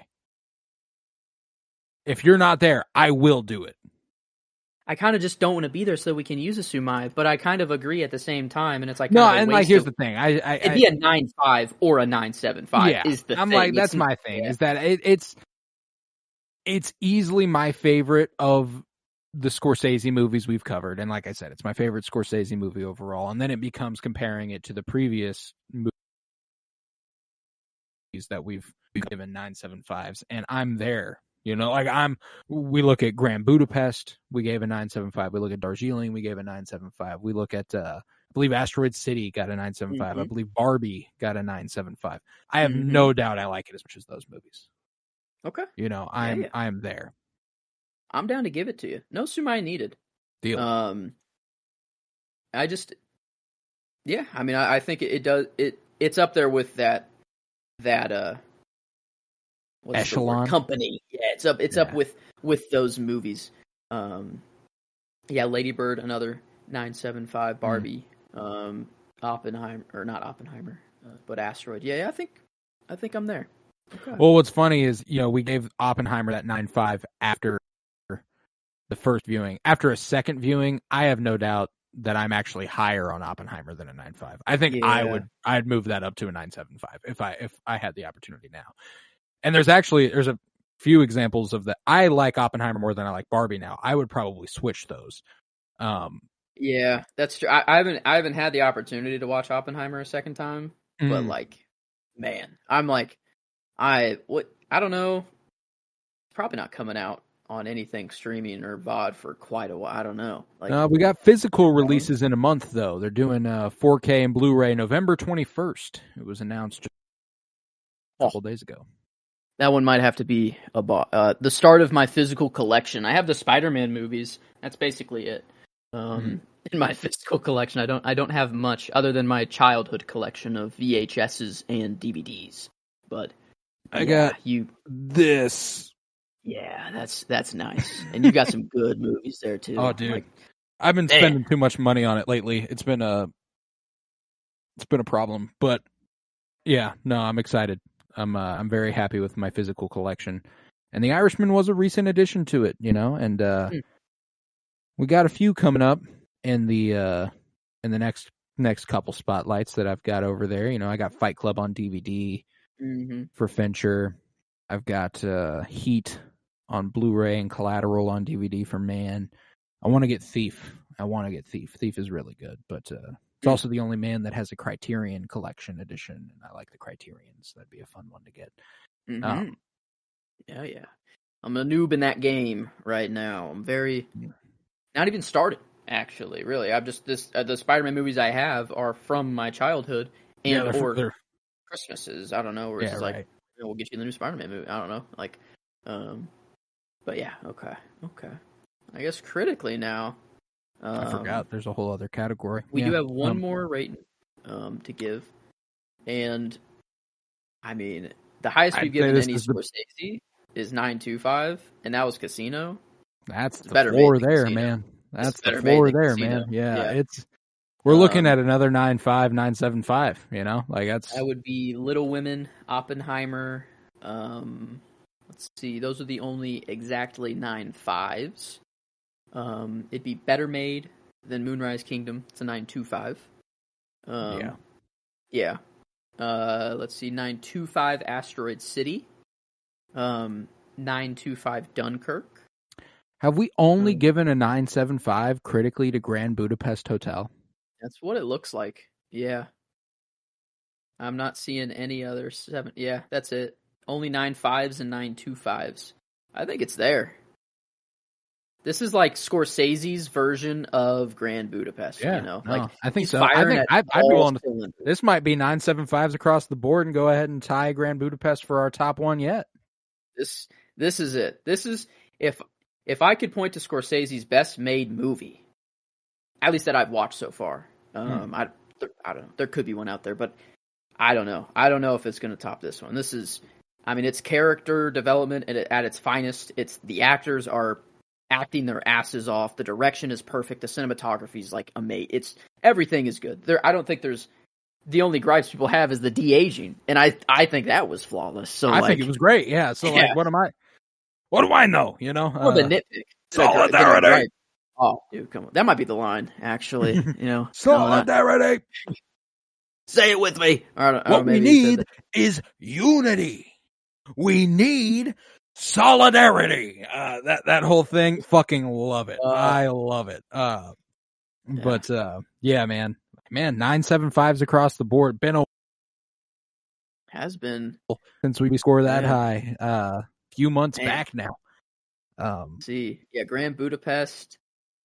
[SPEAKER 2] If you're not there, I will do it.
[SPEAKER 3] I kind of just don't want to be there so we can use a 𝗠𝗎, but I kind of agree at the same time, and it's like
[SPEAKER 2] no, and like here's the thing,
[SPEAKER 3] it'd be a 9.5 or a 9.75.
[SPEAKER 2] Yeah,
[SPEAKER 3] is the
[SPEAKER 2] I'm
[SPEAKER 3] thing.
[SPEAKER 2] Like that's my thing. Is that it's easily my favorite of the Scorsese movies we've covered, and like I said, it's my favorite Scorsese movie overall. And then it becomes comparing it to the previous movies that we've given 9.75s, and I'm there. You know, like we look at Grand Budapest, we gave a 9.75. We look at Darjeeling, we gave a 9.75. We look at, I believe Asteroid City got a 9.75. I believe Barbie got a 9.75. I have no doubt I like it as much as those movies.
[SPEAKER 3] Okay.
[SPEAKER 2] You know, I'm there.
[SPEAKER 3] I'm down to give it to you. No 𝗠𝗎 needed.
[SPEAKER 2] Deal.
[SPEAKER 3] I just, yeah, I mean, I think it does, it's up there with that what's the
[SPEAKER 2] echelon
[SPEAKER 3] word? Company. Yeah, it's up with those movies. Lady Bird, another 975, Barbie, Oppenheimer, or not Oppenheimer, but Asteroid. Yeah, I think I'm there. Okay.
[SPEAKER 2] Well, what's funny is, we gave Oppenheimer that 9.5 after the first viewing. After a second viewing, I have no doubt that I'm actually higher on Oppenheimer than a 9.5. I think I'd move that up to a 9.75 if I had the opportunity now. And there's a few examples of that. I like Oppenheimer more than I like Barbie now. I would probably switch those.
[SPEAKER 3] Yeah, that's true. I haven't had the opportunity to watch Oppenheimer a second time, but man, I'm I don't know. It's probably not coming out on anything streaming or VOD for quite a while. I don't know.
[SPEAKER 2] We got physical releases in a month though. They're doing 4K and Blu-ray November 21st. It was announced just a couple days ago.
[SPEAKER 3] That one might have to be the start of my physical collection. I have the Spider-Man movies. That's basically it. In my physical collection, I don't have much other than my childhood collection of VHSs and DVDs. But
[SPEAKER 2] I got this.
[SPEAKER 3] Yeah, that's nice. And you got some good movies there too.
[SPEAKER 2] Oh, dude, I've been spending too much money on it lately. It's been a problem, but yeah, no, I'm excited. I'm very happy with my physical collection, and The Irishman was a recent addition to it, and we got a few coming up in the next couple spotlights that I've got over there. I got Fight Club on DVD for Fincher. I've got Heat on Blu-ray and Collateral on DVD for Man. I want to get Thief. Thief is really good, but it's also the only Man that has a Criterion Collection edition, and I like the Criterions. That'd be a fun one to get.
[SPEAKER 3] Yeah. I'm a noob in that game right now. I'm very not even started, actually. Really, I'm just the Spider-Man movies I have are from my childhood or Christmases. I don't know. Where it's like, we'll get you the new Spider-Man movie. I don't know. But yeah, okay. I guess critically now.
[SPEAKER 2] I forgot. There's a whole other category.
[SPEAKER 3] We do have one more rating to give, and I mean the highest we've given any Scorsese is 9.25, and that was Casino.
[SPEAKER 2] That's the floor there, man. That's the floor there, man. Yeah, we're looking at another 9.5, 9.75. That would
[SPEAKER 3] be Little Women, Oppenheimer. Let's see, those are the only exactly 9.5s. It'd be Better Made than Moonrise Kingdom. It's a 9.25. Yeah. Let's see, 9.25 Asteroid City. 9.25 Dunkirk.
[SPEAKER 2] Have we only given a 9.75 critically to Grand Budapest Hotel?
[SPEAKER 3] That's what it looks like. Yeah. I'm not seeing any other 7. Yeah, that's it. Only 9.5s and 9.25s. I think it's there. This is like Scorsese's version of Grand Budapest.
[SPEAKER 2] Yeah, I think so. I'd be willing to. This might be 9.75s across the board and go ahead and tie Grand Budapest for our top one yet.
[SPEAKER 3] This is it. This is if I could point to Scorsese's best made movie, at least that I've watched so far. I don't know. There could be one out there, but I don't know. I don't know if it's going to top this one. This is, it's character development at its finest. The actors are acting their asses off. The direction is perfect. The cinematography is amazing. Everything is good. I don't think there's the only gripes people have is the de-aging, and I think that was flawless. So
[SPEAKER 2] I think it was great. Yeah. So what do I know?
[SPEAKER 3] More the nitpick.
[SPEAKER 2] Solidarity.
[SPEAKER 3] Oh, dude, come on. That might be the line, actually.
[SPEAKER 2] Solidarity.
[SPEAKER 3] Say it with me.
[SPEAKER 2] What we need is unity. We need solidarity. That whole thing, fucking love it. I love it. But yeah, man, 9.75s across the board.
[SPEAKER 3] Has been
[SPEAKER 2] since we score that high. Few months back now.
[SPEAKER 3] Grand Budapest.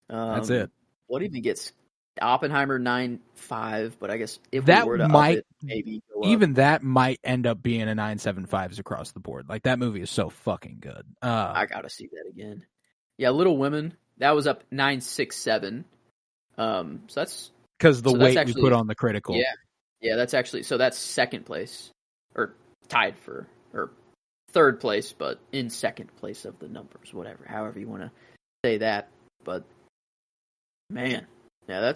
[SPEAKER 2] That's it.
[SPEAKER 3] What even gets Oppenheimer 9.5? But I guess if
[SPEAKER 2] that
[SPEAKER 3] we were to
[SPEAKER 2] might
[SPEAKER 3] up it, maybe
[SPEAKER 2] even that might end up being a 9.75s across the board. Like that movie is so fucking good.
[SPEAKER 3] I gotta see that again. Yeah, Little Women, that was up 9.67. So that's
[SPEAKER 2] because the weight we put on the critical.
[SPEAKER 3] Yeah, that's actually that's second place or tied for or third place, but in second place of the numbers, however you want to say that. But man, yeah,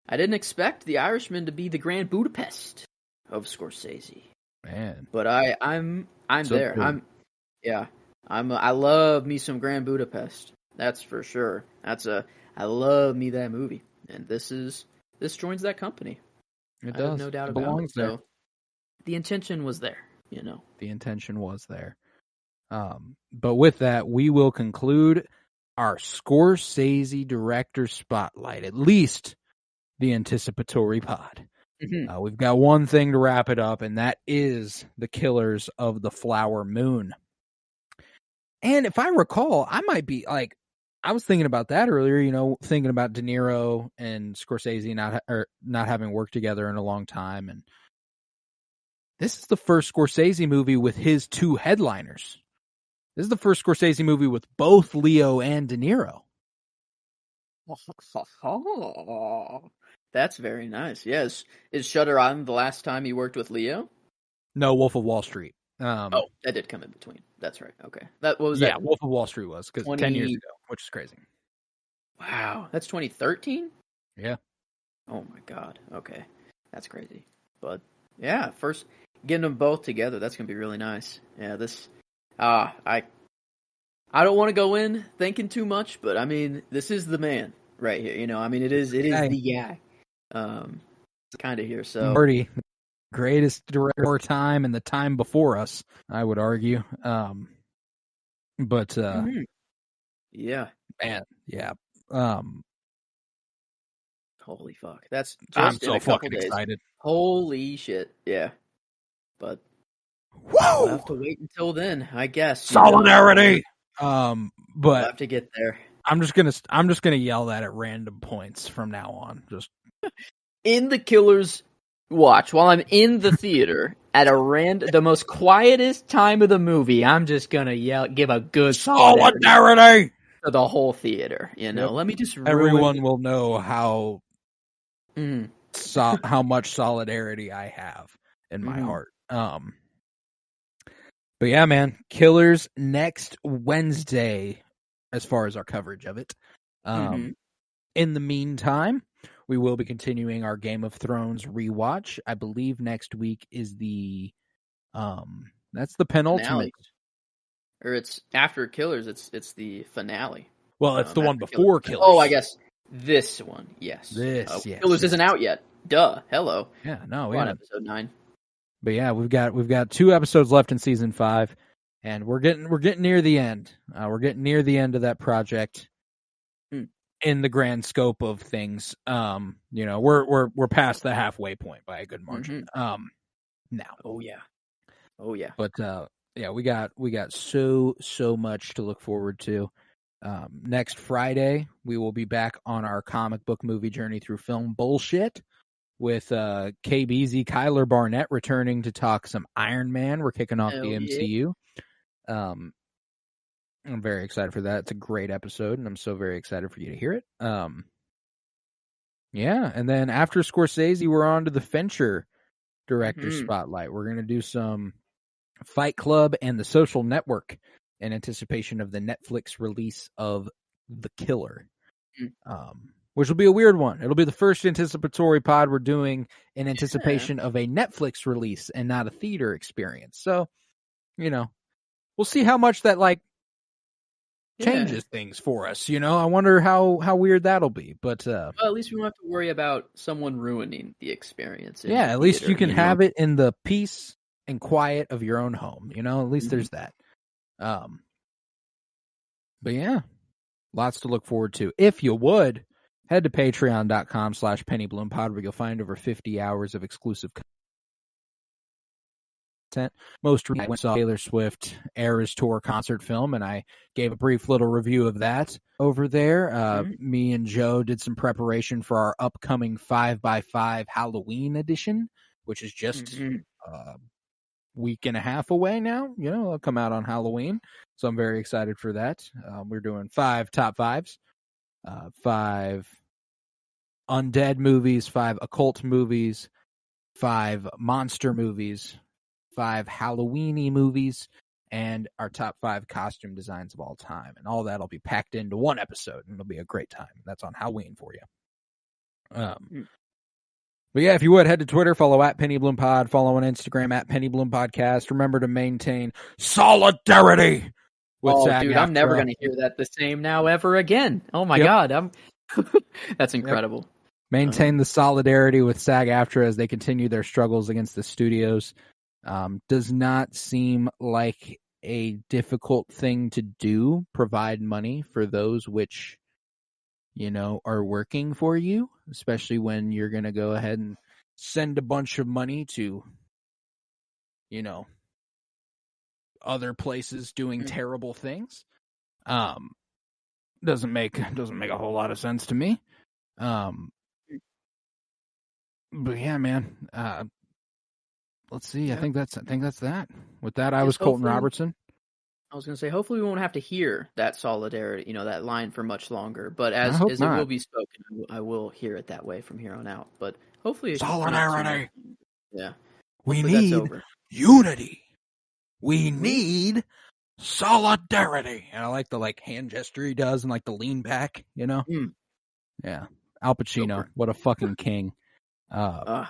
[SPEAKER 3] I didn't expect The Irishman to be the Grand Budapest of Scorsese.
[SPEAKER 2] Man,
[SPEAKER 3] but I'm
[SPEAKER 2] so
[SPEAKER 3] there.
[SPEAKER 2] good.
[SPEAKER 3] I love me some Grand Budapest. That's for sure. I love me that movie, and this joins that company.
[SPEAKER 2] It
[SPEAKER 3] I
[SPEAKER 2] does.
[SPEAKER 3] have no doubt
[SPEAKER 2] It
[SPEAKER 3] about
[SPEAKER 2] belongs
[SPEAKER 3] it.
[SPEAKER 2] there.
[SPEAKER 3] So the intention was there,
[SPEAKER 2] The intention was there. But with that, we will conclude our Scorsese director spotlight, at least the anticipatory pod.
[SPEAKER 3] Mm-hmm.
[SPEAKER 2] We've got one thing to wrap it up, and that is The Killers of the Flower Moon. And if I recall, I might be like, I was thinking about that earlier, thinking about De Niro and Scorsese not having worked together in a long time. And this is the first Scorsese movie with his two headliners. This is the first Scorsese movie with both Leo and De Niro.
[SPEAKER 3] That's very nice. Yes. Is Shutter Island the last time he worked with Leo?
[SPEAKER 2] No, Wolf of Wall Street.
[SPEAKER 3] That did come in between. That's right. Okay. What was that?
[SPEAKER 2] Yeah, Wolf of Wall Street was, because 10 years ago, which is crazy.
[SPEAKER 3] Wow. That's 2013?
[SPEAKER 2] Yeah.
[SPEAKER 3] Oh my God. Okay. That's crazy. But yeah, first getting them both together, that's going to be really nice. Yeah, I don't want to go in thinking too much, but I mean, this is the man right here. It is the guy. Kind of here. So
[SPEAKER 2] Marty, greatest director of our time and the time before us, I would argue. But
[SPEAKER 3] yeah,
[SPEAKER 2] man, yeah.
[SPEAKER 3] Holy fuck, that's just
[SPEAKER 2] I'm
[SPEAKER 3] in
[SPEAKER 2] so
[SPEAKER 3] a couple
[SPEAKER 2] fucking
[SPEAKER 3] days.
[SPEAKER 2] excited.
[SPEAKER 3] Holy shit, yeah. But
[SPEAKER 2] Whoa!
[SPEAKER 3] we'll have to wait until then, I guess.
[SPEAKER 2] Solidarity.
[SPEAKER 3] We'll
[SPEAKER 2] But
[SPEAKER 3] have to get there.
[SPEAKER 2] I'm just gonna yell that at random points from now on. Just
[SPEAKER 3] in the Killers watch while I'm in the theater at the most quietest time of the movie. I'm just gonna yell, give a good
[SPEAKER 2] solidarity
[SPEAKER 3] to the whole theater. Yep. Let me just.
[SPEAKER 2] Everyone will know how
[SPEAKER 3] Mm-hmm.
[SPEAKER 2] how much solidarity I have in my heart. But yeah, man, Killers next Wednesday, as far as our coverage of it. In the meantime, we will be continuing our Game of Thrones rewatch. I believe next week is that's the penultimate.
[SPEAKER 3] Finale. Or it's after Killers, it's the finale.
[SPEAKER 2] Well, it's the one before Killers.
[SPEAKER 3] Oh, I guess this one, yes.
[SPEAKER 2] Yes.
[SPEAKER 3] Killers isn't out yet. Duh. Hello.
[SPEAKER 2] Yeah, no,
[SPEAKER 3] we're on episode 9.
[SPEAKER 2] But yeah, we've got 2 episodes left in season 5, and we're getting near the end. We're getting near the end of that project. In the grand scope of things, we're past the halfway point by a good margin. Now.
[SPEAKER 3] Oh yeah.
[SPEAKER 2] But yeah, we got so much to look forward to. Next Friday, we will be back on our comic book movie journey through film bullshit with 𝗬𝗍𝗲 Barnett returning to talk some Iron Man. We're kicking off the MCU. I'm very excited for that. It's a great episode, and I'm so very excited for you to hear it. Yeah, and then after Scorsese, we're on to the Fincher director spotlight. We're going to do some Fight Club and The Social Network in anticipation of the Netflix release of The Killer, which will be a weird one. It'll be the first anticipatory pod we're doing in anticipation of a Netflix release and not a theater experience. So, we'll see how much that changes things for us. I wonder how weird that'll be. But
[SPEAKER 3] well, at least we don't have to worry about someone ruining the experience.
[SPEAKER 2] Yeah, at least you can have it in the peace and quiet of your own home. At least there's that. But yeah, lots to look forward to. If you would, head to patreon.com/PennyBloomPod, where you'll find over 50 hours of exclusive content. Most recently, I saw Taylor Swift Eras Tour concert film, and I gave a brief little review of that over there. Me and Joe did some preparation for our upcoming 5x5 Halloween edition, which is just a week and a half away now. It'll come out on Halloween, so I'm very excited for that. We're doing 5 top 5s, 5 undead movies, 5 occult movies, 5 monster movies, 5 Halloween-y movies, and our top 5 costume designs of all time. And all that'll be packed into one episode, and it'll be a great time. That's on Halloween for you. But yeah, if you would, head to Twitter, follow at Penny Bloom Pod, follow on Instagram at Penny Bloom Podcast. Remember to maintain solidarity with SAG-AFTRA.
[SPEAKER 3] Dude, I'm never going to hear that the same now ever again. Oh my God. That's incredible.
[SPEAKER 2] Yep. Maintain the solidarity with SAG-AFTRA as they continue their struggles against the studios. Does not seem like a difficult thing to do. Provide money for those which, are working for you, especially when you're going to go ahead and send a bunch of money to, other places doing terrible things. Doesn't make a whole lot of sense to me. But yeah, man. Let's see. Yeah. I think that's that. With that, I was Colton Robertson.
[SPEAKER 3] I was going to say, hopefully we won't have to hear that solidarity, that line for much longer. But as it will be spoken, I will hear it that way from here on out. But hopefully,
[SPEAKER 2] solidarity.
[SPEAKER 3] Yeah,
[SPEAKER 2] we need unity. We need solidarity. And I like the hand gesture he does and the lean back. Yeah, Al Pacino, what a fucking king. But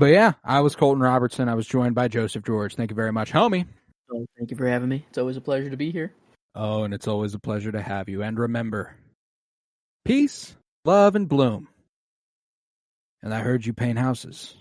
[SPEAKER 2] yeah, I was Colton Robertson. I was joined by Joseph George. Thank you very much, homie.
[SPEAKER 3] Oh, thank you for having me. It's always a pleasure to be here.
[SPEAKER 2] Oh, and it's always a pleasure to have you. And remember, peace, love, and bloom. And I heard you paint houses.